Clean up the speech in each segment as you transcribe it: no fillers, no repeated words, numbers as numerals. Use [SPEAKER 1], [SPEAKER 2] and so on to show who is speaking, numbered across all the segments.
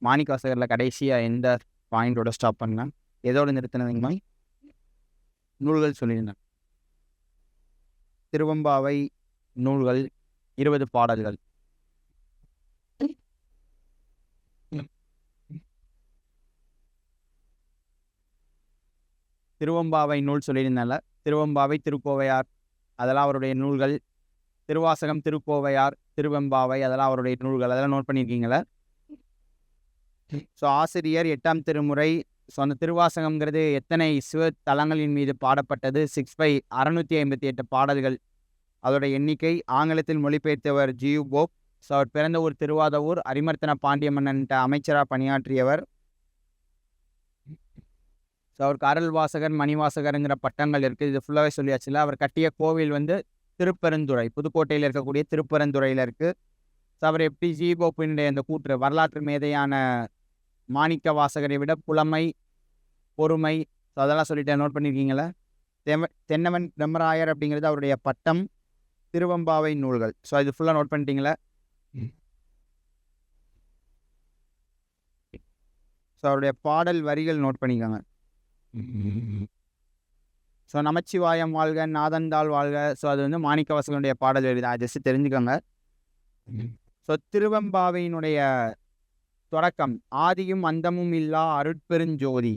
[SPEAKER 1] மாணிக்கவாசகர்ல கடைசியா எந்த பாயிண்டோட ஸ்டாப் பண்ணேன்? எதோட நிறுத்தினதுங்கம்மா? நூல்கள் சொல்லியிருந்தேன். திருவெம்பாவை நூல்கள் 20 பாடல்கள். திருவெம்பாவை நூல் சொல்லியிருந்தேன்ல, திருவெம்பாவை, திருக்கோவையார் அதெல்லாம் அவருடைய நூல்கள். திருவாசகம், திருக்கோவையார், திருவெம்பாவை அதெல்லாம் அவருடைய நூல்கள். அதெல்லாம் நோட் பண்ணியிருக்கீங்களா? ஸோ ஆசிரியர் 8ஆம் திருமுறை. ஸோ அந்த திருவாசகம்ங்கிறது எத்தனை சிவ தலங்களின் மீது பாடப்பட்டது? 658 பாடல்கள் அதோட எண்ணிக்கை. ஆங்கிலத்தில் மொழிபெயர்த்தவர் ஜியு போப். ஸோ அவர் பிறந்த ஊர் திருவாதவூர். அரிமர்த்தன பாண்டிய மன்னன்ட்ட அமைச்சராக பணியாற்றியவர். ஸோ அவருக்கு அருள்வாசகர், மணிவாசகருங்கிற பட்டங்கள் இருக்குது. இது ஃபுல்லாகவே சொல்லியாச்சுல. அவர் கட்டிய கோவில் வந்து திருப்பெருந்துறை, புதுக்கோட்டையில் இருக்கக்கூடிய திருப்பெருந்துறையில் இருக்குது. ஸோ அவர் எப்படி ஜிபோப்பினுடைய அந்த கூற்று வரலாற்று மேதையான மாணிக்க வாசகரை விட புலமை, பொறுமை, ஸோ அதெல்லாம் சொல்லிட்டு நோட் பண்ணியிருக்கீங்களா? தென்னவன் பிரம்மராயர் அப்படிங்கிறது அவருடைய பட்டம். திருவெம்பாவை நூல்கள். ஸோ இது ஃபுல்லாக நோட் பண்ணிட்டீங்களா? ஸோ அவருடைய பாடல் வரிகள் நோட் பண்ணிக்கோங்க. ஸோ நமச்சிவாயம் வாழ்க, நாதந்தாள் வாழ்க. ஸோ அது வந்து மாணிக்கவாசகனுடைய பாடல் வரி தான். ஜஸ்ட் தெரிஞ்சுக்கோங்க. ஸோ திருவெம்பாவையினுடைய தொடக்கம் ஆதியும் அந்தமும் இல்லா அருட்பெருஞ்சோதி.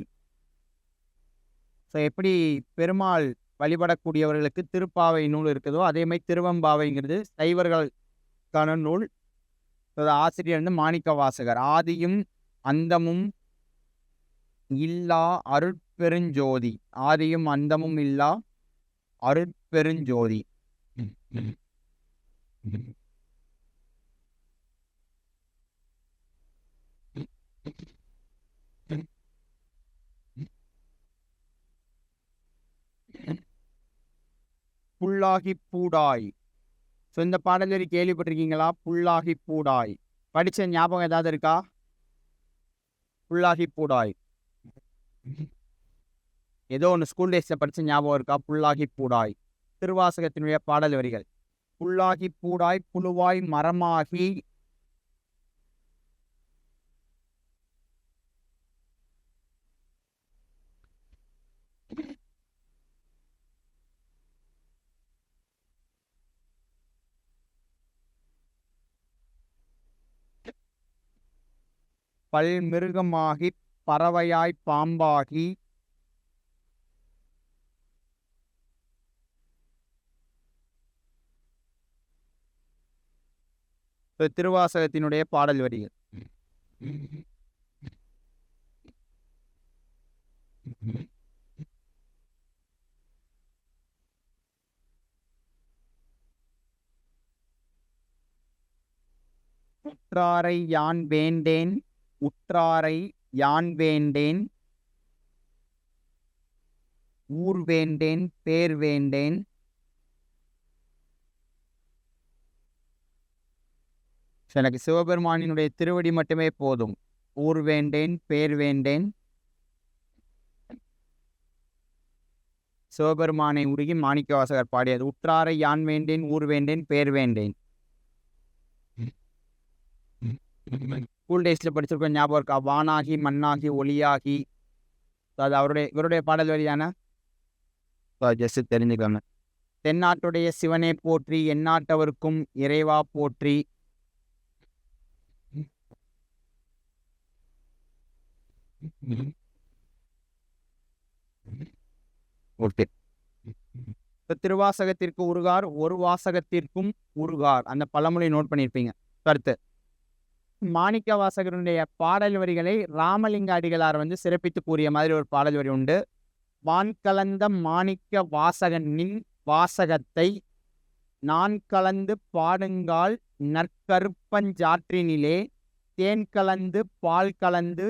[SPEAKER 1] ஸோ எப்படி பெருமாள் வழிபடக்கூடியவர்களுக்கு திருப்பாவை நூல் இருக்குதோ அதே மாதிரி திருவெம்பாவைங்கிறது சைவர்களுக்கான நூல். ஆசிரியர் வந்து மாணிக்கவாசகர். ஆதியும் அந்தமும் இல்லா அருட்பெருஞ்சோதி. ஆதியும் அந்தமும் இல்லா அருட்பெருஞ்சோதி. புல்லாகி பூடாய். ஸோ இந்த பாடல் கேள்விப்பட்டிருக்கீங்களா? புல்லாகி பூடாய் படித்த ஞாபகம் ஏதாவது இருக்கா? புல்லாகி பூடாய் ஏதோ ஒன்று ஸ்கூல் டேஸில் படித்த ஞாபகம் இருக்கா? புல்லாகி பூடாய் திருவாசகத்தினுடைய பாடல் வரிகள். புல்லாகி பூடாய் புழுவாய் மரமாகி பல்மிருகமாகி பறவையாய் பாம்பாகி திருவாசகத்தினுடைய பாடல் வரிகள். உற்றாரை யான் வேண்டேன், உற்றாரை யான் வேண்டேன், ஊர் வேண்டேன், பேர் வேண்டேன். எனக்கு சிவபெருமானினுடைய திருவடி மட்டுமே போதும். ஊர் வேண்டேன், பேர் வேண்டேன். சிவபெருமானை உருகி மாணிக்கவாசகர் பாடியது. உற்றாரை யான் வேண்டேன், ஊர் வேண்டேன், பேர் வேண்டேன். ஸ்கூல் டேஸில் படிச்சிருக்கோம், ஞாபகம் இருக்கா? வானாகி மண்ணாகி ஒளியாகி. அது இவருடைய பாடல் வரியான ஜஸ்ட் தெரிஞ்சுக்கோங்க. தென்னாட்டுடைய சிவனை போற்றி, எந்நாட்டவருக்கும் இறைவா போற்றி. ஓகே. திருவாசகத்திற்கு உருகார், ஒரு வாசகத்திற்கும் உருகார். அந்த பழமொழி நோட் பண்ணியிருப்பீங்க. கருத்து மாணிக்க வாசகருடைய பாடல் வரிகளை ராமலிங்க அடிகளார் வந்து சிறப்பித்து கூறிய மாதிரி ஒரு பாடல் வரி உண்டு. வான் கலந்த மாணிக்க வாசகனின் வாசகத்தை நான் கலந்து பாடுங்கால் நற்கருப்பஞ்சாற்றினிலே தேன் கலந்து பால் கலந்து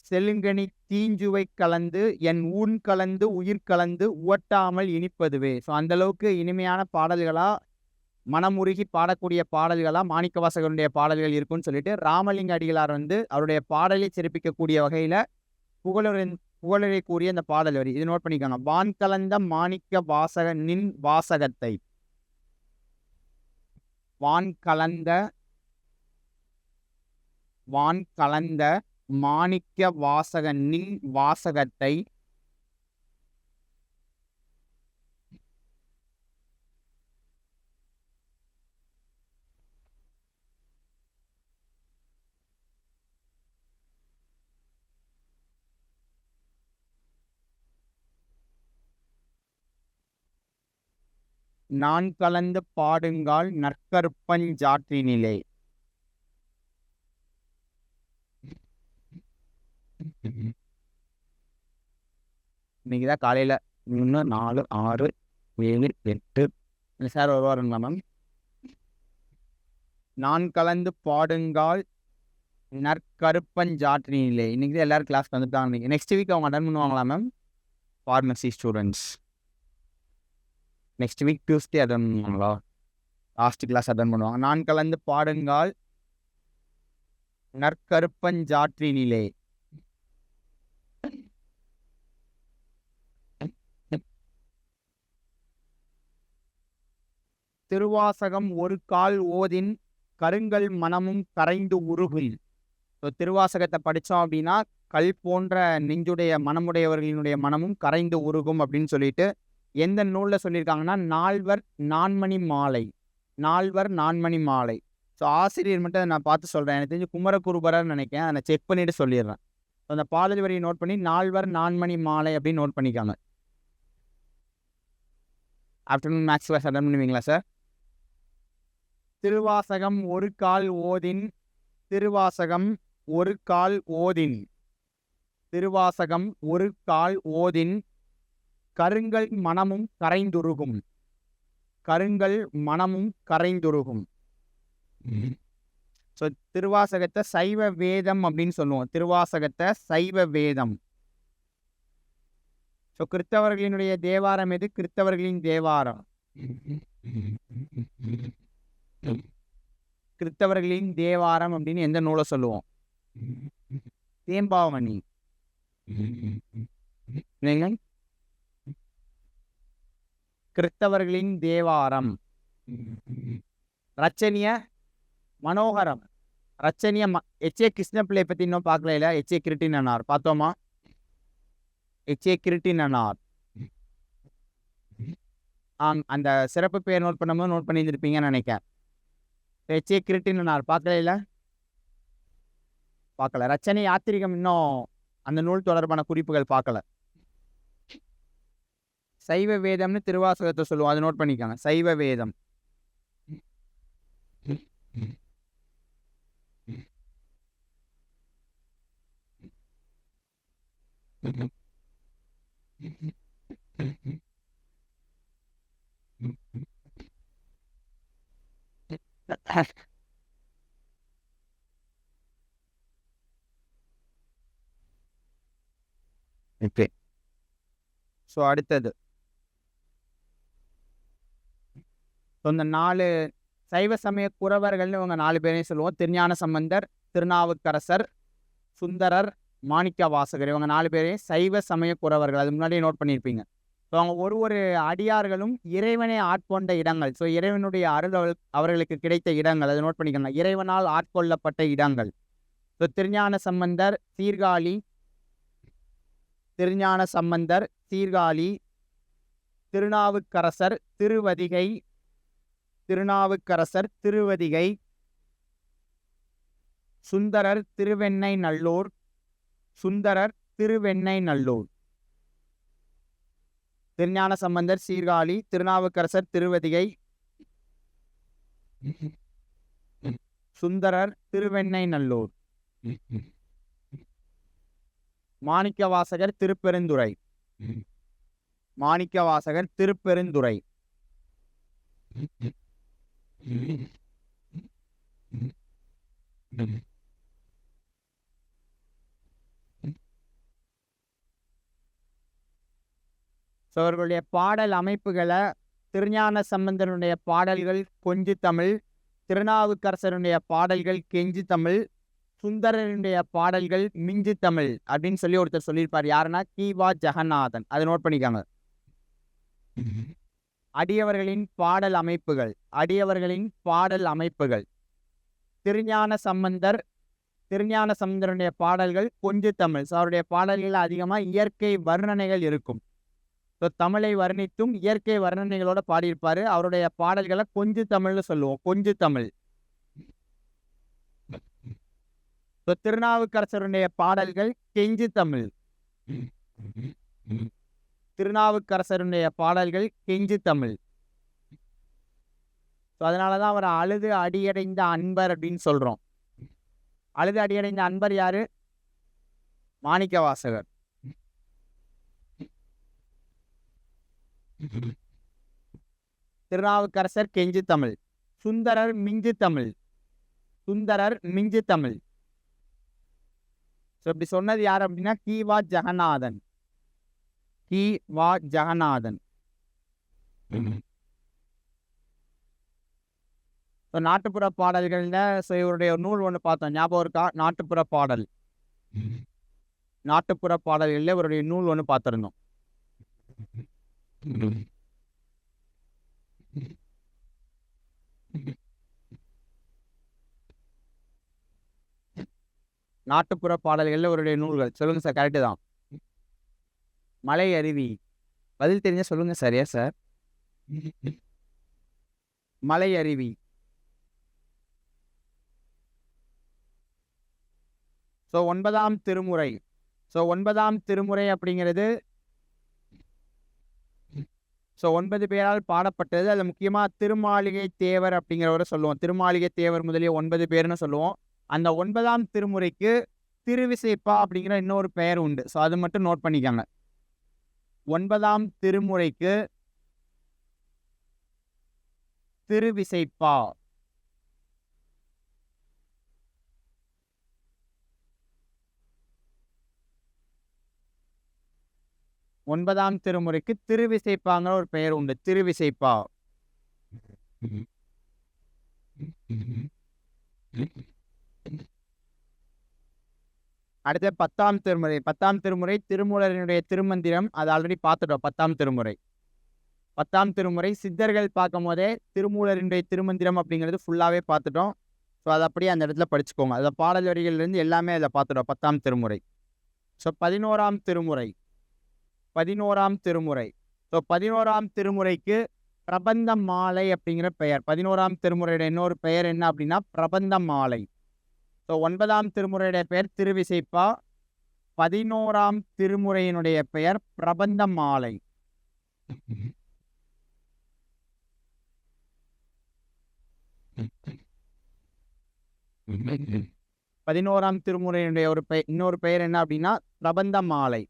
[SPEAKER 1] செலுங்கனி தீஞ்சுவை கலந்து என் ஊன் கலந்து உயிர் கலந்து உவட்டாமல் இனிப்பதுவே. ஸோ அந்தளவுக்கு இனிமையான பாடல்களா, மனமுருகி பாடக்கூடிய பாடல்களா மாணிக்கவாசகருடைய பாடல்கள் இருக்குன்னு சொல்லிட்டு ராமலிங்க அடிகளார் வந்து அவருடைய பாடலை சிறப்பிக்கக்கூடிய வகையில் புகழுரை கூறிய அந்த பாடல் வரி. இது நோட் பண்ணிக்கோங்க. வான் கலந்த மாணிக்க வாசகனின் வாசகத்தை. வான் கலந்த வான் கலந்த மாணிக்க வாசகனின் வாசகத்தை நான் கலந்து பாடுங்கால் நற்கருப்பஞ்சாற்றினிலே. இன்னைக்குதான் காலையில 3, 4, 6, 7, 8 சார் வருவாருங்களா மேம்? நான் கலந்து பாடுங்கால் நற்கருப்பஞ்சாற்றினிலே. இன்னைக்கு தான் எல்லாரும் கிளாஸ் வந்துட்டாங்க. நெக்ஸ்ட் வீக் அவங்க அட்டன் பண்ணுவாங்களா ma'am? Pharmacy students next week Tuesday attend பண்ணுவாங்களா? லாஸ்ட் கிளாஸ் அட்டன் பண்ணுவாங்க. நான் கலந்து பாடுங்கால் நற்கருப்பஞ்சாற்றினிலே. திருவாசகம் ஒரு கால் ஓதின் கருங்கல் மனமும் கரைந்து உருகில். ஸோ திருவாசகத்தை படித்தோம் அப்படின்னா கல் போன்ற நெஞ்சுடைய மனமுடையவர்களினுடைய மனமும் கரைந்து உருகும் அப்படின்னு சொல்லிட்டு எந்த நூலில் சொல்லியிருக்காங்கன்னா நால்வர் நான்மணி மாலை. நால்வர் நான்மணி மாலை. ஸோ ஆசிரியர் மட்டும் நான் பார்த்து சொல்கிறேன். எனக்கு தெரிஞ்சு குமரகுருபரன்னு நினைக்கிறேன். அதை செக் பண்ணிவிட்டு சொல்லிடுறேன். அந்த பாடல் வரியை நோட் பண்ணி நால்வர் நான்மணி மாலை அப்படின்னு நோட் பண்ணிக்காங்க. ஆஃப்டர்நூன் மேக்ஸ் கிளாஸ் அட்டன் பண்ணுவீங்களா சார்? திருவாசகம் ஒரு கால் ஓதின். திருவாசகம் ஒரு கால் ஓதின். திருவாசகம் ஒரு கால் ஓதின் கருங்கல் மனமும் கரைந்துருகும். கருங்கல் மனமும் கரைந்துருகும். ஸோ திருவாசகத்தை சைவ வேதம் அப்படின்னு சொல்லுவோம். திருவாசகத்தை சைவ வேதம். ஸோ கிறிஸ்தவர்களினுடைய தேவாரம் எது? கிறிஸ்தவர்களின் தேவாரம். கிறிஸ்தவர்களின் தேவாரம் அப்படின்னு எந்த நூலை சொல்லுவோம்? தேம்பாவணி. கிறிஸ்தவர்களின் தேவாரம். ரச்சனிய மனோகரம். ரச்சனிய எச்.ஏ. கிருஷ்ணப்பிள்ளை பற்றி இன்னும் பார்க்கல. எச்.ஏ. கிருட்டினனார் பார்த்தோமா? எச்.ஏ. கிருட்டினனார். அந்த சிறப்பு பெயர் நோட் பண்ணும்போது நோட் பண்ணியிருந்திருப்பீங்கன்னு நினைக்கிறேன். எச்.ஏ. கிருட்டினனார் பார்க்கல? பார்க்கல. ரச்சனை யாத்திரிகம் இன்னும் அந்த நூல் தொடர்பான குறிப்புகள் பார்க்கல. சைவ வேதம்னு திருவாசகத்தை சொல்லுவோம். அதை நோட் பண்ணிக்காங்க. சைவ வேதம். ஓகே. ஸோ அடுத்தது இந்த 4 சைவ சமய குறவர்கள்னு இவங்க 4 பேரையும் சொல்லுவோம். திருஞான சம்பந்தர், திருநாவுக்கரசர், சுந்தரர், மாணிக்க வாசகர். இவங்க 4 பேரையும் சைவ சமய குறவர்கள். அது முன்னாடியே நோட் பண்ணியிருப்பீங்க. ஸோ அவங்க ஒரு அடியார்களும் இறைவனை ஆட்கொண்ட இடங்கள். ஸோ இறைவனுடைய அருள் அவர்களுக்கு கிடைத்த இடங்கள். அதை நோட் பண்ணிக்கோங்க. இறைவனால் ஆட்கொள்ளப்பட்ட இடங்கள். ஸோ திருஞான சம்பந்தர் சீர்காழி. திருஞான சம்பந்தர் சீர்காழி. திருநாவுக்கரசர் திருவதிகை. திருநாவுக்கரசர் திருவதிகை. சுந்தரர் திருவெண்ணை நல்லூர். சுந்தரர் திருவெண்ணை நல்லூர். திருஞான சம்பந்தர் சீர்காழி. திருநாவுக்கரசர் திருவதிகை. சுந்தரர் திருவெண்ணை நல்லூர். மாணிக்க வாசகர் திருப்பெருந்துறை. மாணிக்க வாசகர் திருப்பெருந்துறை. அவர்களுடைய பாடல் அமைப்புகளை திருஞான சம்பந்தனுடைய பாடல்கள் கொஞ்சு தமிழ், திருநாவுக்கரசருடைய பாடல்கள் கெஞ்சு தமிழ், சுந்தரனுடைய பாடல்கள் மிஞ்சு தமிழ் அப்படின்னு சொல்லி ஒருத்தர் சொல்லியிருப்பார். யாருன்னா கீவா ஜெகநாதன். அதை நோட் பண்ணிக்காங்க. அடியவர்களின் பாடல் அமைப்புகள். அடியவர்களின் பாடல் அமைப்புகள். திருஞான சம்பந்தர் திருஞான சம்பந்தருடைய பாடல்கள் கொஞ்சு தமிழ். ஸோ அவருடைய பாடல்கள் அதிகமாக இயற்கை வர்ணனைகள் இருக்கும். ஸோ தமிழை வர்ணித்தும் இயற்கை வர்ணனைகளோட பாடியிருப்பாரு. அவருடைய பாடல்களை கொஞ்சு தமிழ்னு சொல்லுவோம். கொஞ்சு தமிழ். ஸோ திருநாவுக்கரசருடைய பாடல்கள் கெஞ்சு தமிழ். திருநாவுக்கரசருடைய பாடல்கள் கெஞ்சு தமிழ். ஸோ அதனால தான் அவரை அழுது அடியடைந்த அன்பர் அப்படின்னு சொல்றோம். அழுது அடியடைந்த அன்பர் யாரு? மாணிக்கவாசகர். திருநாவுக்கரசர் கெஞ்சு தமிழ். சுந்தரர் மிஞ்சு தமிழ். சுந்தரர் மிஞ்சு தமிழ். ஸோ இப்படி சொன்னது யார் அப்படின்னா கி.வா. ஜெகநாதன். கி.வா. ஜெகநாதன். ஸோ நாட்டுப்புற பாடல்கள்ல ஸோ இவருடைய நூல் ஒன்று பார்த்தோம், ஞாபகம் இருக்கா? நாட்டுப்புற பாடல். நாட்டுப்புற பாடல்களில் இவருடைய நூல் ஒன்று பார்த்துருந்தோம். நாட்டுப்புற பாடல்களில் இவருடைய நூல்கள் சொல்லுங்க சார். கரெக்டு தான். மலை அருவி. பதில் தெரிஞ்ச சொல்லுங்க. சரியா சார்? மலை அருவி. ஸோ 9ஆம் திருமுறை. ஸோ 9ஆம் திருமுறை அப்படிங்கிறது ஸோ 9 பேரால் பாடப்பட்டது. அதில் முக்கியமாக திருமாளிகை தேவர் அப்படிங்கிறவரை சொல்லுவோம். திருமாளிகை தேவர் முதலிய 9 பேர்னு சொல்லுவோம். அந்த 9ஆம் திருமுறைக்கு திருவிசைப்பா அப்படிங்கிற இன்னொரு பெயர் உண்டு. ஸோ அது மட்டும் நோட் பண்ணிக்கோங்க. 9ஆம் திருமுறைக்கு திருவிசைப்பா. ஒன்பதாம் திருமுறைக்கு திருவிசைப்பாங்கிற ஒரு பெயர் உண்டு. திருவிசைப்பா. அடுத்த 10ஆம் திருமுறை. 10ஆம் திருமுறை திருமூலரினுடைய திருமந்திரம். அது ஆல்ரெடி பார்த்துட்டோம். 10ஆம் திருமுறை. 10ஆம் திருமுறை சித்தர்கள் பார்க்கும் போதே திருமூலரினுடைய திருமந்திரம் அப்படிங்கிறது ஃபுல்லாகவே பார்த்துட்டோம். ஸோ அதை அப்படியே அந்த இடத்துல படிச்சுக்கோங்க. அதில் பாடல் வரிகள்லேருந்து எல்லாமே அதில் பார்த்துட்டோம். 10ஆம் திருமுறை. ஸோ 11ஆம் திருமுறை. 11ஆம் திருமுறை. ஸோ 11ஆம் திருமுறைக்கு பிரபந்த மாலை அப்படிங்கிற பெயர். 11ஆம் திருமுறையுடைய இன்னொரு பெயர் என்ன அப்படின்னா பிரபந்த மாலை. ஸோ 9ஆம் திருமுறையுடைய பெயர் திருவிசைப்பா. 11ஆம் திருமுறையினுடைய பெயர் பிரபந்த மாலை. பதினோராம் திருமுறையினுடைய இன்னொரு பெயர் என்ன அப்படின்னா பிரபந்த மாலை.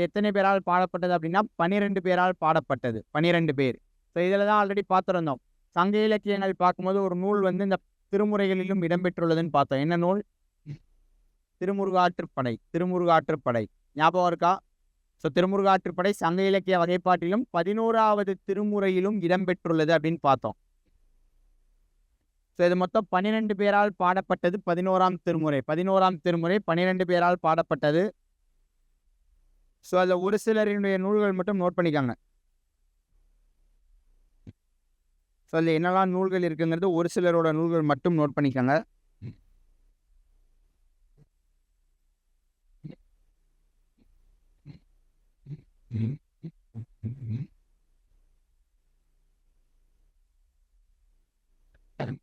[SPEAKER 1] எத்தனை பேரால் பாடப்பட்டது அப்படின்னா 12 பேரால் பாடப்பட்டது. 12 பேர். ஸோ இதில் தான் ஆல்ரெடி பார்த்துருந்தோம். சங்க இலக்கியங்கள் பார்க்கும்போது ஒரு நூல் வந்து இந்த திருமுறைகளிலும் இடம்பெற்றுள்ளதுன்னு பார்த்தோம். என்ன நூல்? திருமுருகாற்றுப்படை. திருமுருகாற்றுப்படை ஞாபகம் இருக்கா? ஸோ திருமுருகாற்றுப்படை சங்க இலக்கிய வகைப்பாட்டிலும் 11ஆவது திருமுறையிலும் இடம்பெற்றுள்ளது அப்படின்னு பார்த்தோம். ஸோ இது மொத்தம் 12 பேரால் பாடப்பட்டது 11ஆம் திருமுறை. 11ஆம் திருமுறை 12 பேரால் பாடப்பட்டது. ஸோ அதில் ஒரு சிலரினுடைய நூல்கள் மட்டும் நோட் பண்ணிக்காங்க. ஸோ அதில் என்னெல்லாம் நூல்கள் இருக்குங்கிறது ஒரு சிலரோட நூல்கள் மட்டும் நோட் பண்ணிக்காங்க.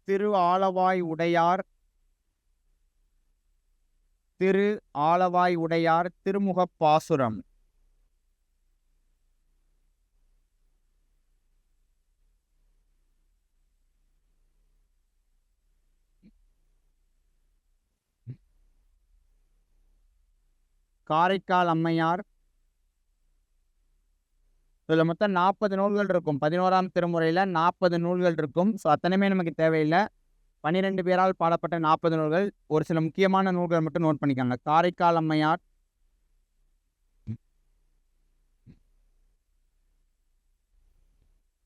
[SPEAKER 1] திரு ஆலவாய் உடையார். திரு ஆலவாய் உடையார் திருமுகப் பாசுரம். காரைக்கால் அம்மையார். இதில் மொத்தம் 40 நூல்கள் இருக்கும். 11ஆம் திருமுறையில் 40 நூல்கள் இருக்கும். ஸோ அத்தனையுமே நமக்கு தேவையில்லை. 12 பேரால் பாடப்பட்ட 40 நூல்கள். ஒரு சில முக்கியமான நூல்கள் மட்டும் நோட் பண்ணிக்காங்க. காரைக்கால் அம்மையார்,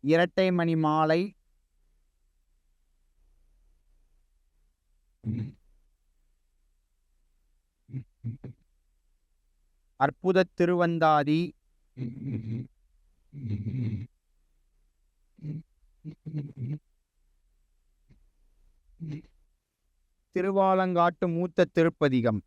[SPEAKER 1] இரட்டை மணி மாலை, அற்புத திருவந்தாதி, திருவாலங்காட்டு மூத்த திருப்பதிகம்.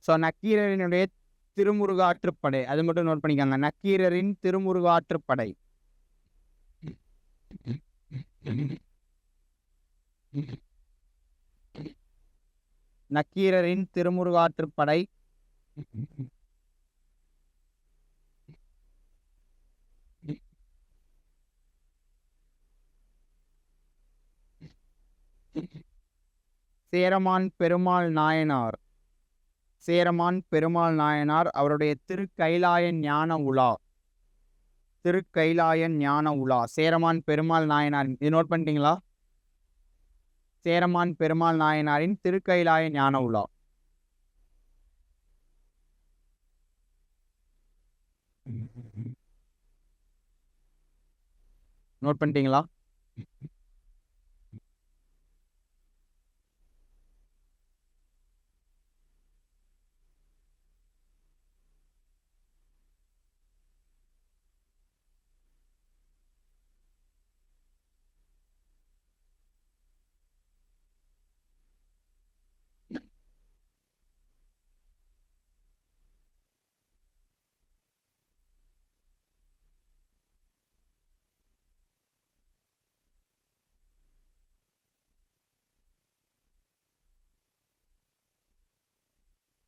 [SPEAKER 1] ஸோ நக்கீரரினுடைய திருமுருகாற்றுப்படை, அது மட்டும் நோட் பண்ணிக்கோங்க. நக்கீரரின் திருமுருகாற்றுப்படை. நக்கீரரின் திருமுருகாற்றுப்படை சேரமான் பெருமாள் நாயனார். சேரமான் பெருமாள் நாயனார் அவருடைய திருக்கைலாய ஞான உலா. திருக்கைலாய ஞான உலா சேரமான் பெருமாள் நாயனார். இது நோட் பண்ணிட்டீங்களா? சேரமான் பெருமாள் நாயனாரின் திருக்கைலாய ஞான உலா. நோட் பண்ணிட்டீங்களா?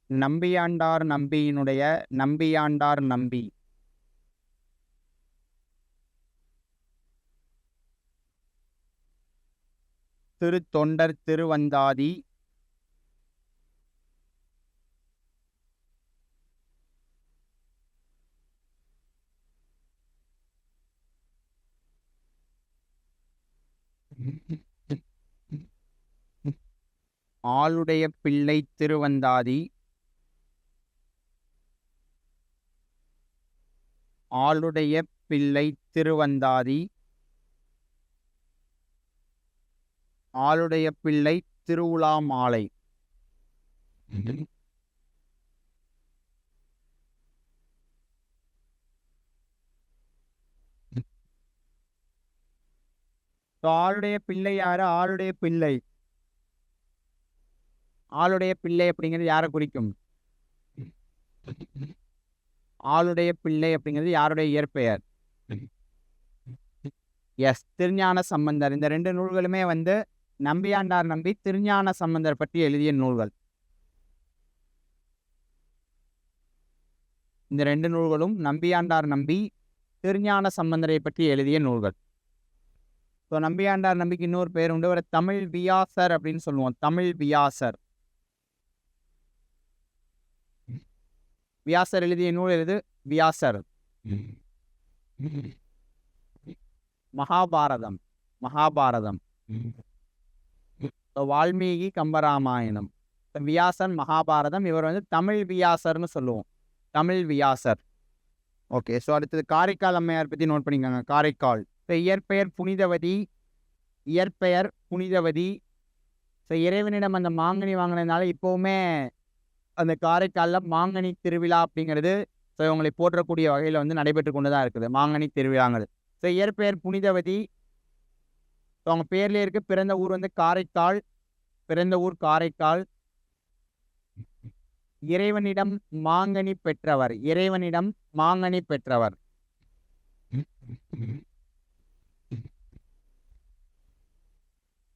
[SPEAKER 1] நம்பியாண்டார் நம்பியினுடைய நம்பியாண்டார் நம்பி. திருத்தொண்டர் திருவந்தாதி. ஆளுடைய பிள்ளை திருவந்தாதி. ஆளுடைய பிள்ளை திருவந்தாதி. ஆளுடைய பிள்ளை திருவுலாமாலை. ஆளுடைய பிள்ளை யாரு? ஆளுடைய பிள்ளை. ஆளுடைய பிள்ளை அப்படிங்கிறது யாரை குறிக்கும்? ஆளுடைய பிள்ளை அப்படிங்கிறது யாருடைய இயற்பெயர்? எஸ், திருஞான சம்பந்தர். இந்த ரெண்டு நூல்களுமே நம்பியாண்டார் நம்பி திருஞான சம்பந்தர் பற்றி எழுதிய நூல்கள். இந்த ரெண்டு நூல்களும் நம்பியாண்டார் நம்பி திருஞான சம்பந்தரை பற்றி எழுதிய நூல்கள். ஸோ நம்பியாண்டார் நம்பிக்கு இன்னொரு பேர் உண்டு, ஒரு தமிழ் வியாசர் அப்படின்னு சொல்லுவோம். தமிழ் வியாசர். வியாசர் எழுதிய நூல் எழுது வியாசர். மகாபாரதம். மகாபாரதம். வால்மீகி கம்பராமாயணம். வியாசன் மகாபாரதம். இவர் தமிழ் வியாசர்னு சொல்லுவோம். தமிழ் வியாசர். ஓகே. ஸோ அடுத்தது காரைக்கால் அம்மையார் பற்றி நோட் பண்ணிக்கோங்க. காரைக்கால். ஸோ இயற்பெயர் புனிதவதி. இயற்பெயர் புனிதவதி. ஸோ இறைவனிடம் அந்த மாங்கனி வாங்கினதுனால இப்போவுமே அந்த காரைக்காலில் மாங்கனி திருவிழா அப்படிங்கிறது ஸோ இவங்களை போற்றக்கூடிய வகையில் நடைபெற்று கொண்டு தான் இருக்குது மாங்கனி திருவிழாங்கிறது. ஸோ இயற்பெயர் புனிதவதி. ஸோ அவங்க பேர்லேயே இருக்கு. பிறந்த ஊர் காரைக்கால். பிறந்த ஊர் காரைக்கால். இறைவனிடம் மாங்கனி பெற்றவர். இறைவனிடம் மாங்கனி பெற்றவர்.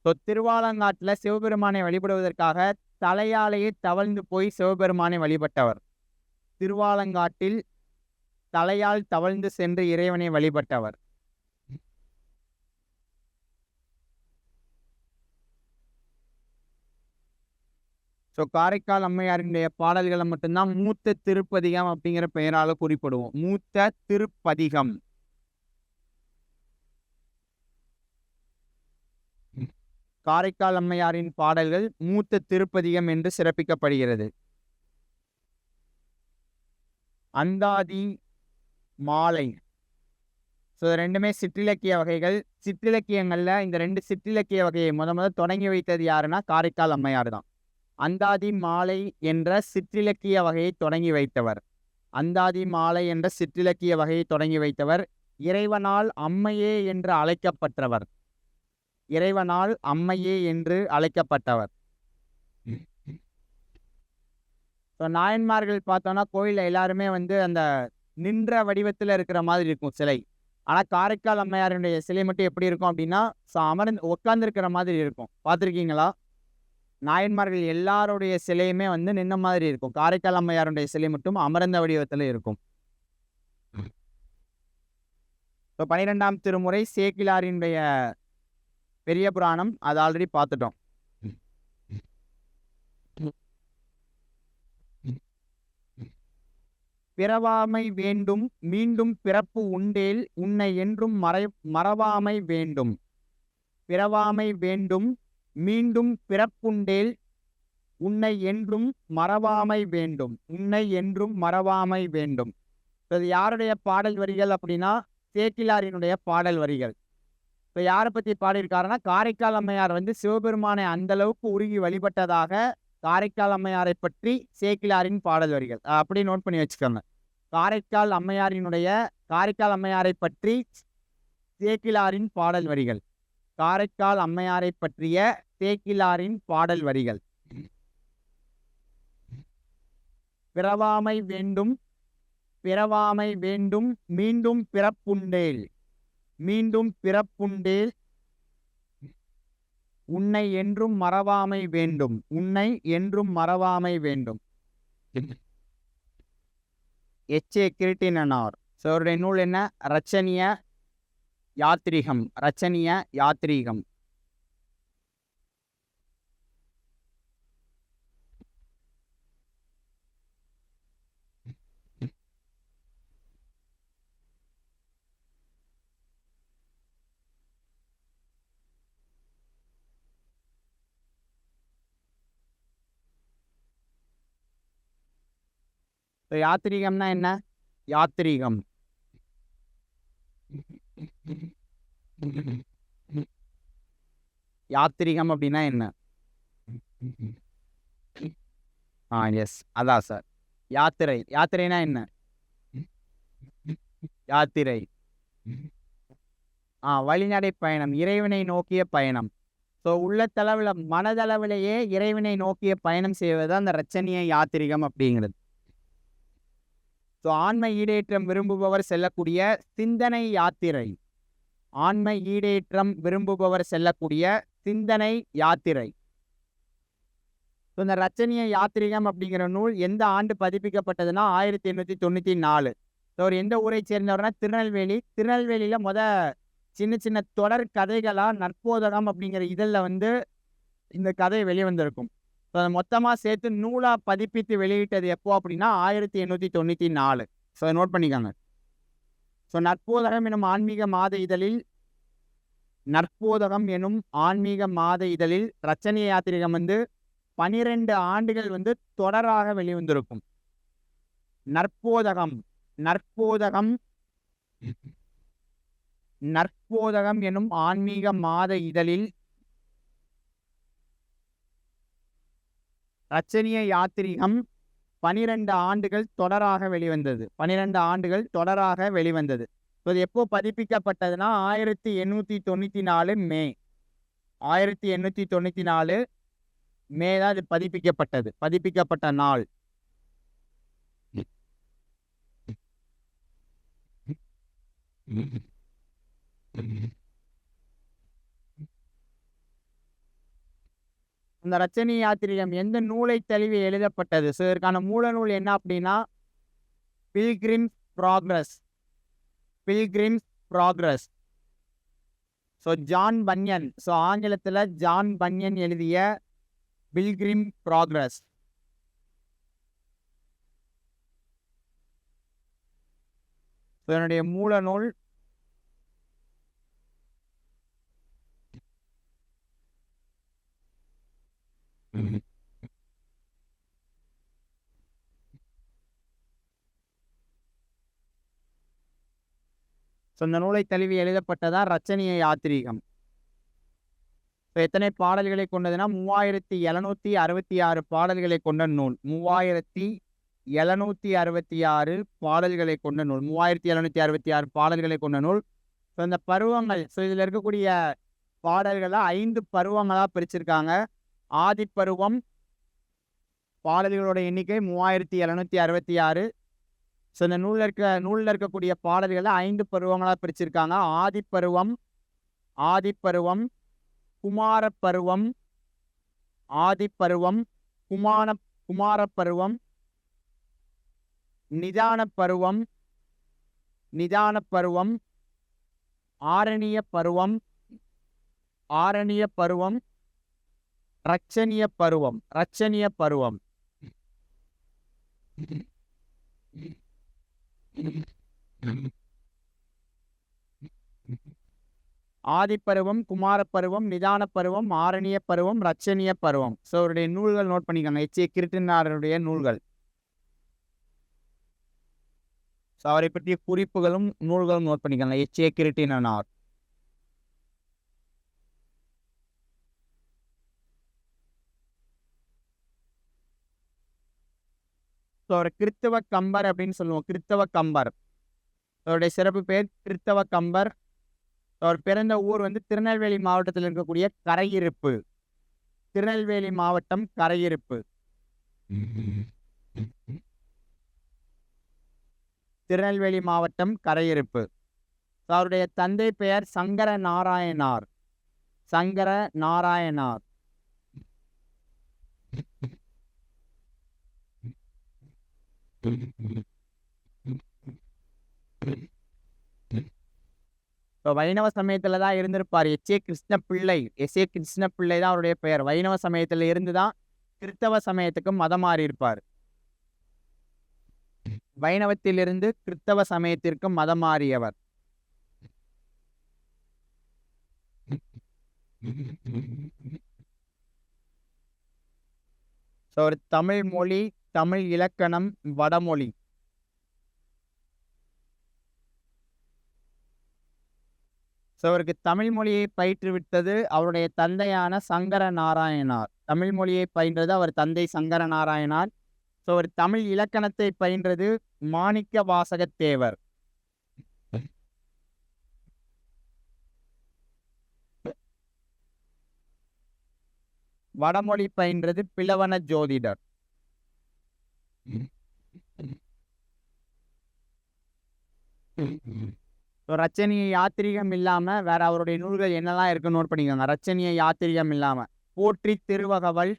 [SPEAKER 1] ஸோ திருவாலங்காட்டில் சிவபெருமானை வழிபடுவதற்காக தலையாலேயே தவழ்ந்து போய் சிவபெருமானை வழிபட்டவர். திருவாலங்காட்டில் தலையால் தவழ்ந்து சென்று இறைவனை வழிபட்டவர். ஸோ காரைக்கால் அம்மையாரினுடைய பாடல்களை மட்டும்தான் மூத்த திருப்பதிகம் அப்படிங்கிற பெயரால குறிப்பிடுவோம். மூத்த திருப்பதிகம். காரைக்கால் அம்மையாரின் பாடல்கள் மூத்த திருப்பதிகம் என்று சிறப்பிக்கப்படுகிறது. அந்தாதி மாலை. ஸோ ரெண்டுமே சிற்றிலக்கிய வகைகள். சிற்றிலக்கியங்கள்ல இந்த 2 சிற்றிலக்கிய வகையை தொடங்கி வைத்தது யாருன்னா, காரைக்கால் அம்மையார் தான். அந்தாதி மாலை என்ற சிற்றிலக்கிய வகையை தொடங்கி வைத்தவர். அந்தாதி மாலை என்ற சிற்றிலக்கிய வகையை தொடங்கி வைத்தவர். இறைவனால் அம்மையே என்று அழைக்கப்பட்டவர். இறைவனால் அம்மையே என்று அழைக்கப்பட்டவர். ஸோ நாயன்மார்கள் பார்த்தோம்னா கோயில்ல எல்லாருமே அந்த நின்ற வடிவத்துல இருக்கிற மாதிரி இருக்கும் சிலை. ஆனா காரைக்கால் அம்மையாருடைய சிலை மட்டும் எப்படி இருக்கும் அப்படின்னா, அமர்ந்து உட்கார்ந்திருக்கிற மாதிரி இருக்கும். பார்த்திருக்கீங்களா? நாயன்மார்கள் எல்லாருடைய சிலையுமே நின்ன மாதிரி இருக்கும். காரைக்கால் அம்மையாருடைய சிலை மட்டும் அமர்ந்த வடிவத்துல இருக்கும். இப்போ 12ஆம் திருமுறை சேக்கிழாரினுடைய பெரிய புராணம். அது ஆல்ரெடி பார்த்துட்டோம். பிறவாமை வேண்டும் மீண்டும் பிறப்பு உண்டேல் உன்னை என்றும் மறவாமை வேண்டும். பிறவாமை வேண்டும் மீண்டும் பிறப்புண்டேல் உன்னை என்றும் மறவாமை வேண்டும். உன்னை என்றும் மறவாமை வேண்டும். இது யாருடைய பாடல் வரிகள் அப்படின்னா, சேக்கிழாரினுடைய பாடல் வரிகள். இப்போ யாரை பற்றி பாடியிருக்காருன்னா, காரைக்கால் அம்மையார் சிவபெருமானை அந்த அளவுக்கு உருகி வழிபட்டதாக காரைக்கால் அம்மையாரை பற்றி சேக்கிழாரின் பாடல் வரிகள். அப்படி நோட் பண்ணி வச்சுக்கோங்க. காரைக்கால் அம்மையாரை பற்றி சேக்கிழாரின் பாடல் வரிகள். காரைக்கால் அம்மையாரை பற்றிய சேக்கிழாரின் பாடல் வரிகள். பிறவாமை வேண்டும் பிறவாமை வேண்டும் மீண்டும் பிறப்புண்டேல் மீண்டும் பிறப்புண்டேல் உன்னை என்றும் மறவாமை வேண்டும். உன்னை என்றும் மறவாமை வேண்டும். எச்.ஏ. கிருட்டிணனார். அவருடைய நூல் என்ன? ரச்சனிய யாத்ரீகம். ரச்சனிய யாத்ரீகம். யாத்ரீகம்னா என்ன? யாத்ரீகம் யாத்ரீகம் அப்படின்னா என்ன? எஸ், அதான் சார். யாத்திரை. யாத்திரைனா என்ன? யாத்திரை வழிநடை பயணம், இறைவனை நோக்கிய பயணம். ஸோ உள்ளத்தளவில் மனதளவிலேயே இறைவனை நோக்கிய பயணம் செய்வது அந்த ரச்சனிய யாத்திரிகம் அப்படிங்கிறது. ஸோ ஆன்ம ஈடேற்றம் விரும்புபவர் செல்லக்கூடிய சிந்தனை யாத்திரை. ஆன்ம ஈடேற்றம் விரும்புபவர் செல்லக்கூடிய சிந்தனை யாத்திரை. ஸோ இந்த ரச்சனிய யாத்திரிகம் அப்படிங்கிற நூல் எந்த ஆண்டு பதிப்பிக்கப்பட்டதுன்னா 1894. ஸோ அவர் எந்த ஊரை சேர்ந்தவர்னா திருநெல்வேலி. திருநெல்வேலியில் சின்ன சின்ன தொடர் கதைகளாக நற்போதகம் அப்படிங்கிற இதழில் இந்த கதை வெளிவந்திருக்கும். ஸோ அதை மொத்தமாக சேர்த்து நூலாக பதிப்பித்து வெளியிட்டது எப்போ அப்படின்னா 1894. ஸோ அதை நோட் பண்ணிக்காங்க. ஸோ நற்போதகம் எனும் ஆன்மீக மாத இதழில் ரச்சனிய யாத்திரிகம் 12 ஆண்டுகள் தொடராக வெளிவந்திருக்கும். நற்போதகம் எனும் ஆன்மீக மாத இதழில் ரச்சனிய யாத்திரிகம் 12 ஆண்டுகள் தொடராக வெளிவந்தது. 12 ஆண்டுகள் தொடராக வெளிவந்தது. இது எப்போ பதிப்பிக்கப்பட்டதுன்னா 1894 மே. 1894 மே தான் இது பதிப்பிக்கப்பட்டது. பதிப்பிக்கப்பட்ட நாள். இந்த ரச்சனிய யாத்திரிகம் எந்த நூலை தழுவி எழுதப்பட்டது? ஸோ இதற்கான மூல நூல் என்ன அப்படின்னா Pilgrim's Progress. So John Bunyan. So ஆங்கிலத்தில் ஜான் பன்யன் எழுதிய பில்கிரிம் ப்ராக்ரஸ். ஸோ என்னுடைய மூல நூல் ஸோ இந்த நூலை தழுவி எழுதப்பட்டதா ரச்சனிய யாத்திரீகம். ஸோ எத்தனை பாடல்களை கொண்டதுன்னா 3766 பாடல்களை கொண்ட நூல். 3766 பாடல்களை கொண்ட நூல். 3766 பாடல்களை கொண்ட நூல். ஸோ இந்த பருவங்கள், ஸோ இதில் இருக்கக்கூடிய பாடல்களை 5 பருவங்களாக பிரிச்சிருக்காங்க. ஆதிப்பருவம் பாடல்களோட எண்ணிக்கை 3766. ஸோ இந்த நூலில் இருக்கக்கூடிய பாடல்களை 5 பருவங்களாக பிரிச்சிருக்காங்க. ஆதிப்பருவம், குமாரப்பருவம், ஆதிப்பருவம், குமாரப்பருவம், நிதானப்பருவம், ஆரணியப்பருவம், ரட்சணியப்பருவம். ஆதிப்பருவம், குமாரப்பருவம், நிதானப்பருவம், ஆரணியப்பருவம், ரட்சணியப்பருவம். ஸோ அவருடைய நூல்கள் நோட் பண்ணிக்கோங்க. எச்.ஏ. கிருட்டிணனாருடைய நூல்கள். ஸோ அவரை பற்றிய குறிப்புகளும் நூல்களும் நோட் பண்ணிக்கோங்க. எச்.ஏ. கிருட்டிணனார். ஸோ அவர் கிறித்தவ கம்பர் அப்படின்னு சொல்லுவோம். கிறித்தவ கம்பர். அவருடைய சிறப்பு பேர் கிறித்தவ கம்பர். அவர் பிறந்த ஊர் வந்து திருநெல்வேலி மாவட்டத்தில் இருக்கக்கூடிய கரையிருப்பு. திருநெல்வேலி மாவட்டம் கரையிருப்பு. திருநெல்வேலி மாவட்டம் கரையிருப்பு. அவருடைய தந்தை பெயர் சங்கர நாராயணார். இப்போ வைணவ சமயத்துல தான் இருந்திருப்பார். எச்.ஏ. கிருஷ்ணப்பிள்ளை. எஸ்.ஏ. கிருஷ்ணப்பிள்ளை தான் அவருடைய பெயர். வைணவ சமயத்துல இருந்து தான் கிறித்தவ சமயத்துக்கு மதம் மாறி இருப்பார். வைணவத்திலிருந்து கிறித்தவ சமயத்திற்கு மதம் மாறியவர். ஒரு தமிழ் மொழி, தமிழ் இலக்கணம், வடமொழி. அவருக்கு தமிழ் மொழியை பயிற்றுவித்தது அவருடைய தந்தையான சங்கர நாராயணார். தமிழ் மொழியை பயின்றது அவர் தந்தை சங்கர நாராயணார். அவர் தமிழ் இலக்கணத்தை பயின்றது மாணிக்க வாசகத்தேவர். வடமொழி பயின்றது பிளவன ஜோதிடர். ரச்சனிய யாத்திரிகம் இல்லாம வேற அவருடைய நூல்கள் என்னெல்லாம் இருக்குன்னு நோட் பண்ணிக்கோங்க. ரச்சனிய யாத்திரிகம் இல்லாம போற்றி திருவகவல்,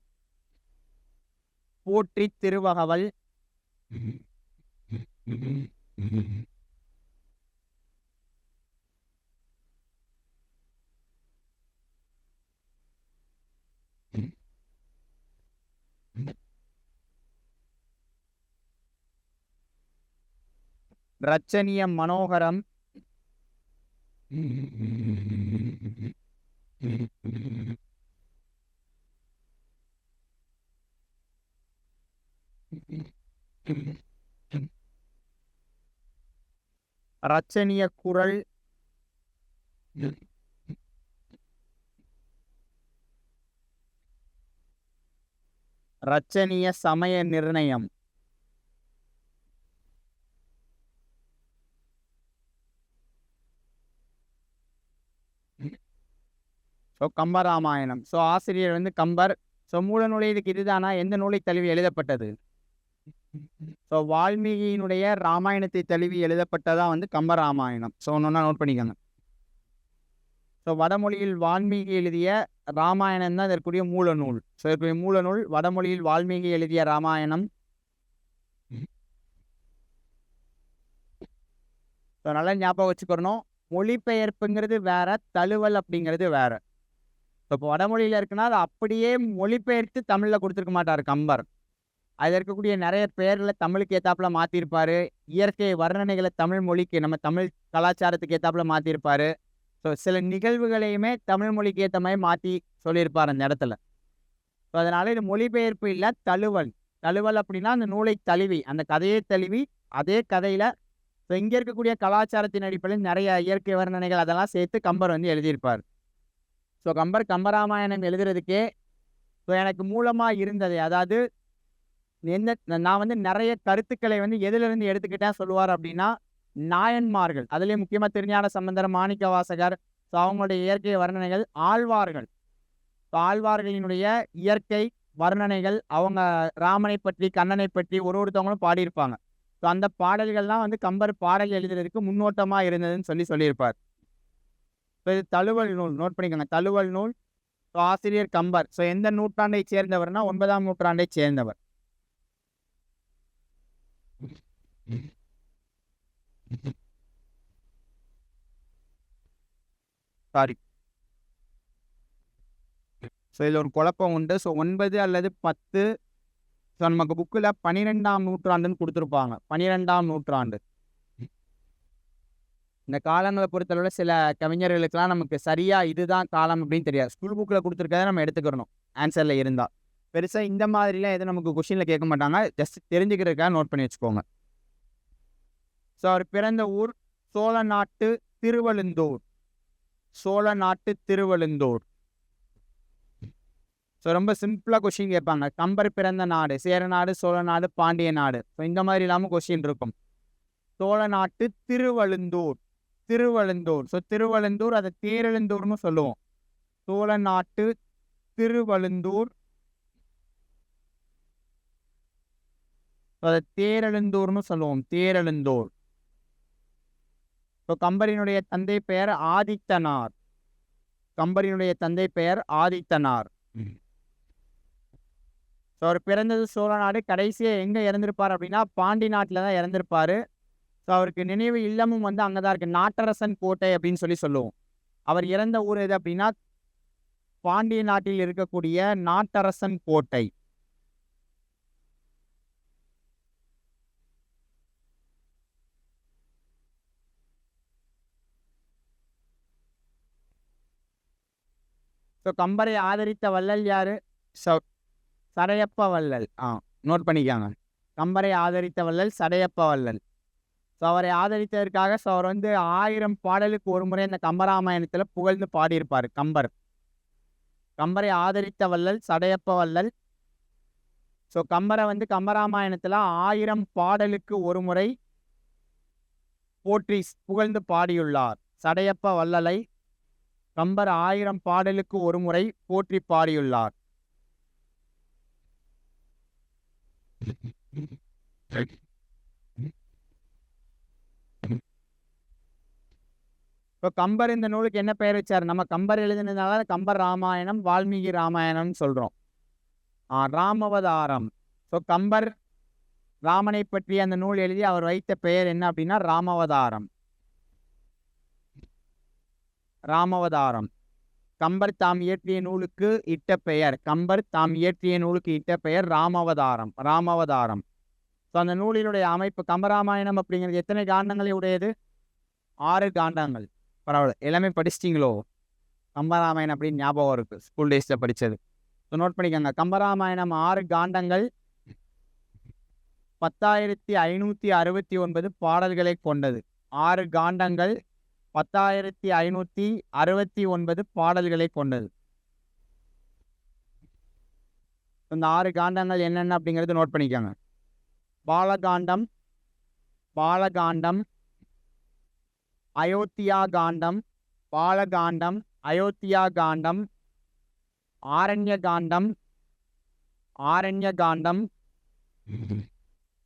[SPEAKER 1] ரச்சனிய மனோகரம், ரச்சனிய குரல், ரச்சனிய சமய நிர்ணயம். கம்பராமாயணம். ஆசிரியர் வந்து கம்பர். மூல நூலை இதுக்கு இதுதானா? எந்த நூலை தழுவி எழுதப்பட்டது? வால்மீகியினுடைய ராமாயணத்தை தழுவி எழுதப்பட்டதா வந்து கம்பராமாயணம். ஒன்னொன்னா நோட் பண்ணிக்கோங்க. வடமொழியில் வால்மீகி எழுதிய ராமாயணம் தான் இதற்குரிய மூல நூல். இதற்குரிய மூல நூல் வடமொழியில் வால்மீகி எழுதிய ராமாயணம். நல்லா ஞாபகம் வச்சுக்கணும். மொழிபெயர்ப்புங்கிறது வேற, தழுவல் அப்படிங்கிறது வேற. இப்போ வடமொழியில இருக்குன்னா அதை அப்படியே மொழிபெயர்த்து தமிழ்ல கொடுத்துருக்க மாட்டார் கம்பர். அதில் இருக்கக்கூடிய நிறைய பெயர்களை தமிழுக்கு ஏத்தாப்புல மாற்றிருப்பாரு. இயற்கை வர்ணனைகளை தமிழ் மொழிக்கு, நம்ம தமிழ் கலாச்சாரத்துக்கு ஏத்தாப்புல மாற்றிருப்பாரு. சில நிகழ்வுகளையுமே தமிழ் மொழிக்கு ஏற்ற மாதிரி மாற்றி சொல்லியிருப்பார் அந்த இடத்துல. அதனால இது மொழிபெயர்ப்பு இல்லை, தழுவல். தழுவல் அப்படின்னா அந்த நூலை தழுவி, அந்த கதையை தழுவி அதே கதையில ஸோ இங்கே இருக்கக்கூடிய கலாச்சாரத்தின் அடிப்படையில் நிறைய இயற்கை வர்ணனைகள் அதெல்லாம் சேர்த்து கம்பர் வந்து எழுதியிருப்பார். ஸோ கம்பராமாயணம் எழுதுறதுக்கே ஸோ எனக்கு மூலமாக இருந்தது, அதாவது நான் வந்து நிறைய கருத்துக்களை வந்து எதிலிருந்து எடுத்துக்கிட்டேன் சொல்லுவார் அப்படின்னா, நாயன்மார்கள், அதுலேயும் முக்கியமாக திருஞான சம்பந்தர், மாணிக்க வாசகர், ஸோ அவங்களுடைய இயற்கை வர்ணனைகள், ஆழ்வார்கள், ஸோ ஆழ்வார்களினுடைய இயற்கை வர்ணனைகள், அவங்க ராமனை பற்றி கண்ணனை பற்றி ஒருத்தவங்களும் பாடியிருப்பாங்க. ஸோ அந்த பாடல்கள்லாம் வந்து கம்பர் பாடல் எழுதுறதுக்கு முன்னோட்டமாக இருந்ததுன்னு சொல்லியிருப்பார். ஸோ இது தழுவல் நூல், நோட் பண்ணிக்கோங்க, தழுவல் நூல். ஸோ ஆசிரியர் கம்பர். ஸோ எந்த நூற்றாண்டை சேர்ந்தவர்னா 9ஆம் நூற்றாண்டை சேர்ந்தவர். சாரி, ஸோ இதில் ஒரு குழப்பம் உண்டு. ஸோ 9 அல்லது 10, ஸோ நமக்கு புக்கில் 12ஆம் நூற்றாண்டுன்னு கொடுத்துருப்பாங்க. 12ஆம் நூற்றாண்டு. இந்த காலங்களை பொறுத்தளவில் சில கவிஞர்களுக்கெல்லாம் நமக்கு சரியாக இதுதான் காலம் அப்படின்னு தெரியாது. ஸ்கூல் புக்கில் கொடுத்துருக்கதை நம்ம எடுத்துக்கிறணும் ஆன்சரில் இருந்தால். பெருசாக இந்த மாதிரிலாம் எதுவும் நமக்கு கொஷினில் கேட்க மாட்டாங்க. ஜஸ்ட் தெரிஞ்சுக்கிறதுக்காக நோட் பண்ணி வச்சுக்கோங்க. ஸோ அவர் பிறந்த ஊர் சோழ நாட்டு திருவழுந்தூர். சோழ நாட்டு திருவழுந்தூர். ஸோ ரொம்ப சிம்பிளாக கொஷின் கேட்பாங்க. கம்பர் பிறந்த நாடு சேர நாடு, சோழ நாடு, பாண்டிய நாடு. ஸோ இந்த மாதிரி இல்லாமல் கொஷின் இருக்கும். சோழ நாட்டு திருவழுந்தூர். திருவழுந்தூர். ஸோ திருவழுந்தூர், அதை தேரெழுந்தூர்னு சொல்லுவோம். சோழ நாட்டு திருவழுந்தூர், அதை தேரெழுந்தூர்னு சொல்லுவோம். தேரெழுந்தூர். ஸோ கம்பரினுடைய தந்தை பெயர் ஆதித்தனார். கம்பரினுடைய தந்தை பெயர் ஆதித்தனார். ஸோ அவர் பிறந்தது சோழ நாடு. கடைசியாக எங்கே இறந்திருப்பார் அப்படின்னா பாண்டி நாட்டில் தான் இறந்திருப்பார். ஸோ அவருக்கு நினைவு இல்லமும் வந்து அங்கே தான் இருக்குது. நாட்டரசன் கோட்டை அப்படின்னு சொல்லுவோம். அவர் இறந்த ஊர் எது அப்படின்னா பாண்டிய நாட்டில் இருக்கக்கூடிய நாட்டரசன் கோட்டை. ஸோ கம்பரை ஆதரித்த வள்ளல் யாரு? சடையப்ப வள்ளல். நோட் பண்ணிக்காங்க. கம்பரை ஆதரித்த வள்ளல் சடையப்ப வள்ளல். ஸோ அவரை ஆதரித்ததற்காக ஸோ அவர் வந்து 1000 பாடலுக்கு ஒரு முறை இந்த கம்பராமாயணத்தில் புகழ்ந்து பாடியிருப்பார் கம்பர். கம்பரை ஆதரித்த வள்ளல் சடையப்ப வள்ளல். ஸோ கம்பரை வந்து கம்பராமாயணத்தில் 1000 பாடலுக்கு ஒரு முறை போற்றி புகழ்ந்து பாடியுள்ளார். சடையப்ப வள்ளலை கம்பர் 1000 பாடலுக்கு ஒரு முறை போற்றி பாடியுள்ளார். இப்போ கம்பர் இந்த நூலுக்கு என்ன பெயர் வச்சார்? நம்ம கம்பர் எழுதினதுனால கம்பர் ராமாயணம், வால்மீகி ராமாயணம்னு சொல்கிறோம். ராமவதாரம். ஸோ கம்பர் ராமனை பற்றி அந்த நூல் எழுதி அவர் வைத்த பெயர் என்ன அப்படின்னா ராமவதாரம். ராமவதாரம். கம்பர் தாம் இயற்றிய நூலுக்கு இட்ட பெயர். கம்பர் தாம் இயற்றிய நூலுக்கு இட்ட பெயர் ராமவதாரம். ராமவதாரம். ஸோ அந்த நூலினுடைய அமைப்பு, கம்பராமாயணம் அப்படிங்கிறது எத்தனை காண்டங்களை உடையது? 6 காண்டங்கள். பரவாயில்ல, எல்லாமே படிச்சிட்டிங்களோ? கம்பராமாயணம் அப்படின்னு ஞாபகம் இருக்கு, ஸ்கூல் டேஸில் படித்தது. ஸோ நோட் பண்ணிக்கோங்க. கம்பராமாயணம் 6 காண்டங்கள், 10,569 பாடல்களை கொண்டது. 6 காண்டங்கள், 10,569 பாடல்களை கொண்டது. இந்த 6 காண்டங்கள் என்னென்ன அப்படிங்கிறது நோட் பண்ணிக்கோங்க. பாலகாண்டம், பாலகாண்டம், அயோத்தியா காண்டம், பாலகாண்டம், அயோத்தியா காண்டம், ஆரண்ய காண்டம், ஆரண்ய காண்டம்,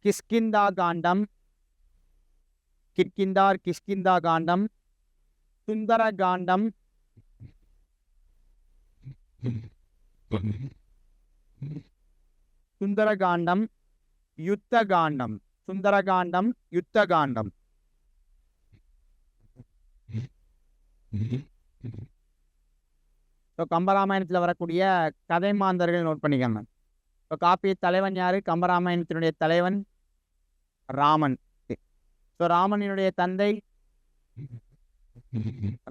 [SPEAKER 1] கிஷ்கிந்தா காண்டம், கிஷ்கிந்தா காண்டம், சுந்தர காண்டம், சுந்தர காண்டம், யுத்த காண்டம். சுந்தர காண்டம், யுத்த காண்டம். ஸோ கம்பராமாயணத்தில் வரக்கூடிய கதை மாந்தர்கள் நோட் பண்ணிக்கோங்க. இப்போ காப்பிய தலைவன் யாரு? கம்பராமாயணத்தினுடைய தலைவன் ராமன். ஸோ ராமனினுடைய தந்தை,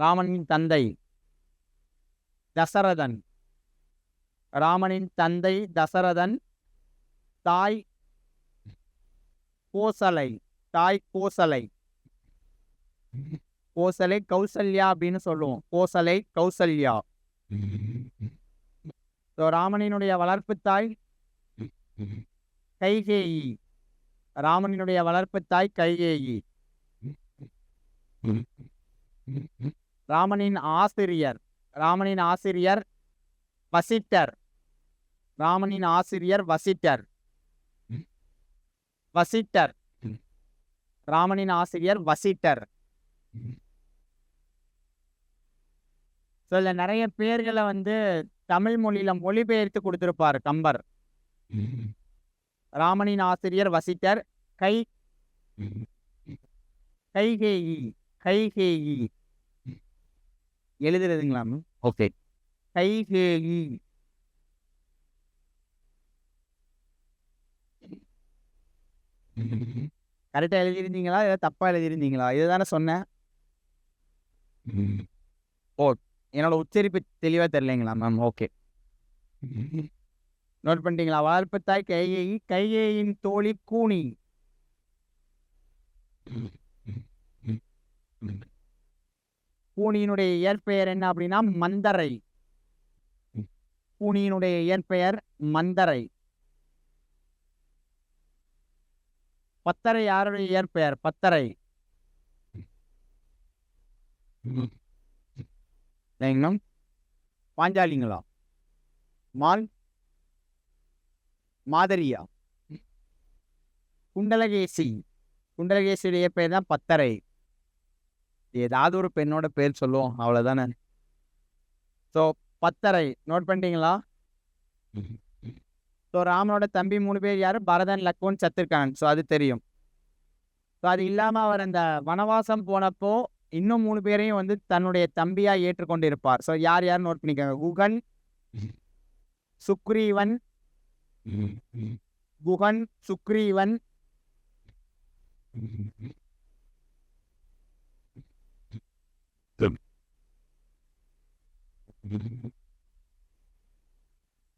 [SPEAKER 1] ராமனின் தந்தை தசரதன். ராமனின் தந்தை தசரதன். தாய் கோசலை. தாய் கோசலை. கோசலை கௌசல்யா அப்படின்னு சொல்லுவோம். கோசலை கௌசல்யா. ஸோ ராமனினுடைய வளர்ப்பு தாய் கைகேயி. ராமனினுடைய வளர்ப்பு தாய் கைகேயி. ராமனின் ஆசிரியர் வசிட்டர். ராமனின் ஆசிரியர் வசிட்டர். ராமனின் ஆசிரியர் வசிட்டர். ஸோ இதில் நிறைய பேர்களை தமிழ் மொழியில மொழிபெயர்த்து கொடுத்திருப்பார் கம்பர். ராமனின் ஆசிரியர் வசிட்டர். கைகேயி எழுதுறதுங்களா? ஓகே. கைகேயி. கரெக்டா எழுதியிருந்தீங்களா? ஏதாவது தப்பா எழுதியிருந்தீங்களா? இதுதானே சொன்னேன். ஓ, என்னோட உச்சரிப்பு தெளிவா தெரியலைங்களா மேம்? ஓகே, நோட் பண்ணிட்டீங்களா? வளர்ப்பு தாய் கைகேயி. கைகேயின் தோழி கூனி. கூனியினுடைய இயற்பெயர் என்ன அப்படின்னா மந்தரை. கூனியினுடைய இயற்பெயர் மந்தரை. பத்தரை யாருடைய இயற்பெயர்? பத்தரை. பாஞ்சாலிங்களா? மாதரியா? குண்டலகேசி. குண்டலகேசியுடைய பேர் தான் பத்தரை. ஏதாவது ஒரு பெண்ணோட பேர் சொல்லுவோம், அவ்வளவுதானே. ஸோ பத்தரை நோட் பண்ணிட்டீங்களா? ஸோ ராமனோட தம்பி 3 பேர் யாரு? பரதன், லக்வன், சத்ருகன். ஸோ அது தெரியும். ஸோ அது இல்லாம அவர் அந்த வனவாசம் போனப்போ இன்னும் 3 பேரையும் தன்னுடைய தம்பியா ஏற்றுக்கொண்டு இருப்பார். ஸோ யார் யார் நோட் பண்ணிக்கோங்க. குகன், சுக்ரீவன்,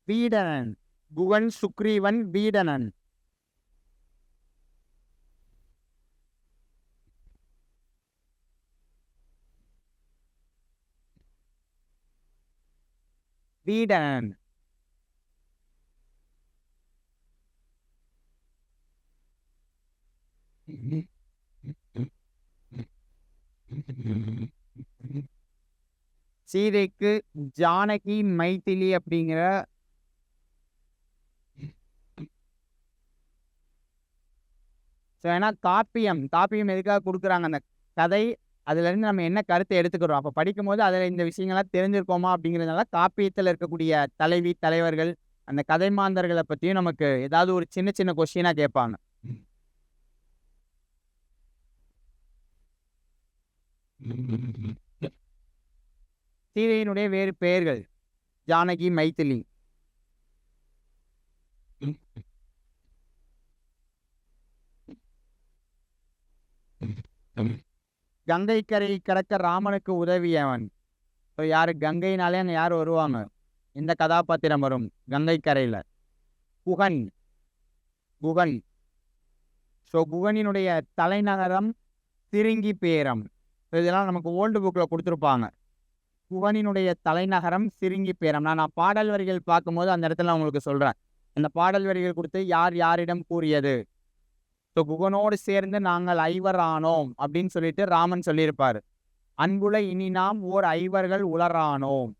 [SPEAKER 1] வீடனன். குகன், சுக்ரீவன், வீடனன். வீடனன். சீதைக்கு ஜானகி மைதிலி அப்படிங்கிற ஏன்னா காப்பியம் எதுக்காக கொடுக்குறாங்க? அந்த கதை, அதுல இருந்து நம்ம என்ன கருத்தை எடுத்துக்கிறோம், அப்ப படிக்கும் போது அதுல இந்த விஷயங்கள்லாம் தெரிஞ்சிருக்கோமா அப்படிங்கிறதுனால காப்பியத்துல இருக்கக்கூடிய தலைவி தலைவர்கள் அந்த கதை மாந்தர்களை பத்தியும் நமக்கு ஏதாவது ஒரு சின்ன சின்ன கொஸ்டினா கேட்பாங்க. சீதையினுடைய வேறு பெயர்கள் ஜானகி, மைதிலி. கங்கை கரை கடக்க ராமனுக்கு உதவியவன். யாரு? கங்கைனாலே அங்க யார் வருவாங்க? இந்த கதாபாத்திரம் வரும் கங்கை கரையில. குகன். ஸோ குகனினுடைய தலைநகரம் சிருங்கி பேரம். இதெல்லாம் நமக்கு ஓல்டு புக்ல கொடுத்துருப்பாங்க. குகனினுடைய தலைநகரம் சிருங்கி பேரம். நான் பாடல் வரிகள் பார்க்கும்போது அந்த இடத்துல உங்களுக்கு சொல்றேன். அந்த பாடல் வரிகள் கொடுத்து யார் யாரிடம் கூறியது. ஸோ குகனோடு சேர்ந்து நாங்கள் ஐவர் ஆனோம் அப்படின்னு சொல்லிட்டு ராமன் சொல்லியிருப்பாரு. அன்புல இனி நாம் ஓர் ஐவர்கள் உளரானோம்.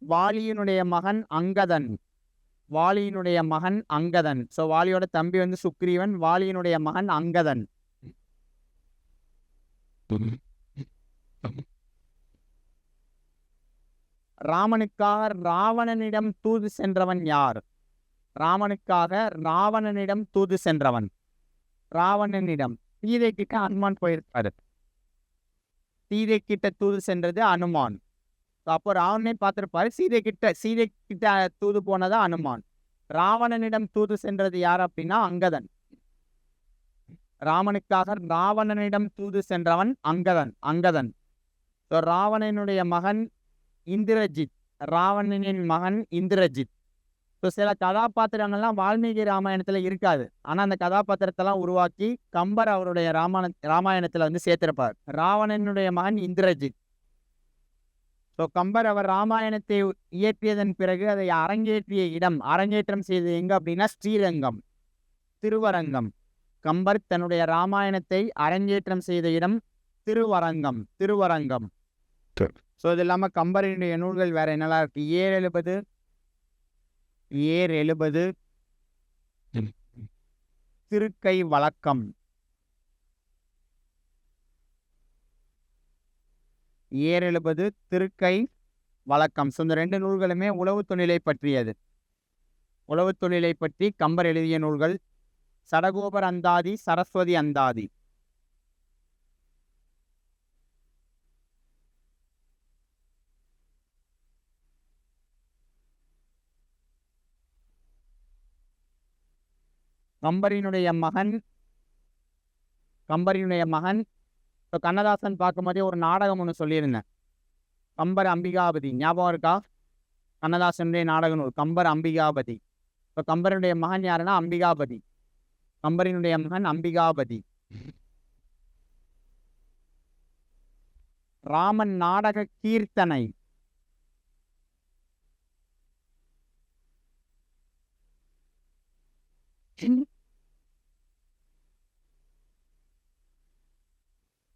[SPEAKER 1] வாலியினுடைய மகன் அங்கதன். ஸோ வாலியோட தம்பி சுக்ரீவன், வாலியினுடைய மகன் அங்கதன். ராமனுக்காக ராவணனிடம் தூது சென்றவன் யார்? ராவணனிடம் சீதை கிட்ட அனுமான் போயிருக்காரு. சீதை கிட்ட தூது சென்றது அனுமான். அப்போ ராவணனை பார்த்திருப்பாரு. சீதை கிட்ட தூது போனதா அனுமான். ராவணனிடம் தூது சென்றது யார் அப்படின்னா அங்கதன். ராமனுக்காக ராவணனிடம் தூது சென்றவன் அங்கதன். ராவணனுடைய மகன் இந்திரஜித். ராவணனின் மகன் இந்திரஜித். ஸோ சில கதாபாத்திரங்கள்லாம் வால்மீகி ராமாயணத்தில் இருக்காது. ஆனால் அந்த கதாபாத்திரத்தெல்லாம் உருவாக்கி கம்பர் அவருடைய ராமாயணத்தில் வந்து சேர்த்திருப்பார். ராவணனுடைய மகன் இந்திரஜித். ஸோ கம்பர் அவர் ராமாயணத்தை இயற்றியதன் பிறகு அதை அரங்கேற்றிய இடம், அரங்கேற்றம் செய்தது எங்க அப்படின்னா ஸ்ரீரங்கம், திருவரங்கம். கம்பர் தன்னுடைய ராமாயணத்தை அரங்கேற்றம் செய்த இடம் திருவரங்கம். ஸோ இது இல்லாமல் கம்பரினுடைய நூல்கள் வேற என்னெல்லாம் இருக்கு? ஏர் எழுபது, திருக்கை வழக்கம். ஏர் எழுபது, திருக்கை வழக்கம். ஸோ இந்த 2 நூல்களுமே உழவு தொழிலை பற்றியது. உழவு தொழிலை பற்றி கம்பர் எழுதிய நூல்கள் சடகோபர் அந்தாதி, சரஸ்வதி அந்தாதி. கம்பரினுடைய மகன் இப்போ கண்ணதாசன் பார்க்கும்போதே ஒரு நாடகம் ஒன்று சொல்லியிருந்தேன், கம்பர் அம்பிகாபதி. ஞாபகம் இருக்கா? கண்ணதாசனுடைய நாடக நூல் கம்பர் அம்பிகாபதி. இப்போ கம்பரினுடைய மகன் யாருன்னா அம்பிகாபதி. கம்பரினுடைய மகன் அம்பிகாபதி. ராமன் நாடக கீர்த்தனை.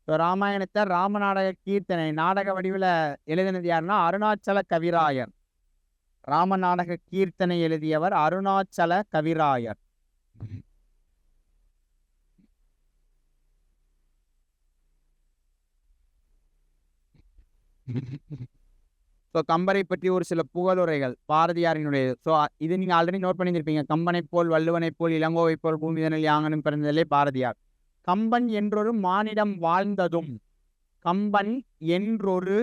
[SPEAKER 1] ராமாயணத்தை ராமநாடக கீர்த்தனை நாடக வடிவில் எழுதினது யாருன்னா அருணாச்சல கவிராயர். ராம நாடக கீர்த்தனை எழுதியவர் அருணாச்சல கவிராயர். ஸோ கம்பரை பற்றி ஒரு சில புகழுரைகள் பாரதியாரினுடைய. ஸோ இது நீங்கள் ஆல்ரெடி நோட் பண்ணியிருப்பீங்க. கம்பனை போல், வள்ளுவனை போல், இளங்கோவை போல், பூமிதனில் யாங்கனும் பிறந்ததிலே பாரதியார். கம்பன் என்றொரு மானிடம் வாழ்ந்ததும். கம்பன் என்றொரு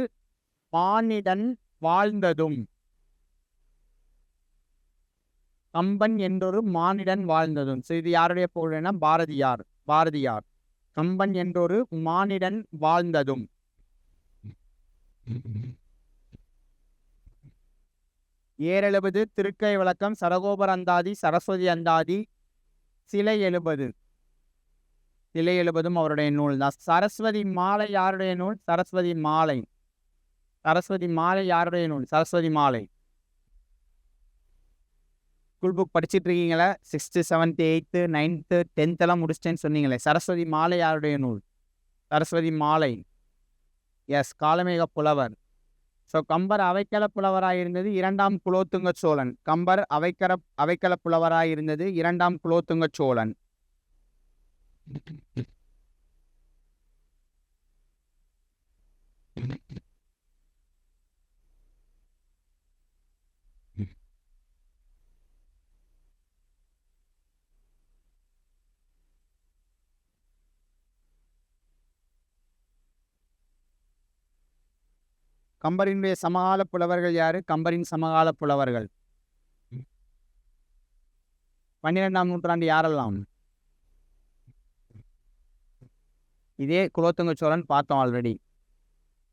[SPEAKER 1] மானிடன் வாழ்ந்ததும். கம்பன் என்றொரு மானிடன் வாழ்ந்ததும். ஸோ இது யாருடைய புகழ்னா பாரதியார். கம்பன் என்றொரு மானிடன் வாழ்ந்ததும். ஏர் எழுபது, திருக்கை வழக்கம், சடகோபர் அந்தாதி, சரஸ்வதி அந்தாதி, சிலை எழுபதும் அவருடைய நூல் தான். சரஸ்வதி மாலை யாருடைய நூல்? சரஸ்வதி மாலை யாருடைய நூல்? சரஸ்வதி மாலை. ஸ்கூல் புக் படிச்சுட்டு இருக்கீங்களா? 6th 7th 8th 9th 10th எல்லாம் முடிச்சிட்டேன்னு சொன்னீங்களே. சரஸ்வதி மாலை யாருடைய நூல்? சரஸ்வதி மாலை. எஸ், காளமேக புலவர். ஸோ கம்பர் அவைக்கள புலவராயிருந்தது 2ஆம் குலோத்துங்க சோழன். கம்பர் அவைக்கள புலவராயிருந்தது 2ஆம் குலோத்துங்க சோழன். கம்பரினுடைய சமகால புலவர்கள் யாரு? கம்பரின் சமகால புலவர்கள் 12ஆம் நூற்றாண்டு யாரெல்லாம்? இதே குலோத்துங்க சோழன் பார்த்தோம் ஆல்ரெடி.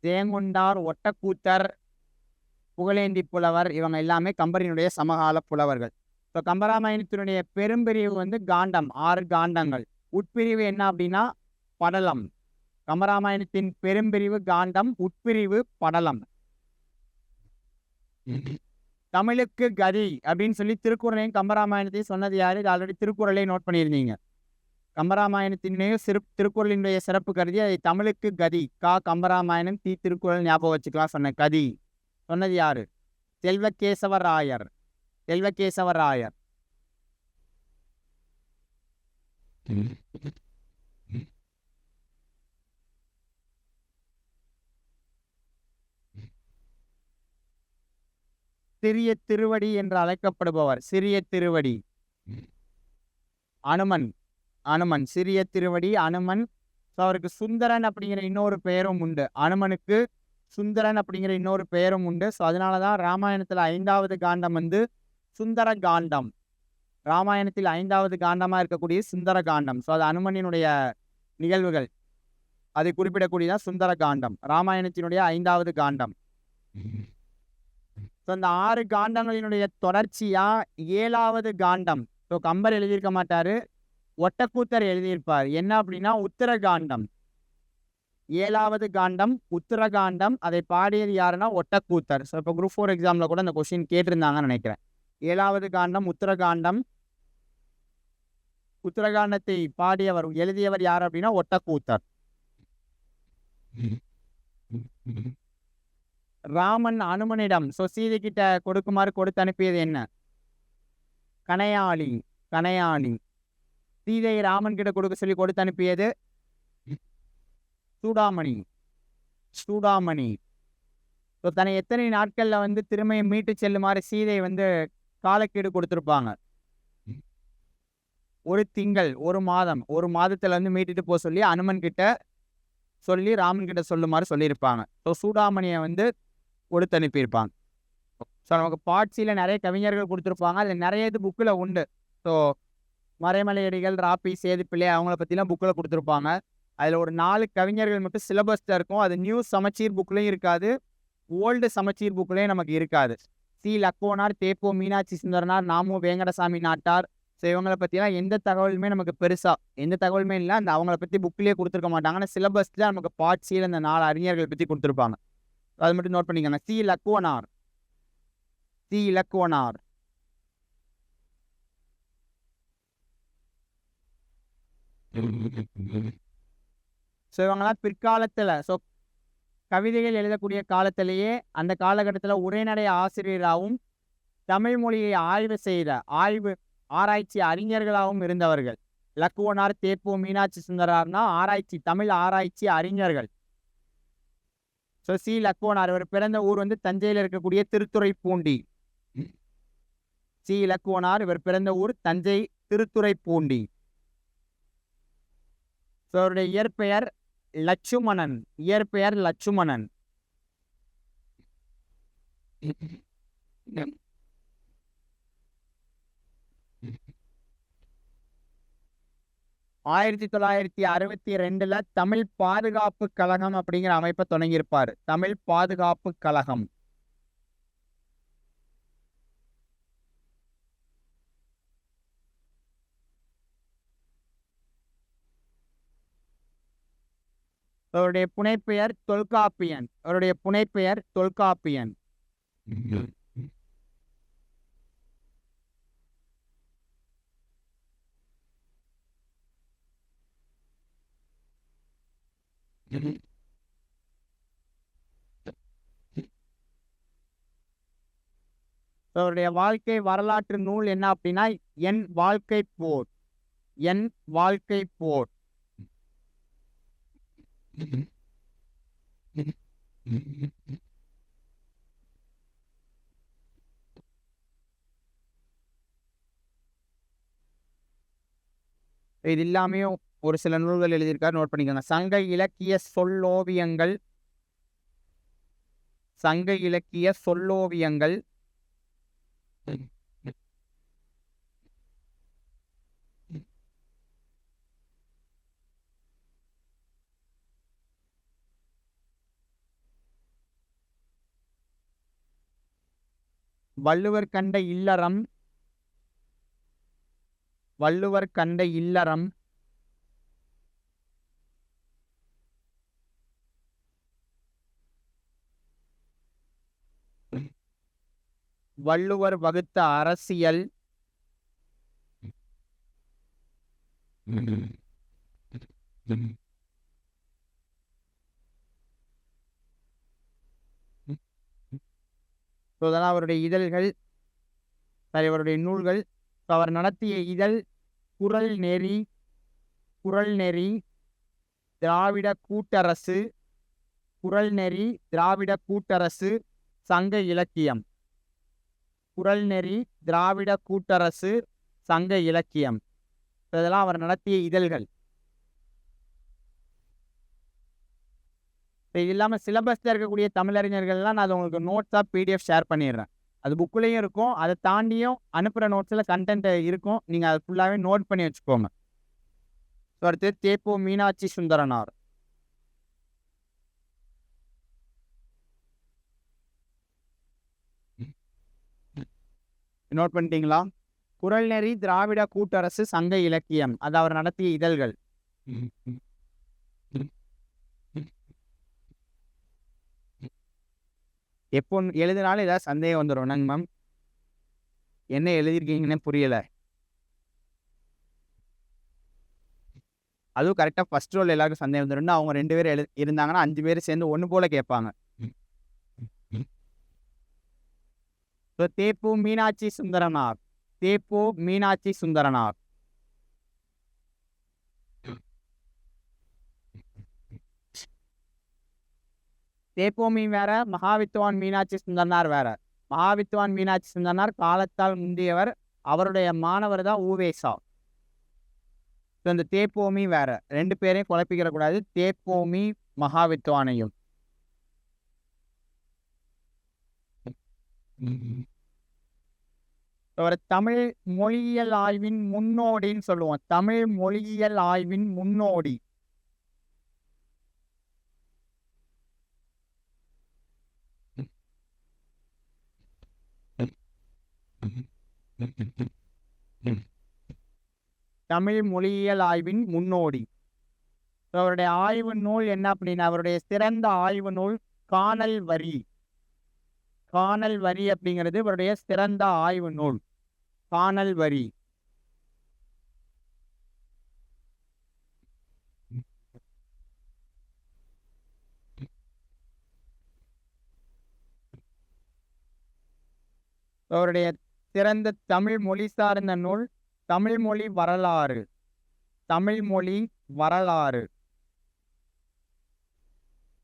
[SPEAKER 1] தேங்குண்டார், ஒட்டக்கூத்தர், புகழேந்தி புலவர், இவங்க எல்லாமே கம்பரினுடைய சமகால புலவர்கள். இப்போ கம்பராமாயணத்தினுடைய பெரும்பிரிவு வந்து காண்டம், 6 காண்டங்கள். உட்பிரிவு என்ன அப்படின்னா படலம். கம்பராமாயணத்தின் பெரும்பிரிவு காண்டம், உட்பிரிவு படலம். தமிழுக்கு கதி அப்படின்னு சொல்லி திருக்குறளையும் கம்பராமாயணத்தையும் சொன்னது யாரு? இது ஆல்ரெடி திருக்குறளை நோட் பண்ணியிருந்தீங்க. கம்பராமாயணத்தினுடைய திருக்குறளினுடைய சிறப்பு கருதி அதை தமிழுக்கு கதி. கம்பராமாயணம், திருக்குறள் ஞாபகம் வச்சுக்கலாம் சொன்ன. கதி சொன்னது யாரு? செல்வகேசவராயர். சிறிய திருவடி என்று அழைக்கப்படுபவர். சிறிய திருவடி அனுமன். சிறிய திருவடி அனுமன். அவருக்கு சுந்தரன் அப்படிங்கிற இன்னொரு பெயரும் உண்டு. அனுமனுக்கு சுந்தரன் அப்படிங்கிற இன்னொரு பெயரும் உண்டு. ஸோ அதனாலதான் ராமாயணத்துல 5வது காண்டம் வந்து சுந்தர காண்டம். ராமாயணத்தில் 5வது காண்டமா இருக்கக்கூடிய சுந்தர காண்டம். ஸோ அது அனுமனினுடைய நிகழ்வுகள் அதை குறிப்பிடக்கூடியதான் சுந்தர காண்டம். ராமாயணத்தினுடைய 5வது காண்டம். ஸோ அந்த 6 காண்டங்களினுடைய தொடர்ச்சியா 7வது காண்டம். ஸோ கம்பர் எழுதியிருக்க மாட்டாரு. ஒட்டக்கூத்தர் எழுதியிருப்பார். என்ன அப்படின்னா உத்தரகாண்டம். 7வது காண்டம் உத்தரகாண்டம். அதை பாடியது யாருன்னா ஒட்டக்கூத்தர். ஸோ இப்போ குரூப் 4 எக்ஸாம்ல கூட அந்த கொஸ்டின் கேட்டிருந்தாங்கன்னு நினைக்கிறேன். 7வது காண்டம் உத்தரகாண்டம். உத்தரகாண்டத்தை பாடியவர் எழுதியவர் யார் அப்படின்னா ஒட்டக்கூத்தர். ராமன் அனுமனிடம் சீதை கிட்ட கொடுக்குமாறு கொடுத்து அனுப்பியது என்ன? கணையாளி. கணையாளி. சீதையை ராமன் கிட்ட கொடுக்க சொல்லி கொடுத்து அனுப்பியது சூடாமணி. சூடாமணி. தன்னை எத்தனை நாட்கள்ல திருமையை மீட்டு செல்லுமாறு சீதை காலக்கெடு கொடுத்திருப்பாங்க? 1 திங்கள், 1 மாதம். 1 மாதத்துல மீட்டுட்டு போக சொல்லி அனுமன் கிட்ட சொல்லி ராமன் கிட்ட சொல்லுமாறு சொல்லியிருப்பாங்க. சூடாமணியை கொடுத்து அனுப்பியிருப்பாங்க. நமக்கு பாட்சியில நிறைய கவிஞர்கள் கொடுத்துருப்பாங்க. அதுல நிறைய இது புக்கில் உண்டு. மறைமலையடிகள், ராப்பி, சேதுப்பிள்ளை அவங்கள பற்றிலாம் புக்கில் கொடுத்துருப்பாங்க. அதில் ஒரு 4 கவிஞர்கள் மட்டும் சிலபஸில் இருக்கும். அது நியூ சமச்சீர் புக்லேயும் இருக்காது, ஓல்டு சமச்சீர் புக்லேயும் நமக்கு இருக்காது. சி. லக்குவனார், தேப்போ மீனாட்சி சுந்தரனார், நாமு வேங்கடசாமி நாட்டார். ஸோ இவங்களை பற்றிலாம் எந்த தகவலுமே நமக்கு எந்த தகவலுமே இல்லை. அந்த அவங்கள பற்றி புக்லேயே கொடுத்துருக்க மாட்டாங்க. ஆனால் சிலபஸில் நமக்கு பாட்சியில் அந்த 4 அறிஞர்கள் பற்றி கொடுத்துருப்பாங்க. அது மட்டும் நோட் பண்ணிக்கோங்க. சி. லக்குவனார். சி. லக்குவனார். இவங்கெல்லாம் பிற்காலத்துல கவிதைகள் எழுதக்கூடிய காலத்திலேயே அந்த காலகட்டத்தில் உரைநடை ஆசிரியராகவும் தமிழ் மொழியை ஆய்வு செய்த ஆராய்ச்சி அறிஞர்களாகவும் இருந்தவர்கள். லக்குவனார், தேப்போ மீனாட்சி சுந்தரார்னா தமிழ் ஆராய்ச்சி அறிஞர்கள். சி. லக்குவனார் இவர் பிறந்த ஊர் தஞ்சையில் இருக்கக்கூடிய திருத்துறைப்பூண்டி. சி. லக்குவனார் இவர் பிறந்த ஊர் தஞ்சை திருத்துறைப்பூண்டி. அவருடைய இயற்பெயர் லட்சுமணன். இயற்பெயர் லட்சுமணன். 1962 தமிழ் பாதுகாப்பு கழகம் அப்படிங்கிற அமைப்பை தொடங்கியிருப்பார். தமிழ் பாதுகாப்பு கழகம். அவருடைய புனைப்பெயர் தொல்காப்பியன். அவருடைய புனைப்பெயர் தொல்காப்பியன். அவருடைய வாழ்க்கை வரலாற்று நூல் என்ன அப்படின்னா என் வாழ்க்கை போர். என் வாழ்க்கை போர். இது இல்லாமே ஒரு சில நூல்கள் எழுதியிருக்காரு, நோட் பண்ணிக்கோங்க. சங்க இலக்கிய சொல்லோவியங்கள். சங்க இலக்கிய சொல்லோவியங்கள். வள்ளுவர் கண்ட இல்லறம். வள்ளுவர் கண்ட இல்லறம். வள்ளுவர் வகுத்த அரசியல். இதெல்லாம் அவருடைய இதழ்கள், அவருடைய நூல்கள். அவர் நடத்திய இதழ் குறள் நெறி. குறள் நெறி. திராவிட கூட்டரசு. குறள் நெறி, திராவிட கூட்டரசு, சங்க இலக்கியம். குறள் நெறி, திராவிட கூட்டரசு, சங்க இலக்கியம். இதெல்லாம் அவர் நடத்திய இதழ்கள். இது இல்லாமல் சிலபஸில் இருக்கக்கூடிய தமிழறிஞர்கள்லாம் நான் உங்களுக்கு நோட்ஸாக PDF ஷேர் பண்ணிடுறேன். அது புக்குலேயும் இருக்கும். அதை தாண்டியும் அனுப்புகிற நோட்ஸில் கண்டென்ட் இருக்கும். நீங்கள் அதை ஃபுல்லாகவே நோட் பண்ணி வச்சுக்கோங்க. அடுத்து தேப்போ மீனாட்சி சுந்தரனார். நோட் பண்ணிட்டீங்களா? குறள் நெறி திராவிட கூட்டரசு சங்க இலக்கியம் அது அவர் நடத்திய இதழ்கள். எப்போ எழுதினாலும் ஏதாவது சந்தேகம் வந்துடும் என்னங்க மேம்? என்ன எழுதியிருக்கீங்கன்னு புரியல. அதுவும் கரெக்டாக ஃபர்ஸ்ட் ரோல் எல்லாருக்கும் சந்தேகம் வந்துடும். அவங்க 2 பேர் இருந்தாங்கன்னா 5 பேர் சேர்ந்து ஒன்று போல கேட்பாங்க. தேப்பு மீனாட்சி சுந்தரனார். தேப்பு மீனாட்சி சுந்தரனார். தேப்போமி வேற, மகாவித்வான் மீனாட்சி சுந்தரனார் வேற. மகாவித்வான் மீனாட்சி சுந்தரனார் காலத்தால் முந்தியவர். அவருடைய மாணவர் தான் ஊவேசா. இந்த தேப்போமி வேற. 2 பேரையும் குழப்பிக்கிற கூடாது. தேப்போமி மகாவித்வானையும். ஒரு தமிழ் மொழியியல் ஆய்வின் முன்னோடின்னு சொல்லுவோம். தமிழ் மொழியியல் ஆய்வின் முன்னோடி. தமிழ் மொழியியல் ஆய்வின் முன்னோடி. அவருடைய ஆய்வு நூல் என்ன அப்படின்னா, அவருடைய சிறந்த ஆய்வு நூல் காணல் வரி. காணல் வரி அப்படிங்கிறது இவருடைய சிறந்த ஆய்வு நூல். காணல் வரி. அவருடைய சிறந்த தமிழ் மொழி சார்ந்த நூல் தமிழ் மொழி வரலாறு. தமிழ் மொழி வரலாறு.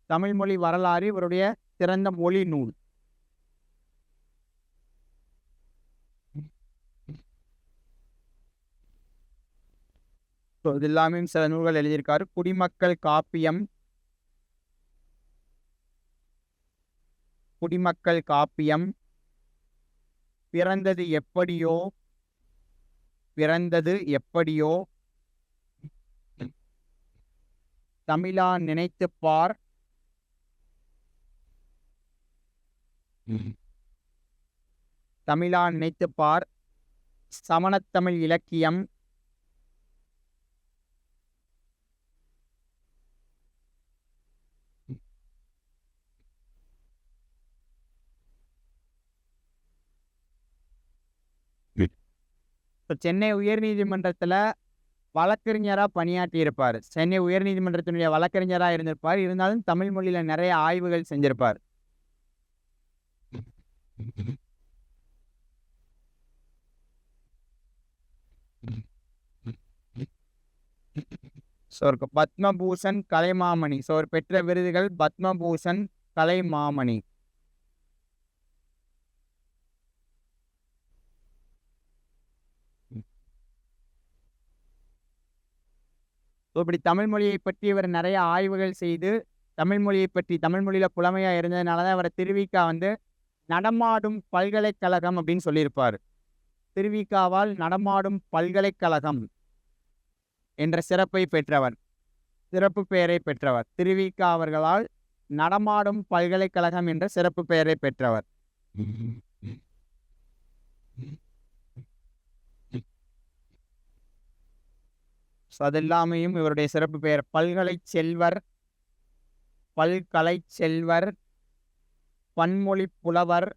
[SPEAKER 1] தமிழ் மொழி வரலாறு இவருடைய சிறந்த மொழி நூல். இது எல்லாமே சில நூல்கள் எழுதியிருக்காரு. குடிமக்கள் காப்பியம். குடிமக்கள் காப்பியம். பிறந்தது எப்படியோ. பிறந்தது எப்படியோ. தமிழா நினைத்துப் பார். தமிழா நினைத்துப் பார். சமணத்தமிழ் இலக்கியம். சென்னை உயர்நீதிமன்றத்துல வழக்கறிஞரா பணியாற்றி இருப்பார். சென்னை உயர்நீதிமன்றத்தினுடைய வழக்கறிஞரா இருந்திருப்பார். இருந்தாலும் தமிழ் மொழியில நிறைய ஆய்வுகள் செஞ்சிருப்பார். பத்மபூஷன், கலைமாமணி. பெற்ற விருதுகள் பத்மபூஷன், கலைமாமணி. இப்படி தமிழ் மொழியை பற்றி இவர் நிறைய ஆய்வுகள் செய்து தமிழ் மொழியை பற்றி தமிழ் மொழியில புலமையா இருந்ததுனால தான் அவரை திருவிக்கா நடமாடும் பல்கலைக்கழகம் அப்படின்னு சொல்லியிருப்பார். திருவிக்காவால் நடமாடும் பல்கலைக்கழகம் என்ற சிறப்பை பெற்றவர். சிறப்பு பெயரை பெற்றவர். திருவிக்கா அவர்களால் நடமாடும் பல்கலைக்கழகம் என்ற சிறப்பு பெயரை பெற்றவர். அதெல்லாமையும் இவருடைய சிறப்பு பெயர். பல்கலை செல்வர். பல்கலை செல்வர். பன்மொழி புலவர்.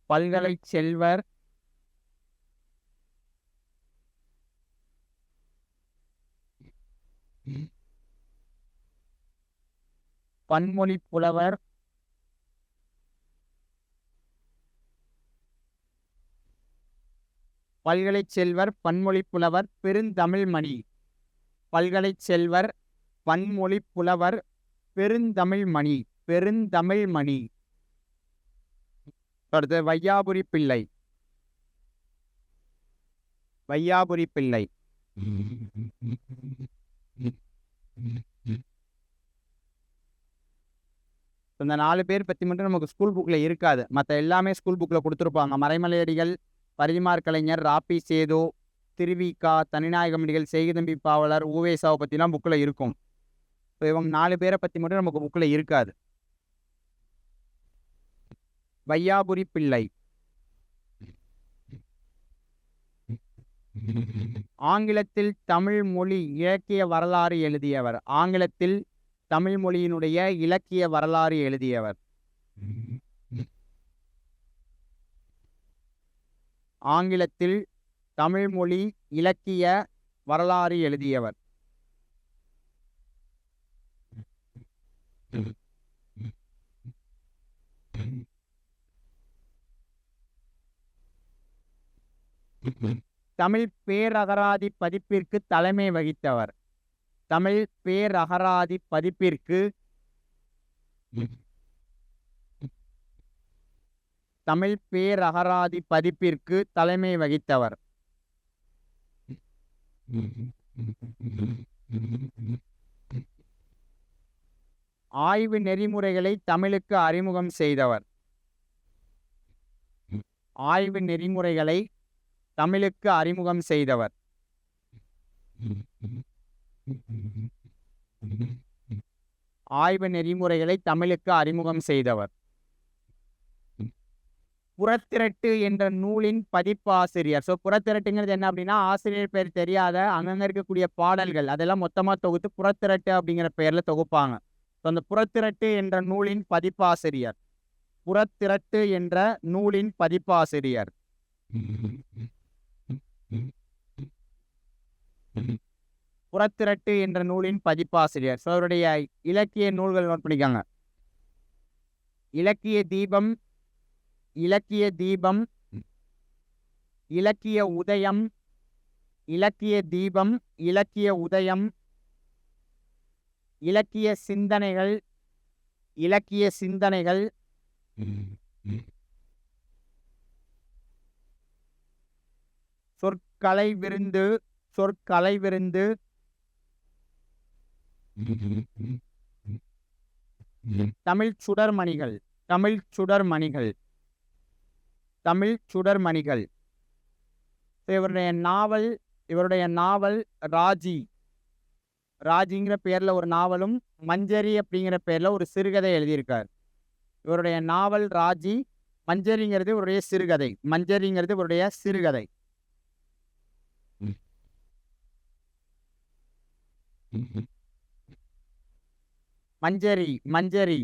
[SPEAKER 1] பல்கலை செல்வர். பன்மொழி புலவர். பல்கலை செல்வர், பன்மொழி புலவர், பெருந்தமிழ்மணி. பல்கலை செல்வர், பன்மொழி புலவர், பெருந்தமிழ்மணி. பெருந்தமிழ்மணி. அடுத்து வையாபுரி பிள்ளை. வையாபுரி பிள்ளை. இந்த 4 பேர் பற்றி மட்டும் நமக்கு ஸ்கூல் புக்கில் இருக்காது. மற்ற எல்லாமே ஸ்கூல் புக்கில் கொடுத்துருப்பாங்க. மறைமலையடிகள், பரிதிமார் கலைஞர், ராபி சேது, திருவிக்கா, தனிநாயகமடிகள், செய்குதம்பி பாவலர், ஊவேசாவை பற்றிலாம் புக்கில் இருக்கும். இவங்க 4 பேரை பற்றி மட்டும் நமக்கு புக்கில் இருக்காது. வையாபுரி பிள்ளை. ஆங்கிலத்தில் தமிழ் மொழி இலக்கிய வரலாறு எழுதியவர். ஆங்கிலத்தில் தமிழ் மொழியினுடைய இலக்கிய வரலாறு எழுதியவர். ஆங்கிலத்தில் தமிழ் மொழி இலக்கிய வரலாறு எழுதியவர். தமிழ் பேரகராதி பதிப்பிற்கு தலைமை வகித்தவர். தமிழ் பேரகராதி பதிப்பிற்கு தமிழ் பேரகராதி பதிப்பிற்கு தலைமை வகித்தவர். ஆய்வு நெறிமுறைகளை தமிழுக்கு அறிமுகம் செய்தவர். ஆய்வு நெறிமுறைகளை தமிழுக்கு அறிமுகம் செய்தவர். ஆய்வு நெறிமுறைகளை தமிழுக்கு அறிமுகம் செய்தவர். புறத்திரட்டு என்ற நூலின் பதிப்பாசிரியர். புறத்திரட்டுங்கிறது என்ன அப்படின்னா, ஆசிரியர் பேர் தெரியாத அங்கங்க இருக்கக்கூடிய பாடல்கள் அதெல்லாம் மொத்தமா தொகுத்து புறத்திரட்டு அப்படிங்கிற பெயர்ல தொகுப்பாங்க. அந்த புறத்திரட்டு என்ற நூலின் பதிப்பாசிரியர். புறத்திரட்டு என்ற நூலின் பதிப்பாசிரியர். புறத்திரட்டு என்ற நூலின் பதிப்பாசிரியர். அவருடைய இலக்கிய நூல்கள் நோட் பண்ணிக்காங்க. இலக்கிய தீபம், இலக்கிய தீபம், இலக்கிய உதயம், இலக்கிய தீபம், இலக்கிய உதயம், இலக்கிய சிந்தனைகள், இலக்கிய சிந்தனைகள், சொற்கலை விருந்து, சொற்கலை விருந்து, தமிழ் சுடர்மணிகள், தமிழ் சுடர்மணிகள், தமிழ் சுடர்மணிகள். இவருடைய நாவல் ராஜி. ராஜிங்கிற பேர்ல ஒரு நாவலும், மஞ்சரி அப்படிங்கிற பேர்ல ஒரு சிறுகதை எழுதியிருக்கார். இவருடைய நாவல் ராஜி, மஞ்சரிங்கிறது இவருடைய சிறுகதை. மஞ்சரிங்கிறது இவருடைய சிறுகதை. மஞ்சரி, மஞ்சரி,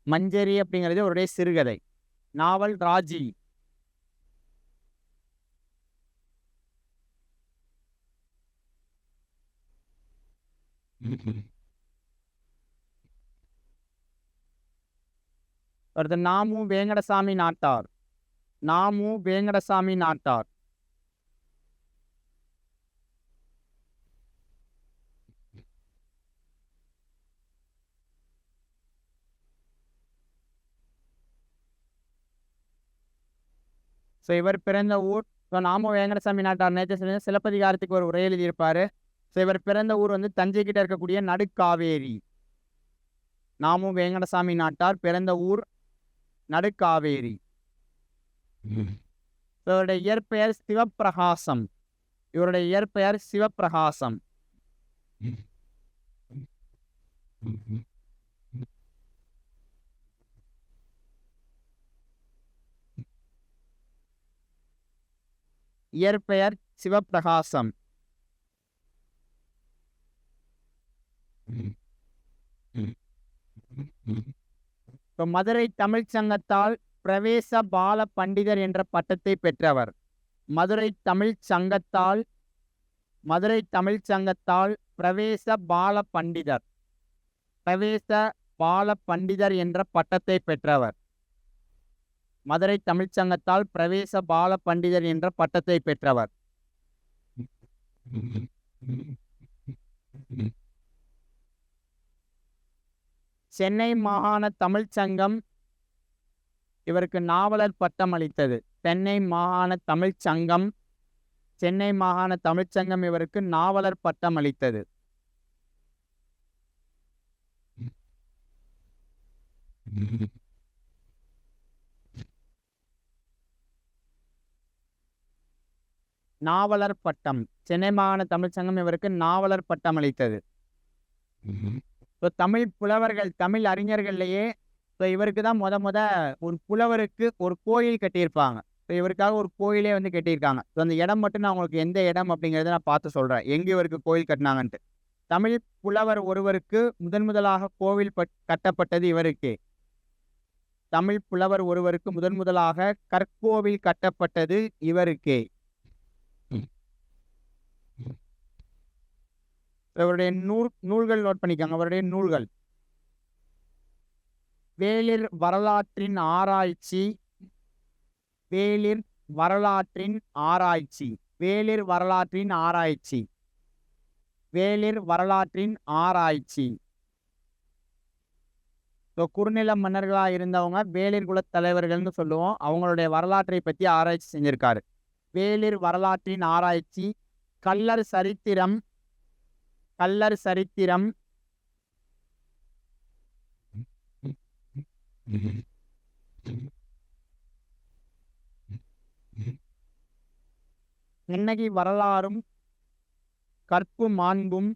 [SPEAKER 1] மஞ்சரி அப்படிங்கிறது இவருடைய சிறுகதை. நாவல் ராஜி. அடுத்து நாமு வேங்கடசாமி நாட்டார். நாமு வேங்கடசாமி நாட்டார். இவர் பிறந்த ஊர் நாமு வேங்கடசாமி நாட்டார் நேற்று சிலப்பதிகாரத்துக்கு ஒரு உரை எழுதியிருப்பாரு. இவர் பிறந்த ஊர் வந்து தஞ்சை கிட்ட இருக்கக்கூடிய நடுக்காவேரி. நாமு வேங்கடசாமி நாட்டார் பிறந்த ஊர் நடுக்காவேரி. இவருடைய இயற்பெயர் சிவப்பிரகாசம். இவருடைய இயற்பெயர் சிவப்பிரகாசம். இயற்பெயர் சிவப்பிரகாசம். மதுரை தமிழ்ச் சங்கத்தால் பிரவேச பால பண்டிதர் என்ற பட்டத்தை பெற்றவர். மதுரை தமிழ்ச் சங்கத்தால் பிரவேச பால பண்டிதர், பிரவேச பால பண்டிதர் என்ற பட்டத்தை பெற்றவர். மதுரை தமிழ்ச் சங்கத்தால் பிரவேச பால பண்டிதர் என்ற பட்டத்தை பெற்றவர். சென்னை மாகாண தமிழ்ச் சங்கம் இவருக்கு நாவலர் பட்டம் அளித்தது. சென்னை மாகாண தமிழ்ச் சங்கம் இவருக்கு நாவலர் பட்டம் அளித்தது. நாவலர் பட்டம், சென்னை மாகாண தமிழ்ச் சங்கம் இவருக்கு நாவலர் பட்டம் அளித்தது. தமிழ் புலவர்கள், தமிழ் அறிஞர்கள்லேயே ஸோ இவருக்கு தான் முத ஒரு புலவருக்கு ஒரு கோயில் கட்டியிருப்பாங்க. ஸோ இவருக்காக ஒரு கோயிலே வந்து கட்டியிருக்காங்க. ஸோ அந்த இடம் மட்டும் நான் உங்களுக்கு எந்த இடம் அப்படிங்கிறத நான் பார்த்து சொல்கிறேன், எங்கே இவருக்கு கோயில் கட்டினாங்கன்ட்டு. தமிழ் புலவர் ஒருவருக்கு முதலாக கோவில் கட்டப்பட்டது இவருக்கே. தமிழ் புலவர் ஒருவருக்கு முதலாக கற்கோவில் கட்டப்பட்டது இவருக்கே. அவருடைய நூல்கள் நோட் பண்ணிக்காங்க. அவருடைய நூல்கள்: வேளிர் வரலாற்றின் ஆராய்ச்சி, வேளிர் வரலாற்றின் ஆராய்ச்சி, வேளிர் வரலாற்றின் ஆராய்ச்சி, வேளிர் வரலாற்றின் ஆராய்ச்சி. ஸோ குறுநில மன்னர்களாக இருந்தவங்க வேளிர் குலத் தலைவர்கள்னு சொல்லுவோம். அவங்களுடைய வரலாற்றை பற்றி ஆராய்ச்சி செஞ்சிருக்காரு. வேளிர் வரலாற்றின் ஆராய்ச்சி, கள்ளர் சரித்திரம், கள்ளர் சரித்திரம், கண்ணகி வரலாறும் கற்பு மாண்பும்,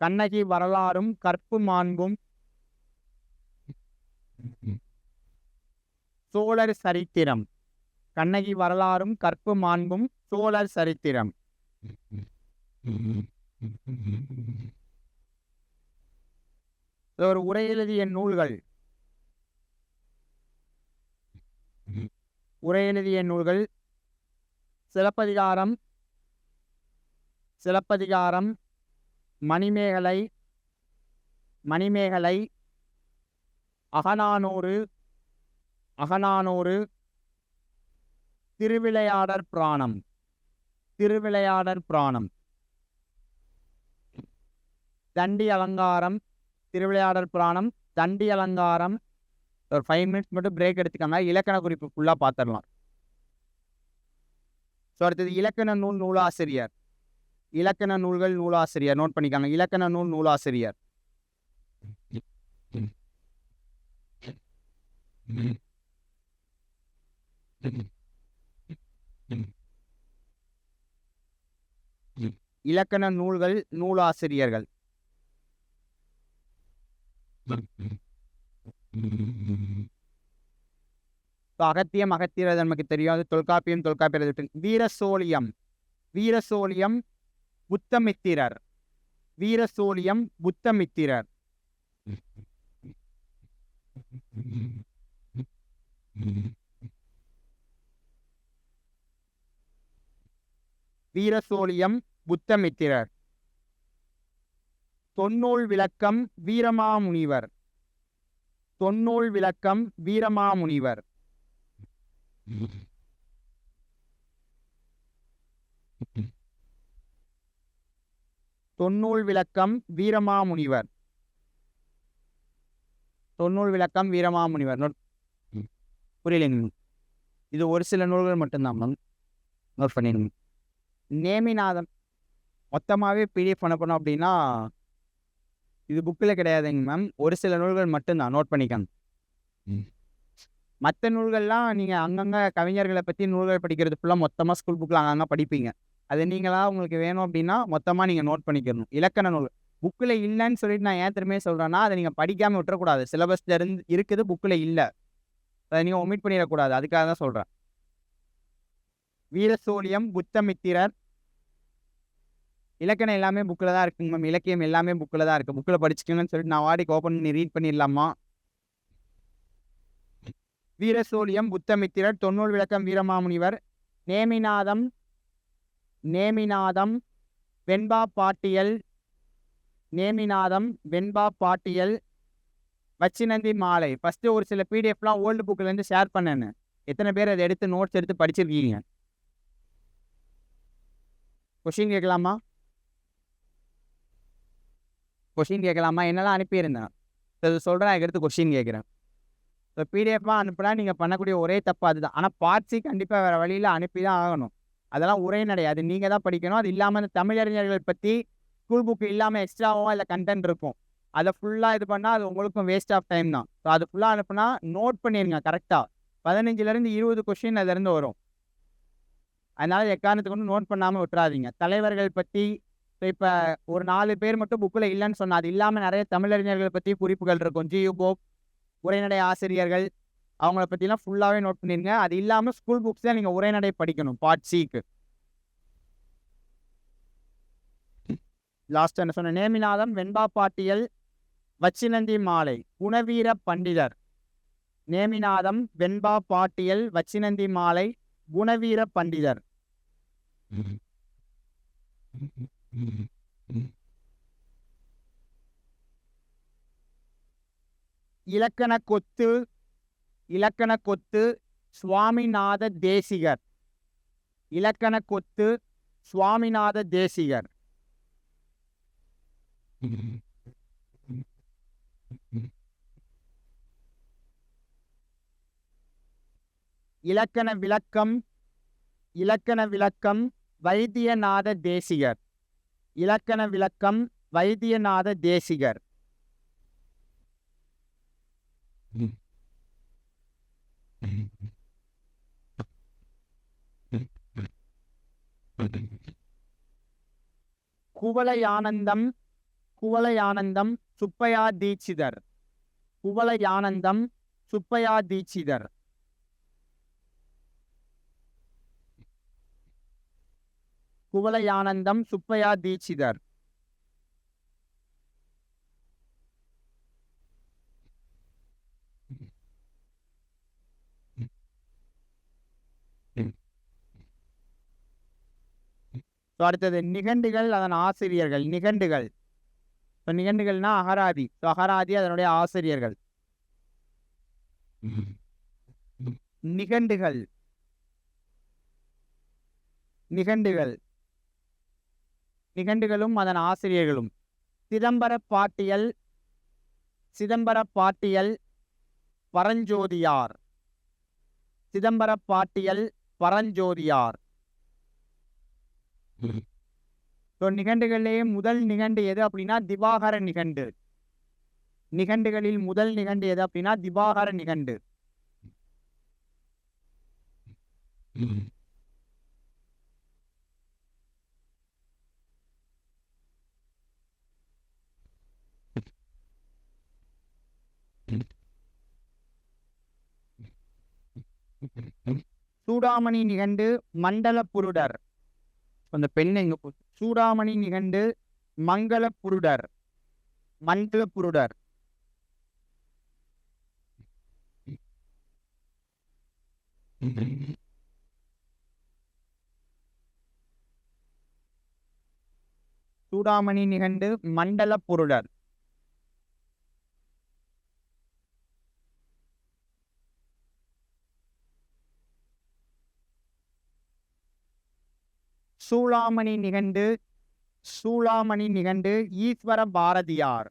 [SPEAKER 1] கண்ணகி வரலாறும் கற்பு மாண்பும், சோழர் சரித்திரம், கண்ணகி வரலாறும் கற்பு மாண்பும், சோழர் சரித்திரம். ஒரு உரை எழுதிய நூல்கள், உரை எழுதிய நூல்கள்: சிலப்பதிகாரம், சிலப்பதிகாரம், மணிமேகலை, மணிமேகலை, அகநானூறு, அகநானூறு, திருவிளையாடற் புராணம், திருவிளையாடற் புராணம், தண்டி அலங்காரம், திருவிளையாடற் புராணம், தண்டி அலங்காரம். ஒரு 5 மினிட்ஸ் மட்டும் பிரேக் எடுத்துக்காங்க, இலக்கண குறிப்பு ஃபுல்லாக பார்த்துடலாம். ஸோ அடுத்தது இலக்கண நூல் நூலாசிரியர், இலக்கண நூல்கள் நூலாசிரியர் நோட் பண்ணிக்காங்க. இலக்கண நூல் நூலாசிரியர்: இலக்கண நூல்கள் நூலாசிரியர்கள்: அகத்தியம், அகத்தியர் நமக்கு தெரியாது. தொல்காப்பியம், தொல்காப்பியர். வீரசோழியம், வீரசோழியம், புத்தமித்திரர், வீரசோழியம், புத்தமித்திரர். வீரசோழியம், புத்தமித்திரர். தொன்னூல் விளக்கம், வீரமாமுனிவர், தொன்னூல் விளக்கம், வீரமாமுனிவர். தொன்னூல் விளக்கம், வீரமாமுனிவர், தொன்னூல் விளக்கம், வீரமாமுனிவர். புரியலைங்க, இது ஒரு சில நூல்கள் மட்டும்தான் மேம், நோட் பண்ணிடுங்க. நேமிநாதம் மொத்தமாகவே பிடிஎஃப் பண்ணணும் அப்படின்னா இது புக்கில் கிடையாதுங்க மேம், ஒரு சில நூல்கள் மட்டும்தான், நோட் பண்ணிக்காங்க. மற்ற நூல்கள்லாம் நீங்கள் அங்கங்கே கவிஞர்களை பற்றி நூல்கள் படிக்கிறது ஃபுல்லாக மொத்தமாக ஸ்கூல் புக்கில் அங்கங்கே படிப்பீங்க. அது நீங்களாக உங்களுக்கு வேணும் அப்படின்னா மொத்தமாக நீங்கள் நோட் பண்ணிக்கணும். இலக்கண நூல் புக்கில் இல்லைன்னு சொல்லிட்டு நான் ஏன் திரும்பியே சொல்கிறேன்னா, அதை நீங்கள் படிக்காமல் விட்டுறக்கூடாது. சிலபஸில் இருக்குது, புக்கில் இல்லை, அதை நீங்கள் ஒமிட் பண்ணிடக்கூடாது. அதுக்காக தான் சொல்கிறேன். வீரசோழியம், புத்தமித்திரர். இலக்கணம் எல்லாமே புக்கில் தான் இருக்குங்க மேம், இலக்கியம் எல்லாமே புக்கில் தான் இருக்குது. புக்கில் படிச்சுக்கணும்னு சொல்லிட்டு நான் வாடிக்கு ஓப்பன் பண்ணி ரீட் பண்ணிடலாமா? வீரசோழியம், புத்தமித்திரர், தொன்னூல் விளக்கம், வீரமாமுனிவர். நேமிநாதம், நேமிநாதம், வெண்பா பாட்டியல், நேமிநாதம், வெண்பா பாட்டியல், வச்சினந்தி மாலை. ஃபஸ்ட்டு ஒரு சில பிடிஎஃப்லாம் ஓல்டு புக்கிலேருந்து ஷேர் பண்ணேன்னு, எத்தனை பேர் அதை எடுத்து நோட்ஸ் எடுத்து படிச்சிருக்கீங்க? கொஷின் கேட்கலாமா? கொஷின் கேட்கலாமா? என்னெல்லாம் அனுப்பியிருந்தேன் அது சொல்கிறேன், அதுக்கு எடுத்து கொஷின் கேட்குறேன். ஸோ பிடிஎஃபாக அனுப்புனா நீங்கள் பண்ணக்கூடிய ஒரே தப்பு அதுதான். ஆனால் பார்ட்ஸி கண்டிப்பாக வேறு வழியில் அனுப்பி தான் ஆகணும். அதெல்லாம் உரைநடை, அது நீங்கள் தான் படிக்கணும். அது இல்லாமல் அந்த தமிழறிஞர்கள் பற்றி ஸ்கூல் புக்கு இல்லாமல் எக்ஸ்ட்ராவாக இல்லை கண்டென்ட் இருக்கும், அதை ஃபுல்லாக இது பண்ணால் அது உங்களுக்கும் வேஸ்ட் ஆஃப் டைம் தான். ஸோ அது ஃபுல்லாக அனுப்புனா நோட் பண்ணிடுங்க கரெக்டாக. 15லேருந்து 20 கொஷின் அதிலேருந்து வரும். அதனால் எக்காரணத்துக்கு ஒன்று நோட் பண்ணாமல் விட்டுறாதீங்க. தலைவர்கள் பற்றி இப்போ ஒரு 4 பேர் மட்டும் புக்கில் இல்லைன்னு சொன்னால், அது இல்லாமல் நிறைய தமிழறிஞர்கள் பற்றி குறிப்புகள் இருக்கும். ஜியு போப், உரைநடை ஆசிரியர்கள் அவங்கள பற்றிலாம் ஃபுல்லாகவே நோட் பண்ணிருங்க. அது இல்லாமல் ஸ்கூல் புக்ஸில் நீங்கள் உரைநடை படிக்கணும் பார்ட் சிக்கு. லாஸ்ட் என்ன சொன்ன, நேமிநாதம், வெண்பா பாட்டியல், வச்சினந்தி மாலை, குணவீர பண்டிதர். நேமிநாதம், வெண்பா பாட்டியல், வச்சினந்தி மாலை, குணவீர பண்டிதர். இலக்கண கொத்து, இலக்கண கொத்து, சுவாமிநாத தேசிகர். இலக்கண கொத்து, சுவாமிநாத தேசிகர். இலக்கண விளக்கம், இலக்கண விளக்கம், வைத்தியநாத தேசிகர். இலக்கண விளக்கம், வைத்தியநாத தேசிகர். குவலயானந்தம், குவலயானந்தம், சுப்பையா தீட்சிதர். குவலயானந்தம், சுப்பையா தீட்சிதர். குவலயானந்தம், சுப்பையா தீட்சிதர். அடுத்தது நிகண்டுகள், அதன் ஆசிரியர்கள். நிகண்டுகள், இப்போ நிகண்டுகள்னா அகராதி. அகராதி அதனுடைய ஆசிரியர்கள். நிகண்டுகள், நிகண்டுகள், நிகண்டுகளும் அதன் ஆசிரியர்களும். சிதம்பர பாட்டியல், சிதம்பர பாட்டியல், பரஞ்சோதியார். சிதம்பர பாட்டியல், பரஞ்சோதியார். நிகண்டுகளிலேயே முதல் நிகண்டு எது அப்படின்னா திவாகர நிகண்டு. நிகண்டுகளில் முதல் நிகண்டு எது அப்படின்னா திவாகர நிகண்டு. சூடாமணி நிகண்டு, மண்டல புருடர். அந்த பெண்ணை எங்க போச்சு? சூடாமணி நிகண்டு, மங்கள புருடர். மண்டல புருடர். சூடாமணி நிகண்டு, மண்டல புருடர். சூளாமணி நிகண்டு, சூளாமணி நிகண்டு, ஈஸ்வர பாரதியார்.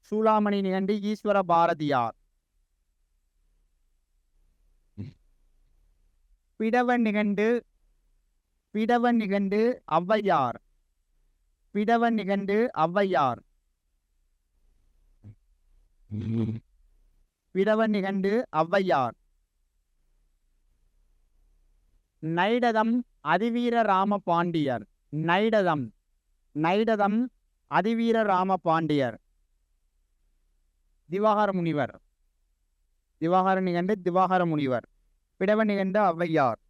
[SPEAKER 1] சூளாமணி நிகண்டு, ஈஸ்வர பாரதியார். பிடவ நிகண்டு, பிடவ நிகண்டு, ஔவையார். பிடவ நிகண்டு, ஔவையார். பிடவ நிகண்டு, ஔவையார். நைடதம், அதிவீர ராம பாண்டியர். நைடதம், நைடதம், அதிவீர ராம பாண்டியர். திவாகர முனிவர். திவாகர நிகண்டு, திவாகர முனிவர். பிடவ நிகண்டு, ஔவையார்.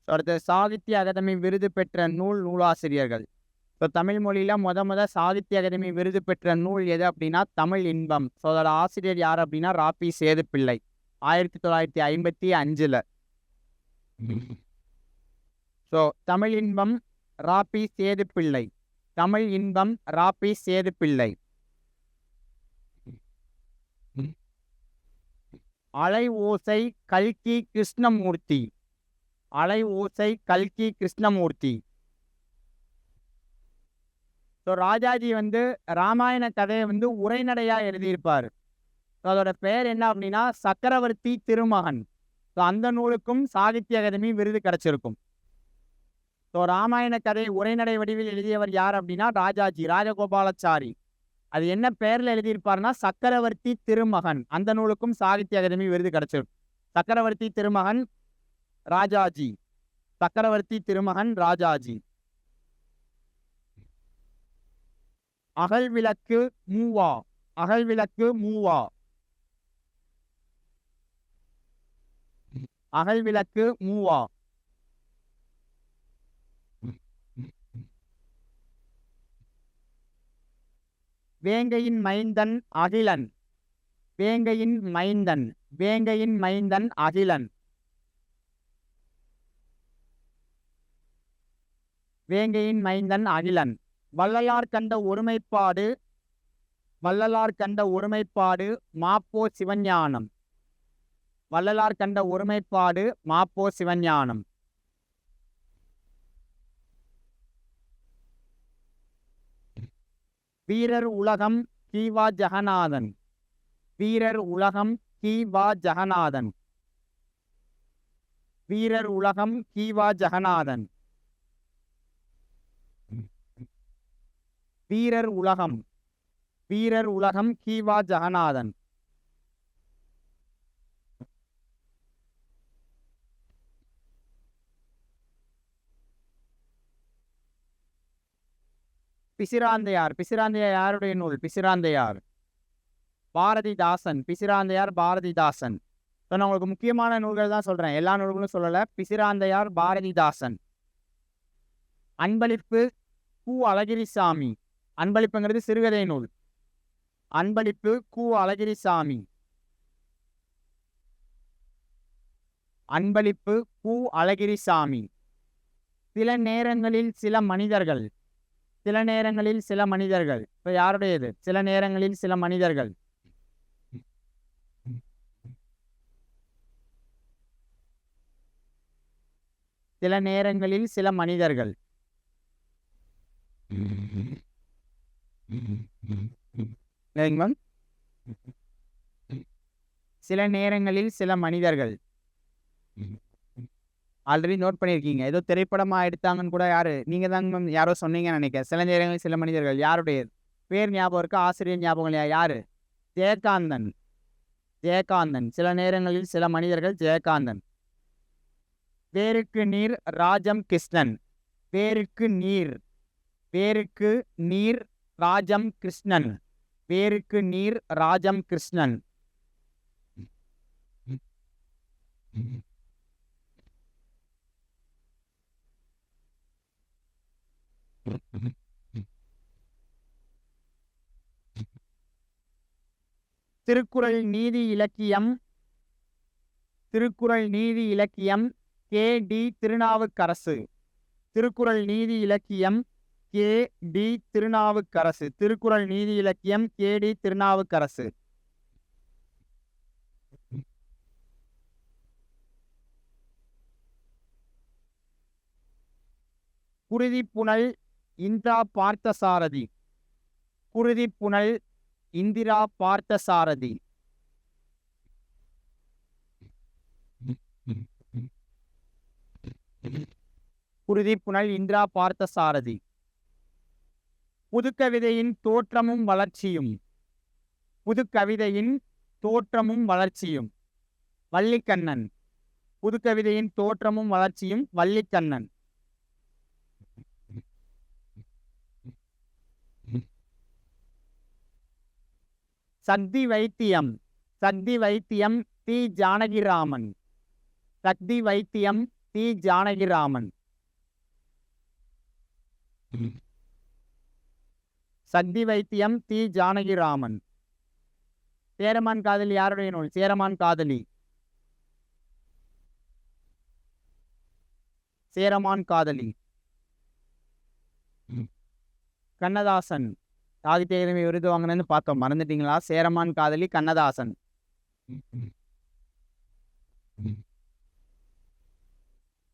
[SPEAKER 1] அடுத்த சாகித்ய அகாதமி விருது பெற்ற நூல், நூலாசிரியர்கள். இப்போ தமிழ் மொழியில முத சாகித்ய அகாதமி விருது பெற்ற நூல் எது அப்படின்னா தமிழ் இன்பம். ஸோ அதோட ஆசிரியர் யார் அப்படின்னா ராபி சேதுப்பிள்ளை, 1955. ஸோ தமிழ் இன்பம், ராபி சேதுப்பிள்ளை. தமிழ் இன்பம், ராபி சேதுப்பிள்ளை. அலை ஓசை, கல்கி கிருஷ்ணமூர்த்தி. அலை ஓசை, கல்கி கிருஷ்ணமூர்த்தி. ஸோ ராஜாஜி ராமாயண கதையை உரைநடையா எழுதியிருப்பார். ஸோ அதோட பெயர் என்ன அப்படின்னா சக்கரவர்த்தி திருமகன். ஸோ அந்த நூலுக்கும் சாகித்ய அகாதமி விருது கிடைச்சிருக்கும். ஸோ ராமாயண கதை உரைநடை வடிவில் எழுதியவர் யார் அப்படின்னா ராஜாஜி, ராஜகோபாலாச்சாரி. அது என்ன பெயர்ல எழுதியிருப்பார்னா சக்கரவர்த்தி திருமகன். அந்த நூலுக்கும் சாகித்ய அகாதமி விருது கிடைச்சிருக்கும். சக்கரவர்த்தி திருமகன், ராஜாஜி. சக்கரவர்த்தி திருமகன், ராஜாஜி. அகல் விளக்கு மூவா. அகல் விளக்கு மூவா. அகல் விளக்கு மூவா. வேங்கையின் மைந்தன் அகிலன். வேங்கையின் மைந்தன். வேங்கையின் மைந்தன் அகிலன். வேங்கையின் மைந்தன் அகிலன். வள்ளலார் கண்ட ஒருமைப்பாடு. வள்ளலார் கண்ட ஒருமைப்பாடு மாப்போ சிவஞானம். வள்ளலார் கண்ட ஒருமைப்பாடு மாப்போ சிவஞானம். வீரர் உலகம் கீவா ஜெகநாதன். வீரர் உலகம் கீவா ஜெகநாதன். வீரர் உலகம் கீவா ஜெகநாதன். வீரர் உலகம். வீரர் உலகம் கீவா ஜெகநாதன். பிசிராந்தையார். பிசிராந்தையார் யாருடைய நூல்? பிசிராந்தையார் பாரதிதாசன். பிசிராந்தையார் பாரதிதாசன். இப்போ நான் உங்களுக்கு முக்கியமான நூல்கள் தான் சொல்றேன், எல்லா நூல்களும் சொல்லல. பிசிராந்தையார் பாரதிதாசன். அன்பளிப்பு கு அழகிரிசாமி. அன்பளிப்புங்கிறது சிறுகதை நூல். அன்பளிப்பு கு அழகிரிசாமி. அன்பளிப்பு கு அழகிரிசாமி. சில நேரங்களில் சில மனிதர்கள். சில நேரங்களில் சில மனிதர்கள். இப்போ யாருடையது? சில நேரங்களில் சில மனிதர்கள். சில நேரங்களில் சில மனிதர்கள். சில நேரங்களில் சில மனிதர்கள். ஆல்ரெடி நோட் பண்ணியிருக்கீங்க. ஏதோ திரைப்படமா எடுத்தாங்கன்னு கூட யாரு நீங்க தாங்க யாரோ சொன்னீங்கன்னு நினைக்கிறேன். சில நேரங்களில் சில மனிதர்கள் யாருடைய பேர் ஞாபகம் இருக்கா? ஆசிரியர் ஞாபகம் இல்லையா? யாரு? ஜெயகாந்தன். ஜெயகாந்தன். சில நேரங்களில் சில மனிதர்கள். ஜெயகாந்தன். வேருக்கு நீர் ராஜம் கிருஷ்ணன். வேருக்கு நீர். வேருக்கு நீர் ராஜம் கிருஷ்ணன். வேருக்கு நீர் ராஜம் கிருஷ்ணன். திருக்குறள் நீதி இலக்கியம். திருக்குறள் நீதி இலக்கியம் கே டி திருநாவுக்கரசு. திருக்குறள் நீதி இலக்கியம் கே டி திருநாவுக்கரசு. திருக்குறள் நீதி இலக்கியம் கே டி திருநாவுக்கரசு. குருதிப்புனல் இந்திரா பார்த்தசாரதி. குருதிப்புனல் இந்திரா பார்த்தசாரதி. குருதிப்புனல் இந்திரா பார்த்தசாரதி. புதுக்கவிதையின் தோற்றமும் வளர்ச்சியும். புதுக்கவிதையின் தோற்றமும் வளர்ச்சியும் வள்ளிக்கண்ணன். புதுக்கவிதையின் தோற்றமும் வளர்ச்சியும் வள்ளிக்கண்ணன். சக்தி வைத்தியம். சக்தி வைத்தியம் தி ஜானகிராமன். சக்தி வைத்தியம் தி ஜானகிராமன். சக்தி வைத்தியம் தி ஜானகிராமன். சேரமான் காதலி யாருடைய நூல்? சேரமான் காதலி. சேரமான் காதலி. கண்ணதாசன். சாகித்ய அகாடமி விருது வாங்கினு பார்த்தோம், மறந்துட்டீங்களா? சேரமான் காதலி கண்ணதாசன்.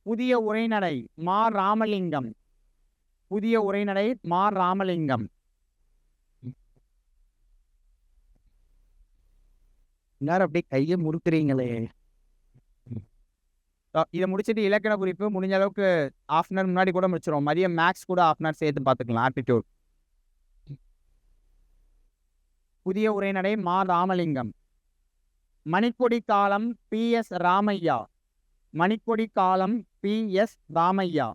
[SPEAKER 1] புதிய உரைநடை மா ராமலிங்கம். புதிய உரைநடை மா ராமலிங்கம். எல்லாரும் அப்படியே கையை முறுக்குறீங்களே. இதை முடிச்சுட்டு இலக்கண குறிப்பு முடிஞ்ச அளவுக்கு ஹாஃப் அன் ஹவர் முன்னாடி கூட முடிச்சிடும். மதியம் மேக்ஸ் கூட ஹாஃப் அன் ஹவர் சேர்த்து பார்த்துக்கலாம். ஆப்டிடியூட். புதிய உரைநடை மா ராமலிங்கம். மணிக்கொடி காலம் பி எஸ் ராமையா. மணிக்கொடி காலம் பி எஸ் ராமையா.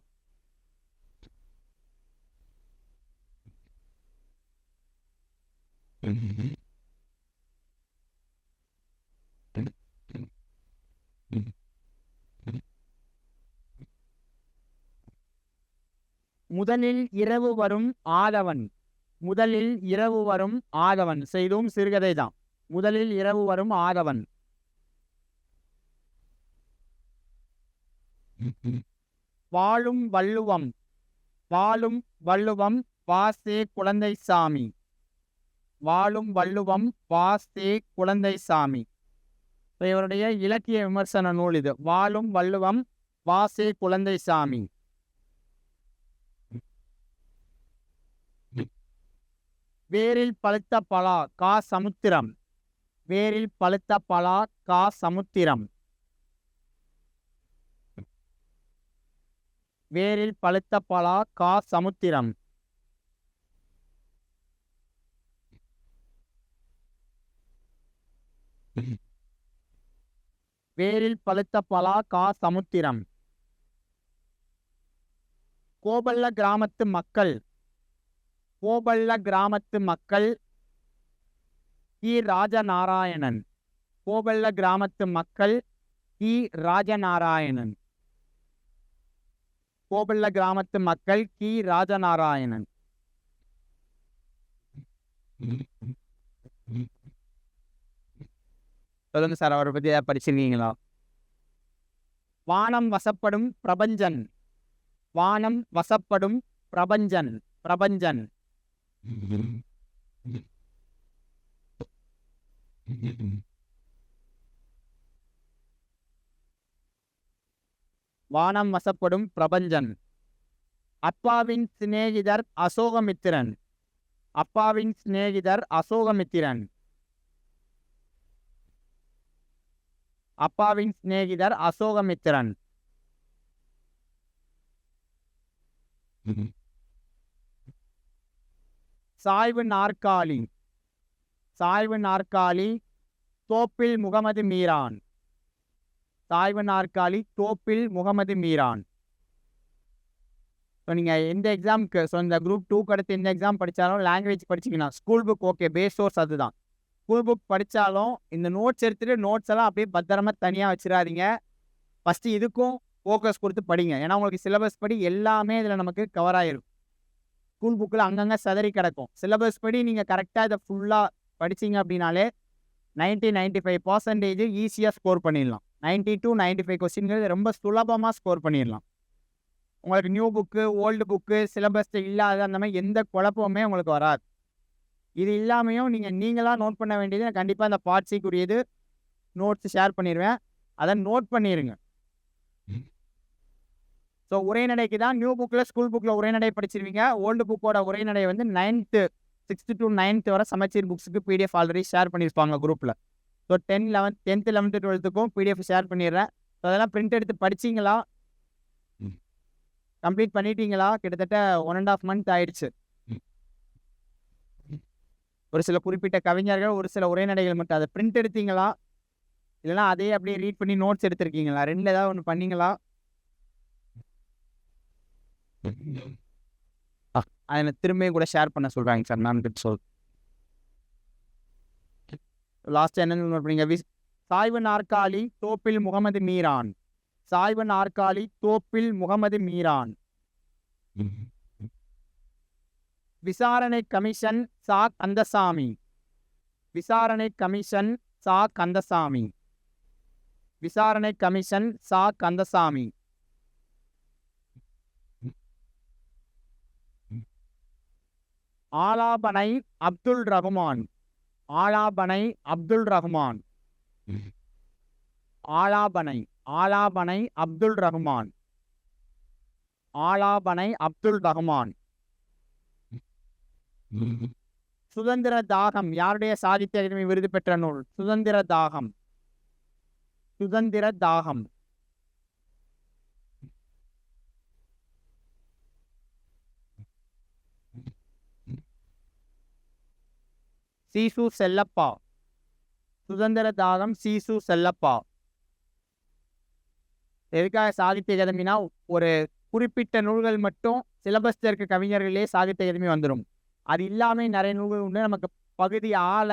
[SPEAKER 1] முதலில் இரவு வரும் ஆதவன். முதலில் இரவு வரும் ஆதவன். இதுவும் சிறுகதை தான். முதலில் இரவு வரும் ஆதவன். வாழும் வள்ளுவம். வாழும் வள்ளுவம் வாசே குழந்தைசாமி. வாழும் வள்ளுவம் வாசே குழந்தைசாமி. இவருடைய இலக்கிய விமர்சன நூல் இது. வாழும் வள்ளுவம் வாசே குழந்தைசாமி. வேரில் பழுத்த பலா கா சமுத்திரம். வேரில் பழுத்த பலா கா சமுத்திரம். வேரில் பழுத்த பலா கா சமுத்திரம். வேரில் பழுத்த பலா கா சமுத்திரம். கோபல்ல கிராமத்து மக்கள். கோபல்ல கிராமத்து மக்கள் கி ராஜநாராயணன். கோபல்ல கிராமத்து மக்கள் கி ராஜநாராயணன். கோபல்ல கிராமத்து மக்கள் கி ராஜநாராயணன். சொல்லுங்க சார், அவரை பத்தி ஏதாவது படிச்சிருக்கீங்களா? வானம் வசப்படும் பிரபஞ்சன். வானம் வசப்படும் பிரபஞ்சன். பிரபஞ்சன். வானம் வசப்படும் பிரபஞ்சன். அப்பாவின் சிநேகிதர் அசோகமித்திரன். அப்பாவின் சிநேகிதர் அசோகமித்திரன். அப்பாவின் சிநேகிதர் அசோகமித்திரன். சாய்வு நாற்காலி. சாய்வு நாற்காலி தோப்பில் முகமது மீரான். சாய்வு நாற்காலி தோப்பில் முகமது மீரான். ஸோ நீங்கள் எந்த எக்ஸாமுக்கு, ஸோ இந்த குரூப் 2 அடுத்து எந்த எக்ஸாம் படித்தாலும் லாங்குவேஜ் படிச்சிங்கன்னா school book okay, base source அதுதான். ஸ்கூல் புக் படித்தாலும் இந்த நோட்ஸ் எடுத்துகிட்டு நோட்ஸ் எல்லாம் அப்படியே பத்திரமா தனியாக வச்சிடாதீங்க. ஃபஸ்ட்டு இதுக்கும் ஃபோக்கஸ் கொடுத்து படிங்க. ஏன்னா உங்களுக்கு சிலபஸ் படி எல்லாமே இதில் நமக்கு கவர் ஆகிருக்கும். ஸ்கூல் புக்கில் அங்கங்கே சதறி கிடக்கும். சிலபஸ் படி நீங்கள் கரெக்டாக இதை ஃபுல்லாக படிச்சிங்க அப்படின்னாலே 90-95% ஈஸியாக ஸ்கோர் பண்ணிடலாம். 90 to 95 கொஸ்டின்கள் ரொம்ப சுலபமாக ஸ்கோர் பண்ணிடலாம். உங்களுக்கு new book, old book, syllabus இல்லாத அந்த மாதிரி எந்த குழப்பமுமே உங்களுக்கு வராது. இது இல்லாமையும் நீங்களாக நோட் பண்ண வேண்டியது, கண்டிப்பாக இந்த பார்ட்ஸுக்குரியது நோட்ஸ் ஷேர் பண்ணிடுவேன். அதை நோட் பண்ணிடுங்க. ஸோ உரைநடைக்கு தான் நியூ புக்கில், ஸ்கூல் புக்கில் உரைநடை படிச்சிருவீங்க. ஓல்டு புக்கோட உரைநடை வந்து 6th to 9th வரை சமச்சீர் புக்ஸுக்கு பிடிஎஃப் ஆல்ரெடி ஷேர் பண்ணியிருப்பாங்க குரூப்பில். So 10th 11th 12th PDF share பண்ணிடுறேன். ஸோ அதெல்லாம் பிரிண்ட் எடுத்து படிச்சிங்களா, கம்ப்ளீட் பண்ணிட்டீங்களா? கிட்டத்தட்ட 1.5 month ஆயிடுச்சு. ஒரு சில குறிப்பிட்ட கவிஞர்கள் ஒரு சில உரைநடைகள் மட்டும் அதை பிரிண்ட் எடுத்தீங்களா, இல்லைனா அதே அப்படியே ரீட் பண்ணி நோட்ஸ் எடுத்திருக்கீங்களா? 2 ஏதாவது ஒன்று பண்ணீங்களா? அதை திரும்பியும் கூட ஷேர் பண்ண சொல்கிறாங்க சார் மேம் கிட்ட சொல். லாஸ்ட் என்னன்னு நோட் பண்ணீங்க? சாய்வு நாற்காலி தோப்பில் முகமது மீரான். சாய்வு நாற்காலி தோப்பில் முகமது மீரான். விசாரணை கமிஷன் சா கந்தசாமி. விசாரணை கமிஷன் சா கந்தசாமி. விசாரணை கமிஷன் சா கந்தசாமி. ஆலாபனை அப்துல் ரஹ்மான். ஆலாபனை அப்துல் ரஹ்மான். ஆலாபனை ஆலாபனை அப்துல் ரஹ்மான். ஆலாபனை அப்துல் ரஹ்மான். சுதந்திர தாகம் யாருடைய சாகித்ய அகாடமி விருது பெற்ற நூல்? சுதந்திர தாகம். சுதந்திர தாகம். சீசு செல்லப்பா. சுதந்திர தாகம் சீசு செல்லப்பா. எதுக்காக சாகித்ய அகாதமினா, ஒரு குறிப்பிட்ட நூல்கள் மட்டும் சிலபஸ்ல இருக்க கவிஞர்களே சாகித்ய அகாதமி வந்துடும். அது இல்லாமல் நிறைய நூல்கள் உண்டு. நமக்கு பகுதி ஆள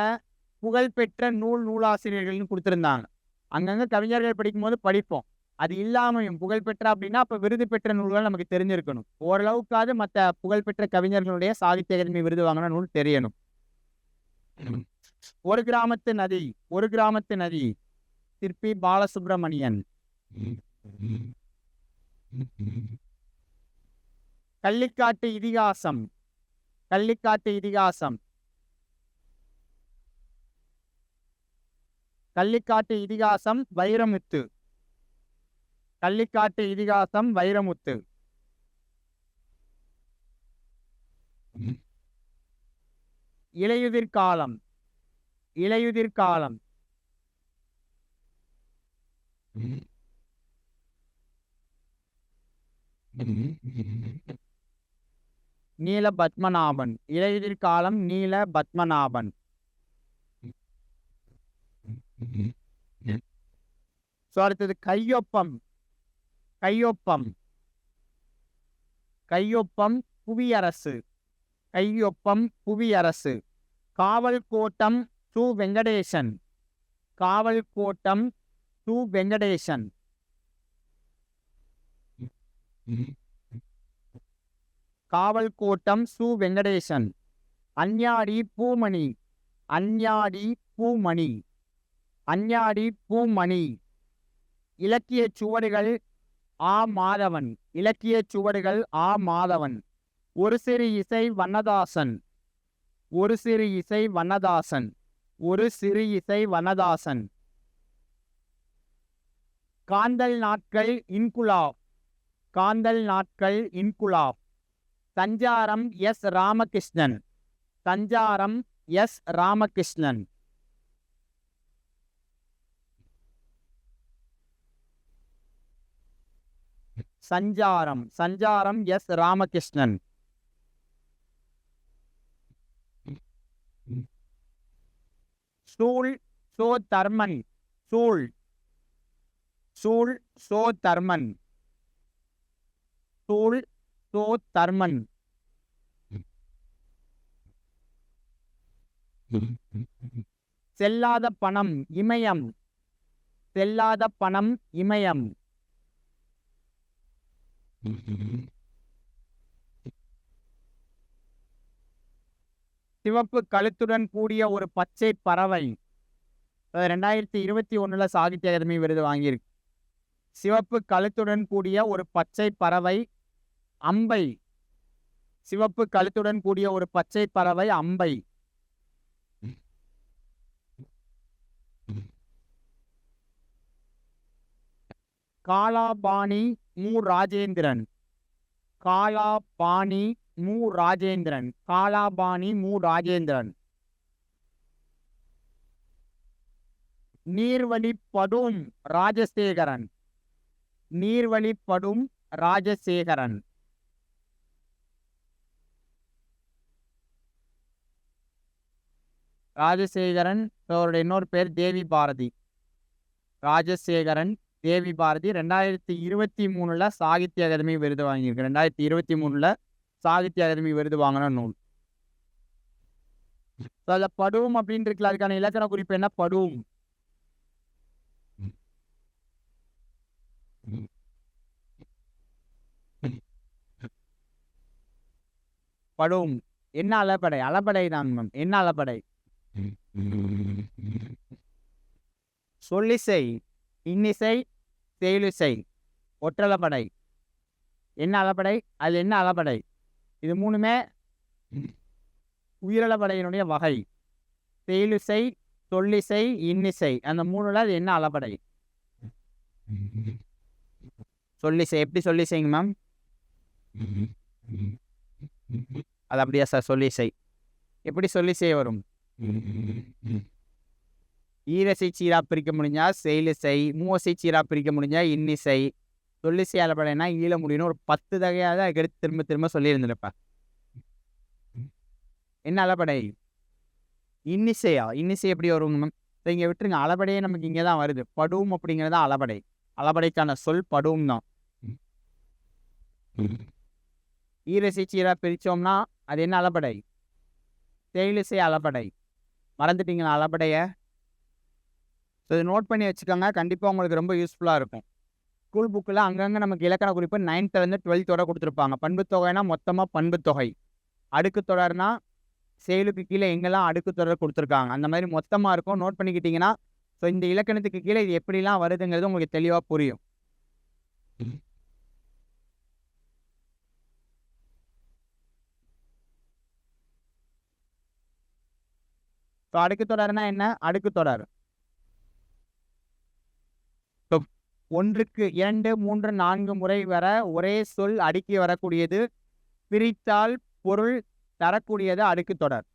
[SPEAKER 1] புகழ்பெற்ற நூலாசிரியர்கள்னு கொடுத்துருந்தாங்க. அங்கங்கே கவிஞர்கள் படிக்கும்போது படிப்போம். அது இல்லாமையும் புகழ்பெற்ற அப்படின்னா அப்ப விருது பெற்ற நூல்கள் நமக்கு தெரிஞ்சிருக்கணும். ஓரளவுக்காவது மற்ற புகழ்பெற்ற கவிஞர்களுடைய சாகித்ய அகாதமி விருது வாங்கின நூல் தெரியணும். ஒரு கிராமத்து நதி, ஒரு கிராமத்து நதி, சிற்பி பாலசுப்ரமணியன். கள்ளிக்காட்டு இதிகாசம், கள்ளிக்காட்டு இதிகாசம், கள்ளிக்காட்டு இதிகாசம் வைரமுத்து, கள்ளிக்காட்டு இதிகாசம் வைரமுத்து. இலையுதிர் காலம், இலையுதிர் காலம், நீல பத்மநாபன், இலையுதிர் காலம் நீல பத்மநாபன். அடுத்தது கையொப்பம், கையொப்பம், கையொப்பம் புவியரசு, கையொப்பம் புவியரசு. காவல் கோட்டம் சு வெங்கடேசன், காவல் கோட்டம் சு வெங்கடேசன். காவல் கோட்டம் சு வெங்கடேசன். அஞ்ஞாடி பூமணி, அஞ்ஞாடி பூமணி, அஞ்ஞாடி பூமணி. இலக்கிய சுவடுகள் ஆ மாதவன், இலக்கிய சுவடுகள் ஆ மாதவன். ஒரு சிறு இசை வண்ணதாசன், ஒரு சிறு இசை வண்ணதாசன், ஒரு சிறு இசை வண்ணதாசன். காந்தல் நாட்கள் இன்குலாப், காந்தல் நாட்கள் இன்குலாப். சஞ்சாரம் எஸ் ராமகிருஷ்ணன், சஞ்சாரம் எஸ் ராமகிருஷ்ணன். சஞ்சாரம், சஞ்சாரம் எஸ் ராமகிருஷ்ணன். சூழ் சோ தர்மன், சூழ், சூழ் சோ தர்மன், சூழ் சோ தர்மன். செல்லாத பணம் இமயம், செல்லாத பணம் இமயம். சிவப்பு கழுத்துடன் கூடிய ஒரு பச்சை பறவை. 2021 சாகித்ய அகாதமி விருது வாங்கியிருக்கு. சிவப்பு கழுத்துடன் கூடிய ஒரு பச்சை பறவை அம்பை, சிவப்பு கழுத்துடன் கூடிய ஒரு பச்சை பறவை அம்பை. காலாபாணி மு ராஜேந்திரன், காலாபாணி மு ராஜேந்திரன், காலாபாணி மு ராஜேந்திரன். நீர்வழிப்படும் ராஜசேகரன், நீர்வழிப்படும் ராஜசேகரன். ராஜசேகரன் அவருடைய இன்னொரு பேர் தேவி பாரதி. ராஜசேகரன் தேவி பாரதி 2023 சாகித்ய அகாதமி விருது வாங்கியிருக்கு. 2023 சாகித்ய அகாதமி விருது வாங்கின நூல். அதுல படும் அப்படின்னு இருக்குல்ல, அதுக்கான இலக்கண குறிப்பு என்ன? படும், படும். என்ன அலப்படை? அலப்படை தான் மேம். என்ன அலப்படை? சொல்லிசை, இன்னிசை, செயலிசை, ஒற்றலப்படை. என்ன அலப்படை? அது என்ன அலப்படை? இது மூணுமே உயிரலப்படையினுடைய வகை. செயலிசை, சொல்லிசை, இன்னிசை, அந்த மூணுல அது என்ன அலப்படை? சொல்லிசை. எப்படி சொல்லிசைங்க மேம்? அது அப்படியா சார்? சொல்லிசை எப்படி சொல்லிசை வரும்? ஈரசை சீரா பிரிக்க முடிஞ்சா செயலிசை, மூவசை சீரா பிரிக்க முடிஞ்சா இன்னிசை. சொல்லிசை அலப்படைனா ஈழ முடியும்னு ஒரு 10 தகையாக எடுத்து திரும்ப திரும்ப சொல்லியிருந்திருப்பேன். என்ன அலப்படை? இன்னிசையா? இன்னிசை எப்படி வரும் மேம்? இங்கே விட்டுருங்க, அலப்படையே நமக்கு இங்கே தான் வருது. படும் அப்படிங்கிறது அலப்படை. அலப்படைக்கான சொல் படும் தான். ஈரசை சீரா பிரித்தோம்னா அது என்ன அலப்படை? செயலிசை அலப்படை. மறந்துட்டீங்களா அலப்படைய? ஸோ இது நோட் பண்ணி வச்சுக்கோங்க, கண்டிப்பாக உங்களுக்கு ரொம்ப யூஸ்ஃபுல்லாக இருக்கும். ஸ்கூல் புக்கில் அங்கங்கே நமக்கு இலக்கண குறிப்பு 9th 12th கொடுத்துருப்பாங்க. பண்பு தொகைனா மொத்தமாக பண்பு தொகை, அடுக்கு தொடர்னா செயலுக்கு கீழே எங்கெல்லாம் அடுக்கு தொடர் கொடுத்துருக்காங்க அந்த மாதிரி மொத்தமாக இருக்கும். நோட் பண்ணிக்கிட்டீங்கன்னா ஸோ இந்த இலக்கணத்துக்கு கீழே இது எப்படிலாம் வருதுங்கிறது உங்களுக்கு தெளிவாக புரியும். ஸோ அடுக்கு தொடர்னா என்ன? அடுக்கு தொடர் 1, 2, 3, 4 முறை வர ஒரே சொல் அடுக்கி வரக்கூடியது, பிரித்தால் பொருள் தரக்கூடியது அடுக்கு தொடர்.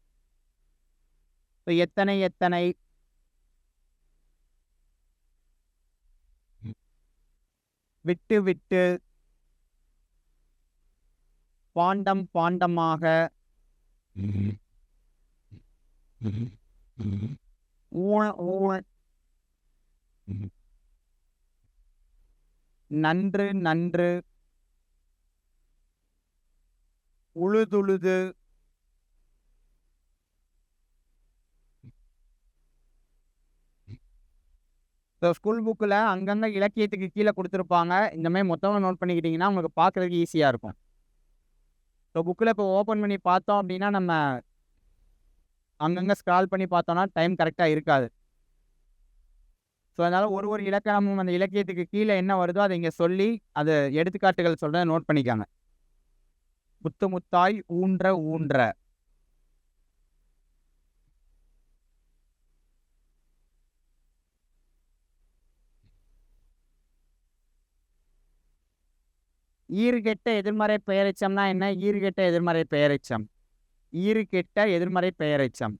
[SPEAKER 1] எத்தனை எத்தனை, விட்டு விட்டு, பாண்டம் பாண்டமாக, ஊழ ஊழ, நன்று நன்று, உழுதுழுது, ஸ்கூல் புக்கில் அங்கங்கே இலக்கியத்துக்கு கீழே கொடுத்துருப்பாங்க. இந்த மாதிரி மொத்தமாக நோட் பண்ணிக்கிட்டிங்கன்னா உங்களுக்கு பார்க்குறதுக்கு ஈஸியாக இருக்கும். ஸோ புக்கில் இப்போ ஓப்பன் பண்ணி பார்த்தோம் அப்படின்னா நம்ம அங்கங்கே ஸ்க்ரால் பண்ணி பார்த்தோம்னா டைம் கரெக்டாக இருக்காது. ஸோ அதனால் ஒரு இலக்கணமும் அந்த இலக்கியத்துக்கு கீழே என்ன வருதோ அதை இங்கே சொல்லி அது எடுத்துக்காட்டுகள் சொல்கிறத நோட் பண்ணிக்காங்க. முத்து முத்தாய், ஊன்ற ஊன்ற, ஈறுகெட்ட எதிர்மறை பெயரெச்சம்னா என்ன? ஈறுகெட்ட எதிர்மறை பெயரெச்சம், ஈறுகெட்ட எதிர்மறை பெயரெச்சம்,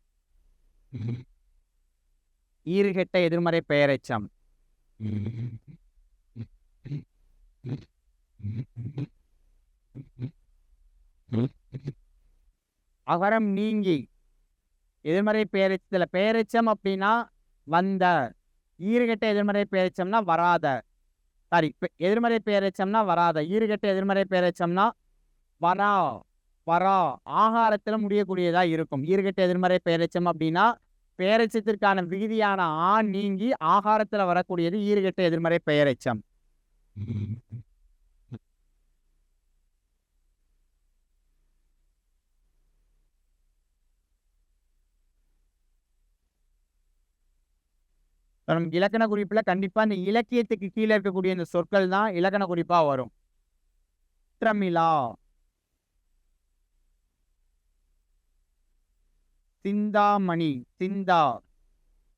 [SPEAKER 1] ஈறுகெட்ட எதிர்மறை பெயரெச்சம். அகரம் நீங்கி எதிர்மறை பெயரெச்சத்துல பெயரெச்சம் அப்படின்னா வந்த, ஈறுகெட்ட எதிர்மறை பெயரெச்சம்னா வராத, சாரி எதிர்மறை பெயரெச்சம்னா வராத, ஈறுகெட்ட எதிர்மறை பெயரெச்சம்னா வரா வரா, ஆகாரத்துல முடியக்கூடியதா இருக்கும். ஈறுகெட்ட எதிர்மறை பெயரெச்சம் அப்படின்னா பெயரெச்சத்திற்கான விகுதியான ஆ நீங்கி ஆகாரத்துல வரக்கூடியது ஈறுகெட்ட எதிர்மறை பெயரெச்சம். நமக்கு இலக்கண குறிப்புல கண்டிப்பா இந்த இலக்கியத்துக்கு கீழே இருக்கக்கூடிய இந்த சொற்கள் தான் இலக்கண குறிப்பா வரும். திரமிழா, சிந்தாமணி, சிந்தா,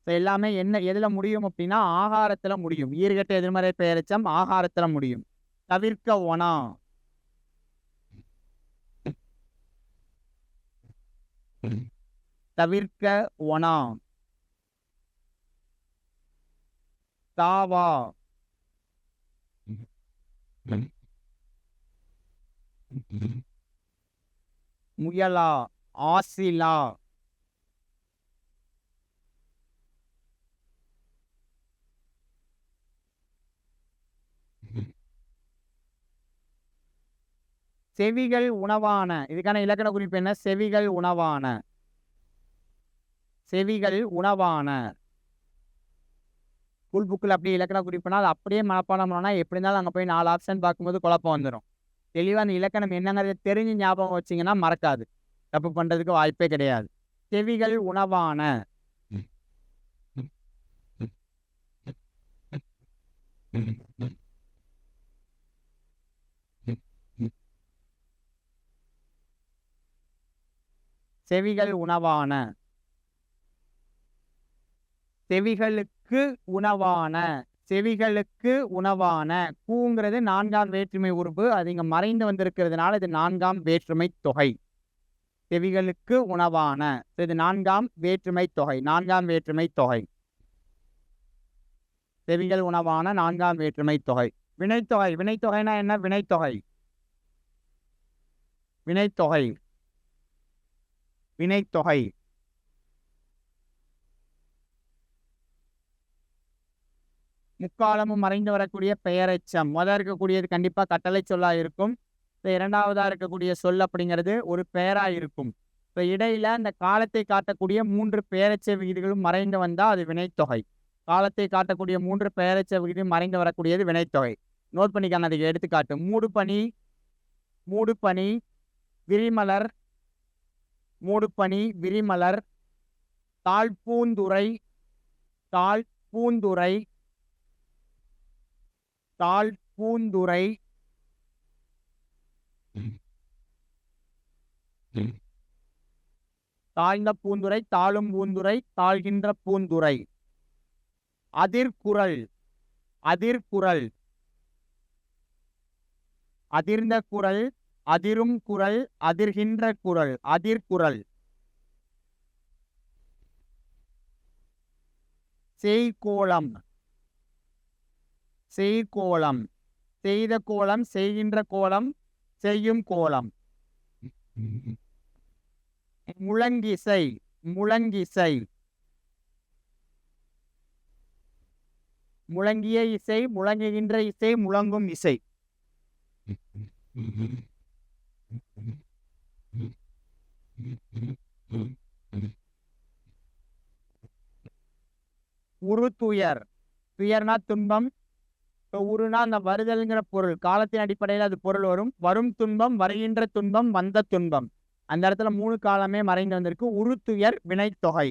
[SPEAKER 1] எல்லாமே என்ன எதுல முடியும் அப்படின்னா ஆகாரத்துல முடியும். ஈறுகெட்ட எதிர்மறை பெயரெச்சம் ஆகாரத்துல முடியும். தவிர்க்க ஒனா, தவிர்க்க ஒனா, தாவா, முயலா, ஆசிலா, செவிகள் உணவான, இதுக்கான இலக்கண குறிப்பு என்ன? செவிகள் உணவான, செவிகள் உணவான. ஸ்கூல் புக்கில் அப்படியே இலக்கண குறிப்புனா அது அப்படியே மனப்பாடம் பண்ணோம்னா எப்படி இருந்தாலும் அங்கே போய் 4 ஆப்ஷன் பார்க்கும்போது குழப்பம் வந்துடும். தெளிவாக அந்த இலக்கணம் என்னங்கிறத தெரிஞ்சு ஞாபகம் வச்சிங்கன்னா மறக்காது, தப்பு பண்ணுறதுக்கு வாய்ப்பே கிடையாது. செவிகள் உணவான, செவிகள் உணவான, செவிகளுக்கு உணவான, செவிகளுக்கு உணவான. கூங்கிறது 4ஆம் வேற்றுமை உறுப்பு, அது இங்க மறைந்து வந்திருக்கிறதுனால இது 4ஆம் வேற்றுமை தொகை. செவிகளுக்கு உணவான, இது 4ஆம் வேற்றுமை தொகை, 4ஆம் வேற்றுமை தொகை. செவிகள் உணவான 4ஆம் வேற்றுமை தொகை. வினைத்தொகை, வினைத்தொகைனா என்ன? வினைத்தொகை, வினைத்தொகை, வினைத்தொகை. முக்காலமும் மறைந்து வரக்கூடிய பெயரெச்சம். முதல் இருக்கக்கூடியது கண்டிப்பா கட்டளை சொல்லா இருக்கும். இரண்டாவதா இருக்கக்கூடிய சொல் அப்படிங்கிறது ஒரு பெயரா இருக்கும். இப்போ இடையில அந்த காலத்தை காட்டக்கூடிய 3 பெயரெச்ச விகுதிகளும் மறைந்து வந்தா அது வினைத்தொகை. காலத்தை காட்டக்கூடிய 3 பெயரெச்ச விகுதி மறைந்து வரக்கூடியது வினைத்தொகை. நோட் பண்ணிக்காங்க. அதுக்கு எடுத்துக்காட்டு மூடுபனி, மூடுபனி, விரிமலர், மூடுபனி, விரிமலர், தாழ்பூந்துறை, தாழ்பூந்துறை, தாழ்பூந்துறை, தாழ்ந்த பூந்துரை, தாழும் பூந்துரை, தாழ்கின்ற பூந்துரை. அதிர்குரல், அதிர்குரல், அதிர்ந்த குரல், அதிரும் குரல், அதிர்கின்ற குரல், அதிர்குரல். செய்கோளம், செய்கோளம், செய்த கோலம், செய்கின்ற கோலம், செய்யும் கோலம். முழங்கிசை, முழங்கிசை, முழங்கிய இசை, முழங்குகின்ற இசை, முழங்கும் இசை. உரு துயர், துயர்னா துன்பம், உருனா அந்த வருதல்ங்கிற பொருள், காலத்தின் அடிப்படையில் அது பொருள் வரும். வரும் துன்பம், வருகின்ற துன்பம், வந்த துன்பம். அந்த இடத்துல 3 காலமே மறைந்து வந்திருக்கு. உரு துயர் வினைத்தொகை.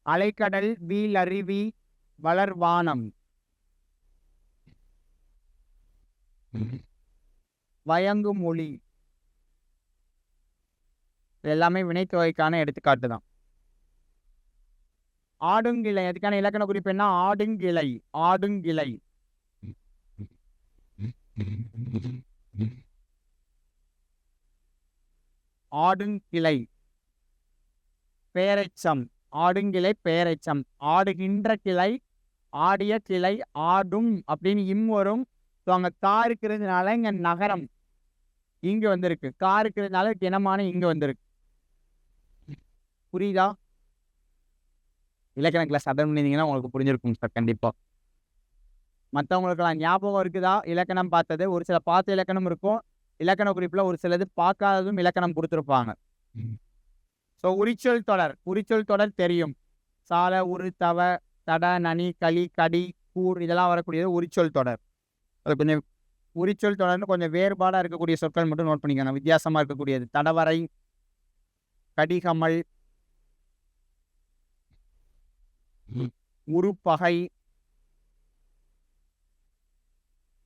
[SPEAKER 1] அலைக்கடல், வீழருவி, வளர்வானம். வயங்கு மொழி. எல்லாமே வினைத்தொகைக்கான எடுத்துக்காட்டு தான். ஆடுங்கிளை, அதுக்கான இலக்கண குறிப்பு என்ன? ஆடுங்கிளை, ஆடுங்கிளை. ஆடுங்கிளை. பேரெச்சம், ஆடுங்கிளை, பேரெச்சம். ஆடுகின்ற கிளை, ஆடிய கிளை, ஆடும் அப்படின்னு இம் வரும். ஸோ அங்கே கா இருக்கிறதுனால இங்க நகரம் இங்க வந்திருக்கு. கா இருக்கிறதுனால கிணமான இங்க வந்திருக்கு. புரியுதா? இலக்கண கிளாஸ் அட்டன் பண்ணியிருந்தீங்கன்னா உங்களுக்கு புரிஞ்சிருக்கும் சார் கண்டிப்பா. மற்றவங்களுக்கெல்லாம் ஞாபகம் இருக்குதா? இலக்கணம் பார்த்தது ஒரு சில பார்த்த இலக்கணம் இருக்கும். இலக்கண குறிப்புல ஒரு சிலது பார்க்காததும் இலக்கணம் கொடுத்துருப்பாங்க. ஸோ உரிச்சொல் தொடர், உரிச்சொல் தொடர் தெரியும். சால, உரு, தவ, தட, நனி, களி, கடி, கூர் இதெல்லாம் வரக்கூடியது உரிச்சொல் தொடர். அது கொஞ்சம் உரிச்சொல் தொடர்னு கொஞ்சம் வேறுபாடாக இருக்கக்கூடிய சொற்கள் மட்டும் நோட் பண்ணிக்கணும். வித்தியாசமாக இருக்கக்கூடியது தடவரை, கடிகமல், உருப்பகை,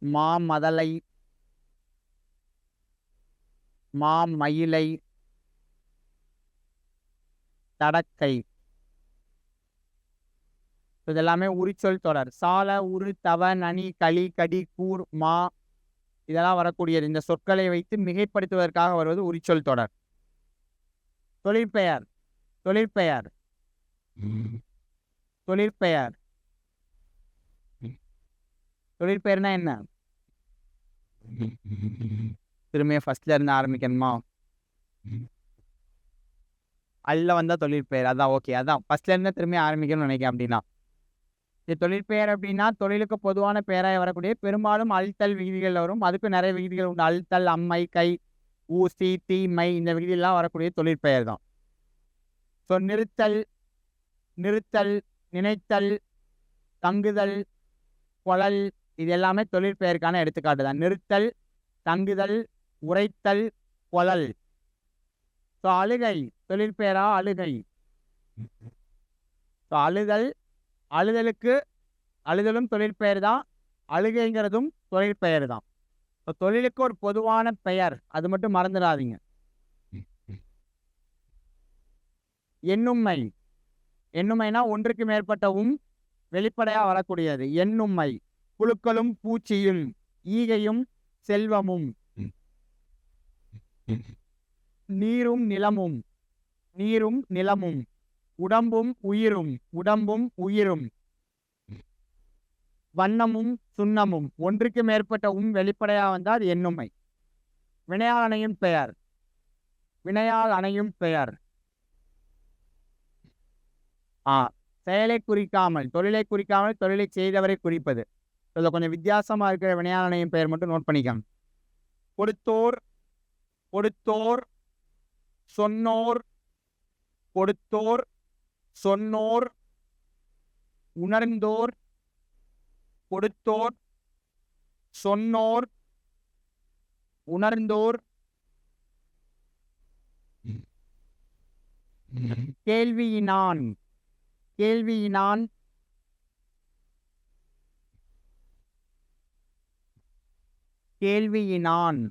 [SPEAKER 1] மாமதலை, மாமயிலை, தடக்கை. இதெல்லாமே உரிச்சொல் தொடர். சால, உரு, தவ, நனி, களி, கடி, கூர், மா இதெல்லாம் வரக்கூடியது. இந்த சொற்களை வைத்து மிகைப்படுத்துவதற்காக வருவது உரிச்சொல் தொடர். தொழிற்பெயர், தொழிற்பெயர், தொழிற்பெயர். தொழிற்பெயர்னா என்ன? திரும்பிய ஃபர்ஸ்ட்ல இருந்து ஆரம்பிக்கணுமா? அல்ல வந்தா தொழிற்பெயர். அதான் ஓகே. அதான் ஃபர்ஸ்ட்ல இருந்து திரும்பி ஆரம்பிக்கணும்னு நினைக்கிறேன். அப்படின்னா இது தொழிற்பெயர் அப்படின்னா தொழிலுக்கு பொதுவான பெயராக வரக்கூடிய பெரும்பாலும் அழுத்தல் விகுதிகள் வரும். அதுக்கு நிறைய விகுதிகள் உண்டு. அழுத்தல், அம்மை, கை, ஊசி, தீமை இந்த விகுதியெல்லாம் வரக்கூடிய தொழிற்பெயர் தான். ஸோ நிறுத்தல், நிறுத்தல், நினைத்தல், தங்குதல், கொளல் இது எல்லாமே தொழிற்பெயருக்கான எடுத்துக்காட்டு தான். நிறுத்தல், தங்குதல், உரைத்தல், கொளல். ஸோ அழுகை தொழிற்பெயரா? அழுகை. ஸோ அழுதல், அழுதலுக்கு அழுதலும் தொழிற்பெயர் தான். அழுகைங்கிறதும் தொழிற்பெயர் தான். ஸோ தொழிலுக்கு ஒரு பொதுவான பெயர், அது மட்டும் மறந்துடாதீங்க. எண்ணும்மை, எண்ணுமைனா ஒன்றுக்கு மேற்பட்டவும் வெளிப்படையாக வரக்கூடியது. எண்ணும்மை. புழுக்களும் பூச்சியும், ஈகையும் செல்வமும், நீரும் நிலமும், நீரும் நிலமும், உடம்பும் உயிரும், உடம்பும் உயிரும், வண்ணமும் சுண்ணமும் ஒன்றுக்கு மேற்பட்டவும் வெளிப்படையாக வந்தால் எண்ணுமை. வினையாளனையும் பெயர், வினையால் அணையும் பெயர். செயலை குறிக்காமல், தொழிலை குறிக்காமல் தொழிலை செய்தவரை குறிப்பது. இதில் கொஞ்சம் வித்தியாசமா இருக்கிற வினையால் அணையும் பெயர் மட்டும் நோட் பண்ணிக்கணும். கொடுத்தோர், கொடுத்தோர், சொன்னோர், கொடுத்தோர், சொன்னோர், உணர்ந்தோர், கொடுத்தோர், சொன்னோர், உணர்ந்தோர், கேள்வியினான், கேள்வியினான், கேள்வியினான்,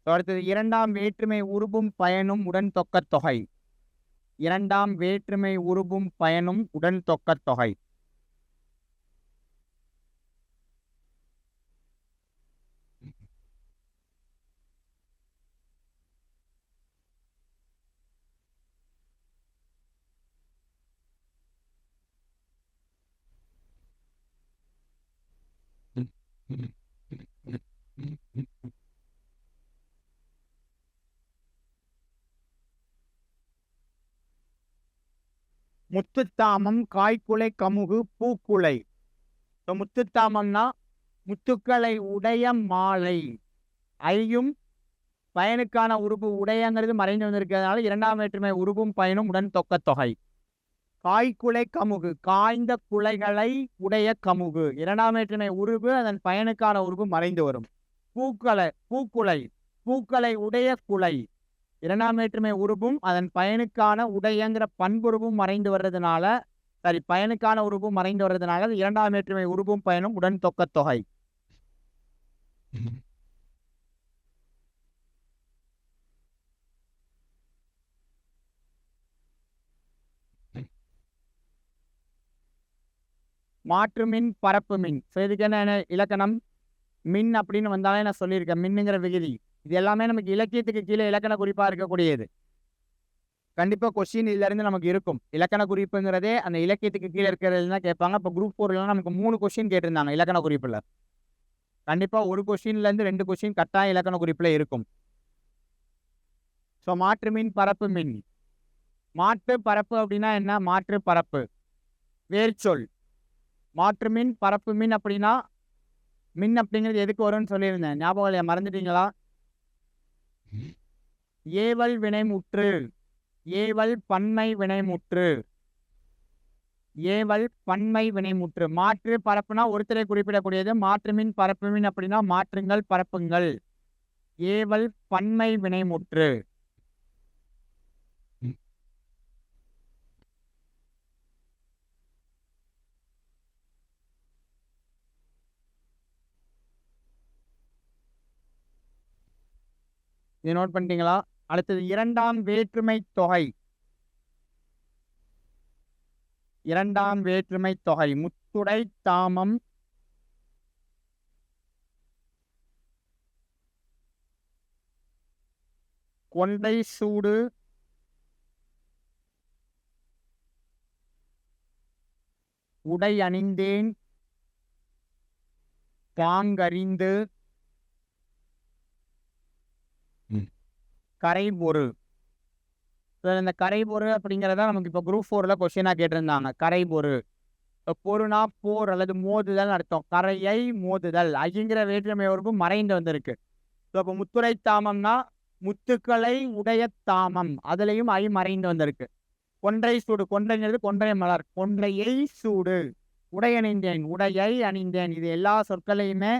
[SPEAKER 1] அடுத்தது இரண்டாம் வேற்றுமை உருபும் பயனும் உடன் தொக்கத் தொகை. இரண்டாம் வேற்றுமை உருபும் பயனும் உடன் தொக்கத் தொகை. முத்துத்தாமம், காய்குலை, கமுகு, பூக்குலை. முத்துத்தாமம்னா முத்துக்களை உடைய மாலை. ஐயும் பயனுக்கான உருபு உடையங்கிறது மறைந்து வந்திருக்கிறதுனால இரண்டாம் வேற்றுமை உருபும் பயனும் உடன் தொக்கத் தொகை. காய்குலை கமுகு, காய்ந்த குலைகளை உடைய கமுகு. இரண்டாம் வேற்றுமை உருபு, அதன் பயனுக்கான உருபு மறைந்து வரும். பூக்களை, பூக்குலை, பூக்களை உடைய குலை. இரண்டாம் வேற்றுமை உருபும் அதன் பயனுக்கான உடையங்கிற பண்புருவும் மறைந்து வர்றதுனால, பயனுக்கான உருபும் மறைந்து வர்றதுனால இரண்டாம் வேற்றுமை உருபும் பயனும் உடன் தொக்கத் தொகை. மாற்று மின், பரப்பு மின். இதுக்கு என்ன இலக்கணம்? மின் அப்படின்னு வந்தாலே நான் சொல்லியிருக்கேன், மின்னுங்கிற விகுதி. இது எல்லாமே நமக்கு இலக்கியத்துக்கு கீழே இலக்கண குறிப்பா இருக்கக்கூடியது. கண்டிப்பா கொஸ்டின் இதுல இருந்து நமக்கு இருக்கும். இலக்கண குறிப்புங்கிறதே அந்த இலக்கியத்துக்கு கீழே இருக்கிறது தான் கேட்பாங்க. இப்போ குரூப் 4 நமக்கு 3 கொஸ்டின் கேட்டிருந்தாங்க இலக்கண குறிப்புல. கண்டிப்பா ஒரு கொஸ்டின்ல இருந்து 2 கொஸ்டின் கட்டாய இலக்கண குறிப்புல இருக்கும். ஸோ மாற்று மின், பரப்பு மின். மாற்று பரப்பு அப்படின்னா என்ன? மாற்று பரப்பு வேர்ச்சொல். மாற்று மின், பரப்பு மின் அப்படின்னா மின் அப்படிங்கிறது எதுக்கு வரும்னு சொல்லியிருந்தேன், ஞாபகம் இல்லையா? மறந்துட்டீங்களா? ஏவல் வினைமுற்று, ஏவல் பன்மை வினைமுற்று, ஏவல் பன்மை வினைமுற்று. மாற்று பரப்புனா ஒருத்தரை குறிப்பிடக்கூடியது. மாற்று மின், பரப்பு மின் அப்படின்னா மாற்றுங்கள், பரப்புங்கள். ஏவல் பன்மை வினைமுற்று. இதை நோட் பண்ணிட்டீங்களா? அடுத்தது இரண்டாம் வேற்றுமை தொகை. இரண்டாம் வேற்றுமை தொகை. முத்துடை தாமம், கொண்டை சூடு, உடை அணிந்தேன், பாங்கறிந்து, கரைபொரு. இந்த கரைபொரு அப்படிங்கிறத நமக்கு இப்போ குரூப் 4ல கொஸ்டினா கேட்டிருந்தாங்க. கரைபொரு. பொருனா போர் அல்லது மோதுதல் அர்த்தம். கரையை மோதுதல். ஐங்கிற வேற்றுமை உறுப்பு மறைந்து வந்திருக்கு. இப்போ முத்துரை தாமம்னா முத்துக்களை உடைய தாமம், அதுலேயும் ஐ மறைந்து வந்திருக்கு. கொன்றை சூடு, கொன்றைங்கிறது கொன்றை மலர். கொன்றையை சூடு. உடை அணிந்தேன், உடையை அணிந்தேன். இது எல்லா சொற்களையுமே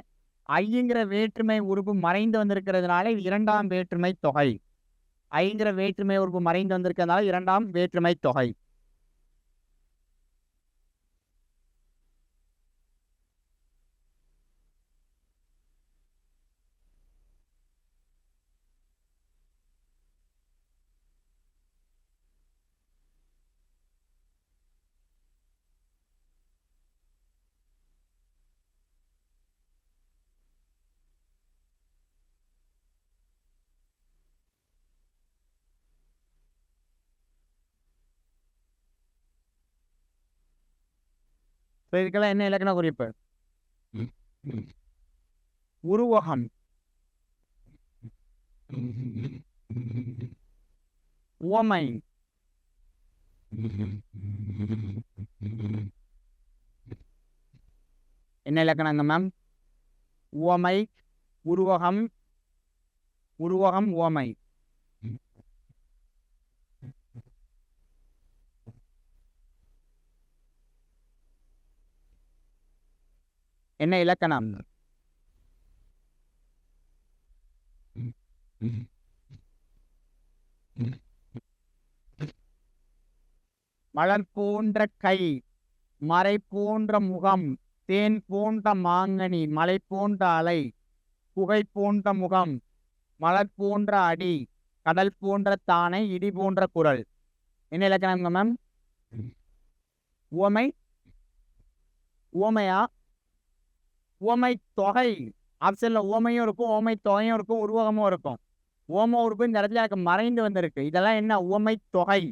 [SPEAKER 1] ஐங்கிற வேற்றுமை உறுப்பு மறைந்து வந்திருக்கிறதுனால இது இரண்டாம் வேற்றுமை தொகை. ஐங்கிற வேற்றுமை உறுப்பு மறைந்து வந்திருக்கிறதுனால இரண்டாம் வேற்றுமை தொகை. இதுக்கெல்லாம் என்ன இலக்கண குறிப்பு? உருவகம், உவமை, என்ன இலக்கணங்க மேம்? உவமை, உருவகம், உவமை. என்ன இலக்கணம்? மலர் போன்ற கை, மறை போன்ற முகம், தேன் போன்ற மாங்கனி, மலை போன்ற அலை, புகை போன்ற முகம், மலர் போன்ற அடி, கடல் போன்ற தானை, இடி போன்ற குரல். என்ன இலக்கணங்க மேம்? உவமை, உவமையா? உவமை தொகை. ஆப்ஷன்ல உவமையும் இருக்கும், உவமை தொகையும் இருக்கும், உருவகமும் இருக்கும். ஓம உறுப்பு இந்த இடத்துல எனக்கு மறைந்து வந்திருக்கு. இதெல்லாம் என்ன? உவமை தொகை.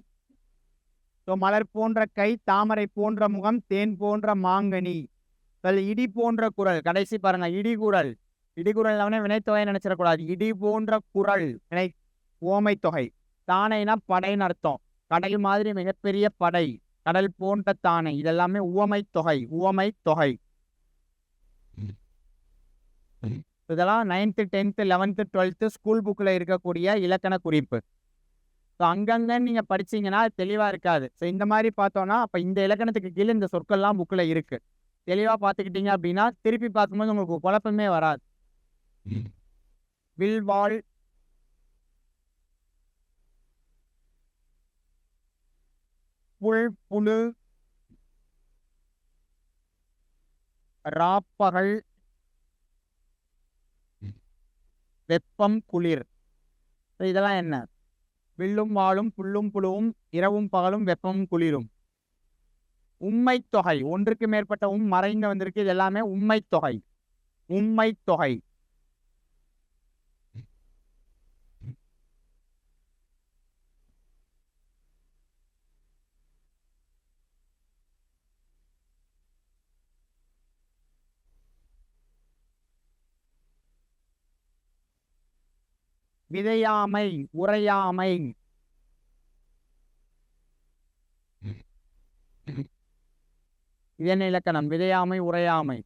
[SPEAKER 1] மலர் போன்ற கை, தாமரை போன்ற முகம், தேன் போன்ற மாங்கனி, இடி போன்ற குரல். கடைசி பாருங்க, இடிகுரல். இடிகுரல் வினைத்தொகை நினைச்சிடக்கூடாது. இடி போன்ற குரல் வினை ஓமை தொகை. தானைனா படைன்னு அர்த்தம். கடல் மாதிரி மிகப்பெரிய படை, கடல் போன்ற தானை. இதெல்லாமே உவமை தொகை. உவமை தொகை. இதெல்லாம் 9th 10th 11th 12th school புக்கில் இருக்கக்கூடிய இலக்கண குறிப்பு. ஸோ அங்கங்க நீங்க படிச்சீங்கன்னா தெளிவா இருக்காது. ஸோ இந்த மாதிரி பார்த்தோம்னா அப்போ இந்த இலக்கணத்துக்கு கீழே இந்த சொற்கள்லாம் புக்கில் இருக்கு. தெளிவா பார்த்துக்கிட்டீங்க அப்படின்னா திருப்பி பார்க்கும்போது உங்களுக்கு குழப்பமே வராது. வில்வாள், புல், புழு, ராப்பகல், வெப்பம், குளிர். இதெல்லாம் என்ன? வில்லும் வாளும், புல்லும் புழுவும், இரவும் பகலும், வெப்பமும் குளிரும். உண்மை தொகை. ஒன்றுக்கு மேற்பட்ட மறைந்து வந்திருக்கு. இது எல்லாமே உண்மை தொகை. உண்மை தொகை. விதையாமை, உரையாமை. இது என்ன இலக்கணம்? விதையாமை, உரையாமை.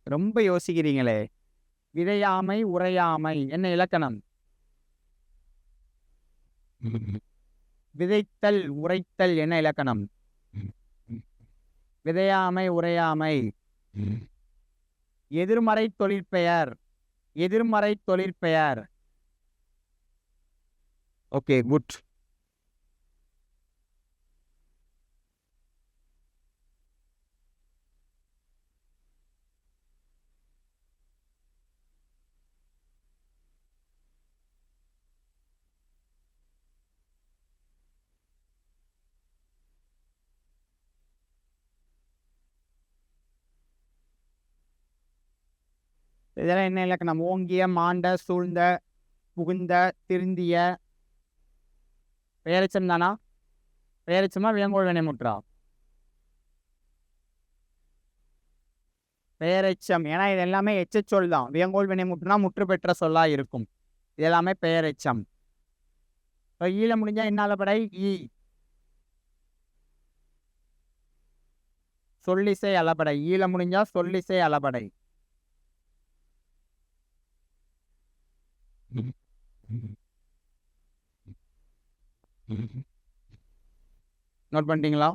[SPEAKER 1] ரொம்ப யோசிக்கிறீங்களே. விதையாமை, உரையாமை என்ன இலக்கணம்? விதைத்தல், உரைத்தல் என்ன இலக்கணம்? விதையாமை, உரையாமை. எதிர்மறை தொழிற்பெயர். எதிர்மறை தொழிற்பெயர். Okay, good. இதெல்லாம் என்ன இலக்கணம்? ஓங்கிய, மாண்ட, சூழ்ந்த, புகுந்த, திருந்திய. பெயரெச்சம் தானா? பெயரெச்சமா வியங்கோள் வினைமுற்றா? பெயரெச்சம். ஏன்னா இது எல்லாமே எச்சச்சொல் தான். வியங்கோள் வினைமுற்றுனா முற்று பெற்ற சொல்லா இருக்கும். இது எல்லாமே பெயரெச்சம். ஈழ முடிஞ்சா என்ன அளபடை? ஈ. சொல்லிசை அளபடை. ஈழ முடிஞ்சா சொல்லிசை அளபடை. நோட் பண்ணிட்டீங்களா?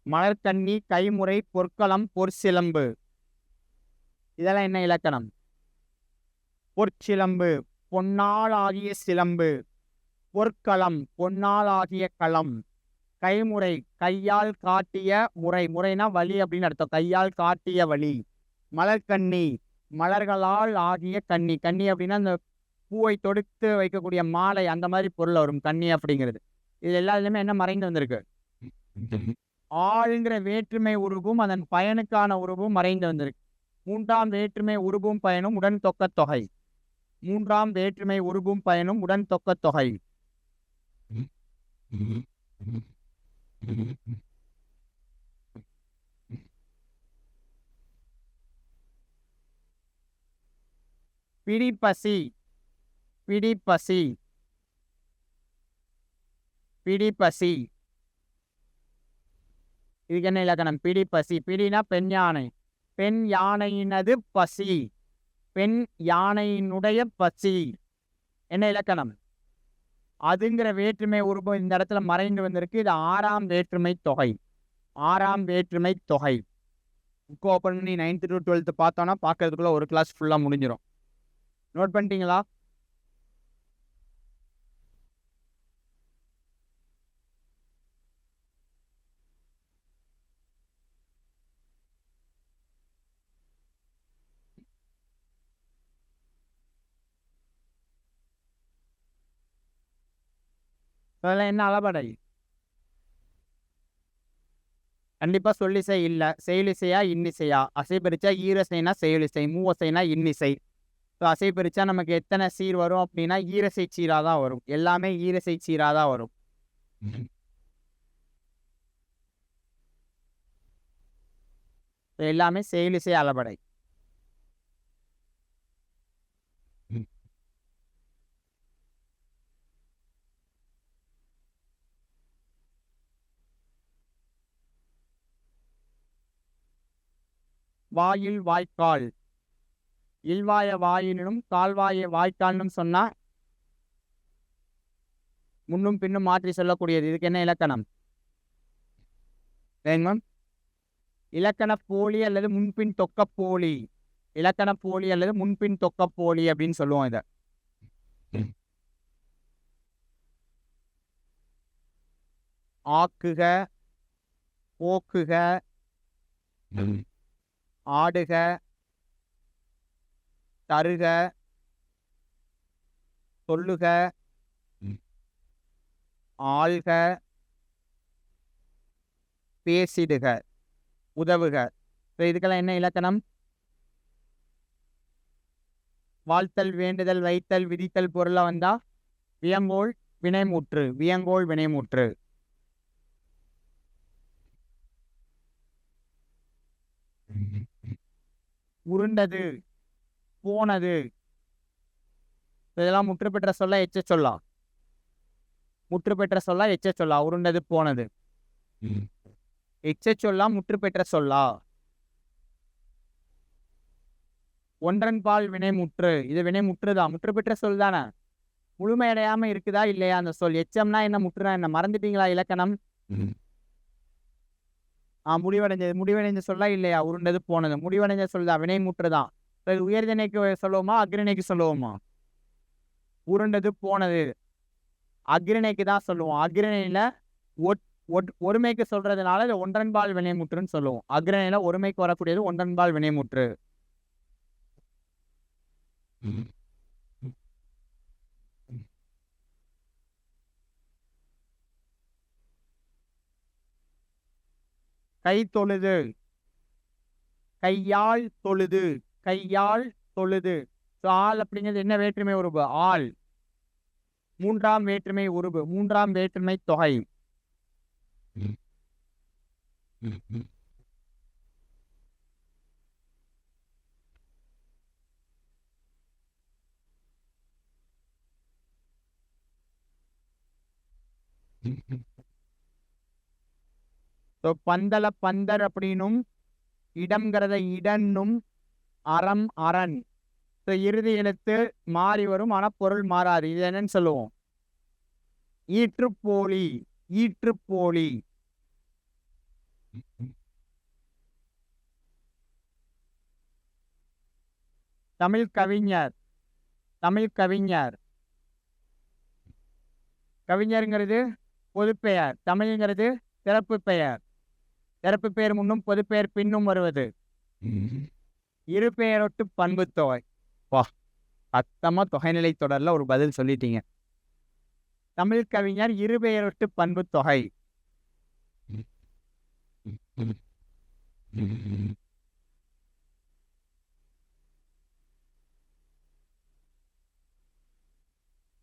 [SPEAKER 1] மலர்கண்ணி, கைமுறை, பொற்களம், பொற்சிலம்பு. இதெல்லாம் என்ன இலக்கணம்? பொற்சிலம்பு, பொன்னால் ஆகிய சிலம்பு. பொற்களம் பொன்னால் ஆகிய களம். கைமுறை கையால் காட்டிய முறை. முறைனா வழி அப்படின்னு அர்த்தம். கையால் காட்டிய வழி. மலர்கண்ணி மலர்களால் ஆகிய கண்ணி. கண்ணி அப்படின்னா அந்த பூவை தொடுத்து வைக்கக்கூடிய மாலை, அந்த மாதிரி பொருள் வரும் கண்ணி அப்படிங்கிறது. இது எல்லாத்துலயுமே என்ன மறைந்து வந்திருக்கு? ஆளுங்கிற வேற்றுமை உருவும் அதன் பயனுக்கான உருவும் மறைந்து வந்திருக்கு. மூன்றாம் வேற்றுமை உருவும் பயனும் உடன் தொக்க தொகை. மூன்றாம் வேற்றுமை உருவும் பயனும் உடன் தொக்க தொகை. பிடிப்பசி பிடிப்பசி பிடிப்பசி. இதுக்கு என்ன இலக்கணம்? பிடிப்பசி. பிடினா பெண் யானை. பெண் யானையினது பசி. பெண் யானையினுடைய பசி. என்ன இலக்கணம்? அதுங்கிற வேற்றுமை உருவம் இந்த இடத்துல மறைந்து வந்திருக்கு. இது ஆறாம் வேற்றுமை தொகை. ஆறாம் வேற்றுமை தொகை. புக் ஓப்பன் பண்ணி 9th to 12th பார்த்தோன்னா பார்க்கறதுக்குள்ள ஒரு கிளாஸ் ஃபுல்லாக முடிஞ்சிடும். நோட் பண்ணிட்டீங்களா? அதெல்லாம் என்ன அளபடை? கண்டிப்பா சொல்லிசை இல்ல. செயலிசையா இன்னிசையா? அசை பிரிச்சா ஈரசைனா செயலிசை, மூவசைனா இன்னிசை. ஸோ அசை பிரிச்சா நமக்கு எத்தனை சீர் வரும் அப்படின்னா ஈரசை சீரா தான் வரும். எல்லாமே ஈரசை சீரா தான் வரும். எல்லாமே செயலிசை அளபடை. வாயில் வாய்க்கால். இல்வாய வாயினும் கால்வாய வாய்க்கால்னு சொன்னா முன்னும் பின்னும் மாற்றி சொல்லக்கூடியது. இதுக்கு என்ன இலக்கணம்? இலக்கண போலி அல்லது முன்பின் தொக்க போலி. இலக்கண போலி அல்லது முன்பின் தொக்க போலி அப்படின்னு சொல்லுவோம் இத. ஆக்குக, போக்குக, ஆடுக, தருக, சொல்லுக, ஆள்க, பேசிடுக, உதவுக. இதுக்கெல்லாம் என்ன இலக்கணம்? வாழ்த்தல், வேண்டுதல், வைத்தல், விதித்தல் பொருளா வந்தா வியங்கோள் வினைமுற்று. வியங்கோள் வினைமுற்று. உருண்டது, போனது, இதெல்லாம் முற்று பெற்ற சொல்ல எச்ச சொல்லா. முற்று பெற்ற சொல்ல எச்ச சொல்லா. உருண்டது போனது எச்ச சொல்லா, முற்று பெற்ற சொல்லா. ஒன்றன்பால் வினைமுற்று. இது வினைமுற்றுதான். முற்று பெற்ற சொல் தானே. முழுமையடையாம இருக்குதா இல்லையா அந்த சொல்? எச்சம்னா என்ன, முற்றுனா என்ன? மறந்துட்டீங்களா இலக்கணம்? முடிவடைஞ்சது. முடிவடைஞ்ச சொல்லா இல்லையா? உருண்டது போனது முடிவடைஞ்ச சொல்தான், வினைமுற்றுதான். உயர்திணைக்கு சொல்லுவோமா அக்ரிணைக்கு சொல்லுவோமா? உருண்டது போனது அக்ரிணைக்கு தான் சொல்லுவோம். அக்ரிணையில ஒருமைக்கு சொல்றதுனால இது ஒன்றன்பால் வினைமுற்றுன்னு சொல்லுவோம். அக்ரிணையில ஒருமைக்கு வரக்கூடியது ஒன்றன்பால் வினைமுற்று. கை தொழுது, கையால் தொழுது, கையால் தொழுது. ஆள் அப்படிங்கிறது என்ன வேற்றுமை உருபு? ஆள். மூன்றாம் வேற்றுமை உருபு, மூன்றாம் வேற்றுமை தொகை. பந்தல பந்தர் அப்படின்னும், இடம்ங்கிறத இடன்னும், அறம் அரண். இறுதி எழுத்து மாறி வரும், ஆனா பொருள் மாறாது. இது என்னன்னு சொல்லுவோம்? ஈற்றுப்போலி. ஈற்றுப்போலி. தமிழ் கவிஞர். தமிழ் கவிஞர். கவிஞருங்கிறது பொதுப்பெயர், தமிழ்ங்கிறது சிறப்பு பெயர். சிறப்பு பெயர் முன்னும் பொதுப்பெயர் பின்னும் வருவது. இரு பெயரொட்டு பண்பு தொகை. வா, சத்தமா தொகைநிலை தொடர்ல ஒரு பதில் சொல்லிட்டீங்க. தமிழ் கவிஞர் இரு பெயரொட்டு பண்பு தொகை.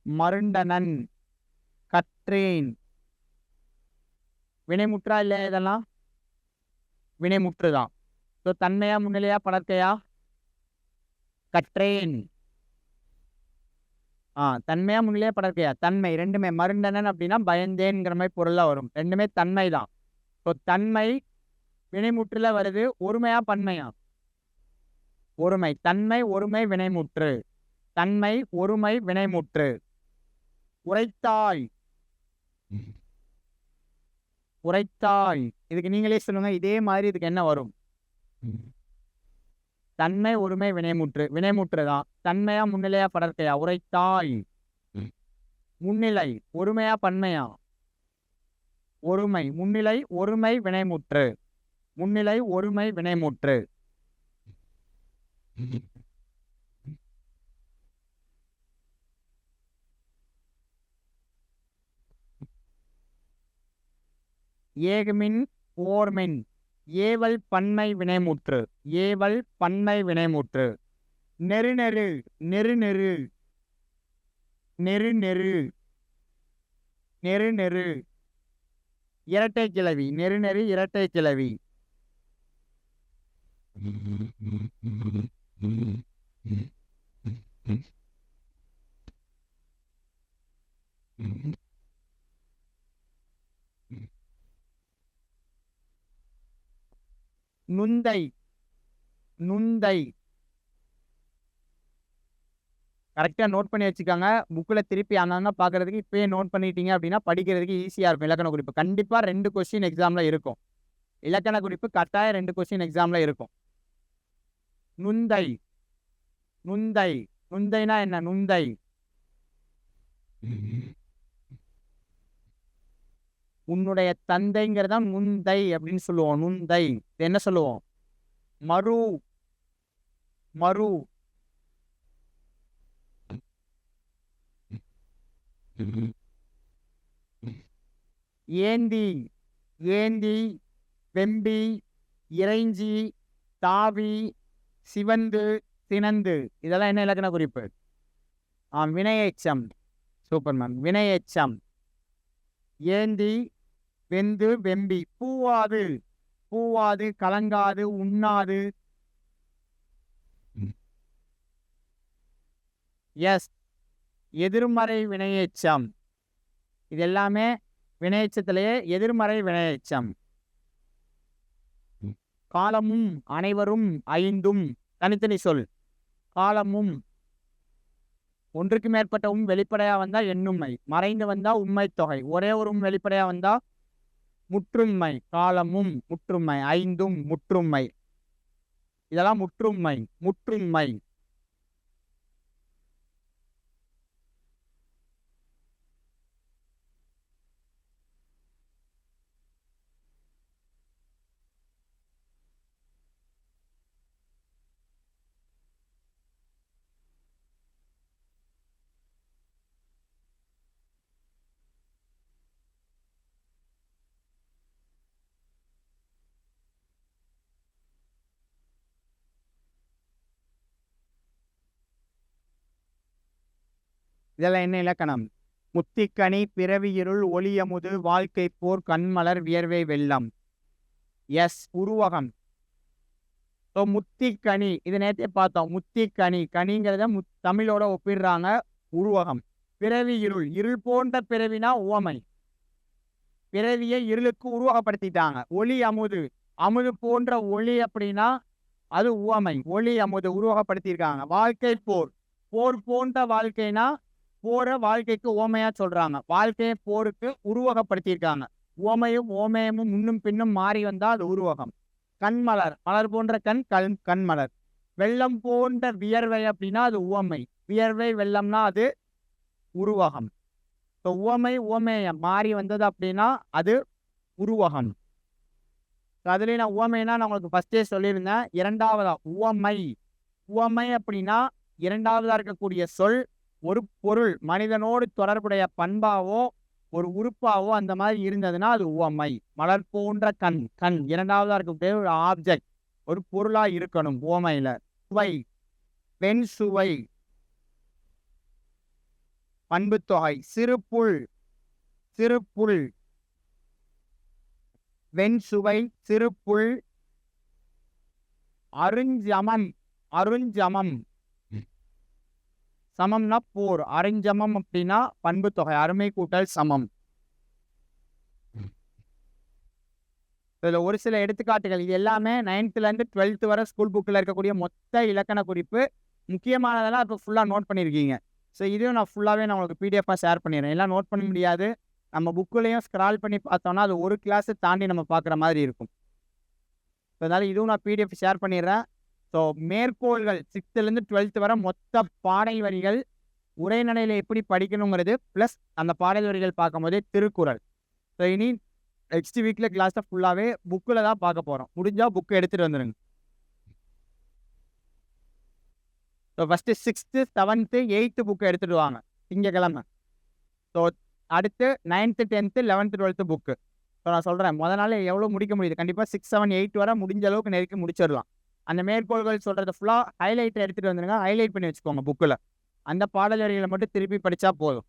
[SPEAKER 1] மருண்டனன், கற்றேன். வினைமுற்றா இல்லையா? இதெல்லாம் வினைமுற்றுதான். ஸோ தன்மையா முன்னிலையா படற்கையா? கற்றேன். தன்மையா முன்னிலையா படற்கையா? தன்மை. ரெண்டுமே. மருண்டனன் அப்படின்னா பயந்தேன்ங்கிற மாதிரி பொருளா வரும். ரெண்டுமே தன்மை தான். ஸோ தன்மை வினைமுற்றுல வருது. ஒருமையா பன்மையா? ஒருமை. தன்மை ஒருமை வினைமுற்று. தன்மை ஒருமை வினைமுற்று. உரைத்தாய். உரைத்தாய். இதுக்கு நீங்களே சொல்லுங்க. இதே மாதிரி இதுக்கு என்ன வரும்? தன்மை ஒருமை வினைமுற்று. வினைமுற்று தான். தன்மையா முன்னிலையா படற்கையா? உரைத்தாய். முன்னிலை ஒருமையா பன்மையா? ஒருமை. முன்னிலை ஒருமை வினைமுற்று. முன்னிலை ஒருமை வினைமுற்று. ஏகுமின் ஓர்மின். ஏவல் பன்மை வினைமுற்று. ஏவல் பன்மை வினைமுற்று. நெருநெரு. நெருநெரு. நெருநெரு. நெருநெரு. இரட்டை கிளவி. நெருநெரு இரட்டை கிளவி. நுந்தை. நுந்தை. கரெக்டா நோட் பண்ணி வச்சுக்காங்க. புக்கில் திருப்பி ஆனா பார்க்கறதுக்கு இப்பயே நோட் பண்ணிட்டீங்க அப்படின்னா படிக்கிறதுக்கு ஈஸியா இருக்கும். இலக்கண குறிப்பு கண்டிப்பா 2 கொஸ்டின் எக்ஸாம்ல இருக்கும். இலக்கண குறிப்பு கட்டாயம் 2 கொஸ்டின் எக்ஸாம்ல இருக்கும். நுந்தை. நுந்தை. நுந்தைனா என்ன? நுந்தை உன்னுடைய தந்தைங்கிறதா நுந்தை அப்படின்னு சொல்லுவோம். நுந்தை. என்ன சொல்லுவோம்? மறு. மறு. ஏந்தி. ஏந்தி. வெம்பி. இறைஞ்சி. தாவி. சிவந்து. சினந்து. இதெல்லாம் என்ன இலக்கண குறிப்பு? வினையெச்சம். Super ma'am. வினையெச்சம். ஏந்தி, வெந்து, வெம்பி. பூவாது. பூவாது. கலங்காது. உண்ணாது. எஸ். எதிர்மறை வினையெச்சம். இது எல்லாமே வினையெச்சத்திலேயே எதிர்மறை வினையெச்சம். காலமும் அனைவரும் ஐந்தும். தனித்தனி சொல். காலமும் ஒன்றுக்கு மேற்பட்ட வெளிப்படையா வந்தா எண்ணுமை. மறைந்து வந்தா உண்மை தொகை. ஒரே ஒரு வெளிப்படையா வந்தா முற்றுமை. காலமும் முற்றுமை. ஐந்தும் முற்றுமை. இதெல்லாம் முற்றுமை. முற்றுமை. இதெல்லாம் என்ன இலக்கணம்? முத்திக்கனி, பிறவி இருள், ஒளியமுது, வாழ்க்கை போர், கண்மலர், வியர்வை வெள்ளம். எஸ். உருவகம். ஸோ முத்திக்கனி இது நேற்றே பார்த்தோம். முத்திக்கனி. கனிங்கிறத தமிழோட ஒப்பிடுறாங்க. உருவகம். பிறவி இருள். இருள் போன்ற பிறவினா உவமை. பிறவியை இருளுக்கு உருவகப்படுத்திட்டாங்க. ஒளி அமுது. அமுது போன்ற ஒளி அப்படின்னா அது உவமை. ஒளி அமுது உருவகப்படுத்தியிருக்காங்க. வாழ்க்கை போர். போர் போன்ற வாழ்க்கைனா போற வாழ்க்கைக்கு ஓமையா சொல்றாங்க. வாழ்க்கையை போருக்கு உருவகப்படுத்தியிருக்காங்க. ஓமையும் ஓமயமும் முன்னும் பின்னும் மாறி வந்தா அது உருவகம். கண்மலர். மலர் போன்ற கண்மலர். வெள்ளம் போன்ற வியர்வை அப்படின்னா அது உவமை. வியர்வை வெள்ளம்னா அது உருவகம். ஸோ உவமை உவமேயம் மாறி வந்தது அப்படின்னா அது உருவகம். ஸோ அதுலேயும் நான் உவமைனா நான் உங்களுக்கு ஃபர்ஸ்டே சொல்லியிருந்தேன். இரண்டாவதா உவமை. உவமை அப்படின்னா இரண்டாவதா இருக்கக்கூடிய சொல் ஒரு பொருள் மனிதனோடு தொடர்புடைய பண்பாவோ ஒரு உறுப்பாவோ அந்த மாதிரி இருந்ததுன்னா அது உவமை. மலர் போன்ற கண் கண் இரண்டாவதா இருக்கக்கூடிய ஒரு ஆப்ஜெக்ட் ஒரு பொருளா இருக்கணும் உவமையில. சுவை வெண் சுவை பண்புத்தொகை. சிறுபுல் சிறுபுல் வெண் சுவை சிறுபுல். அருஞ்சமம் அருஞ்சமம் சமம்னா போர். அருஞ்சமம் அப்படின்னா பண்புத்தொகை அருமை கூட்டல் சமம். இதுல ஒரு சில எடுத்துக்காட்டுகள். இது எல்லாமே 9th இருந்து 12th வரை ஸ்கூல் புக்கில் இருக்கக்கூடிய மொத்த இலக்கண குறிப்பு. முக்கியமானதெல்லாம் இப்போ ஃபுல்லாக நோட் பண்ணியிருக்கீங்க. ஸோ இதையும் நான் ஃபுல்லாகவே நான் உங்களுக்கு பிடிஎஃபாக ஷேர் பண்ணிடுறேன். எல்லாம் நோட் பண்ண முடியாது. நம்ம புக்குலையும் ஸ்க்ரால் பண்ணி பார்த்தோம்னா அது ஒரு கிளாஸை தாண்டி நம்ம பார்க்குற மாதிரி இருக்கும். அதனால இதுவும் நான் பிடிஎஃப் ஷேர் பண்ணிடுறேன். ஸோ மேற்கோள்கள் 6th 12th வரை மொத்த பாடல் வரிகள் உரைநடையில் எப்படி படிக்கணுங்கிறது ப்ளஸ் அந்த பாடல் வரிகள் பார்க்கும்போதே திருக்குறள். ஸோ இனி நெக்ஸ்ட் வீக்கில் கிளாஸை ஃபுல்லாகவே புக்கில் தான் பார்க்க போகிறோம். முடிஞ்சால் புக்கு எடுத்துகிட்டு வந்துடுங்க. So first 6th 7th 8th book எடுத்துகிட்டு வாங்க திங்கக்கிழமை. ஸோ அடுத்து 9th 10th 11th 12th book. So நான் சொல்கிறேன் முதல் நாள் எவ்வளோ முடிக்க முடியுது. கண்டிப்பாக 6 7 8 வரை முடிஞ்ச அளவுக்கு நெருக்கி முடிச்சிடலாம். அந்த மேற்கோள்கள் சொல்கிறத ஃபுல்லாக ஹைலைட்டை எடுத்துகிட்டு வந்துடுங்க. ஹைலைட் பண்ணி வச்சுக்கோங்க புக்கில். அந்த பாடல் வரிகளை மட்டும் திருப்பி படித்தா போதும்.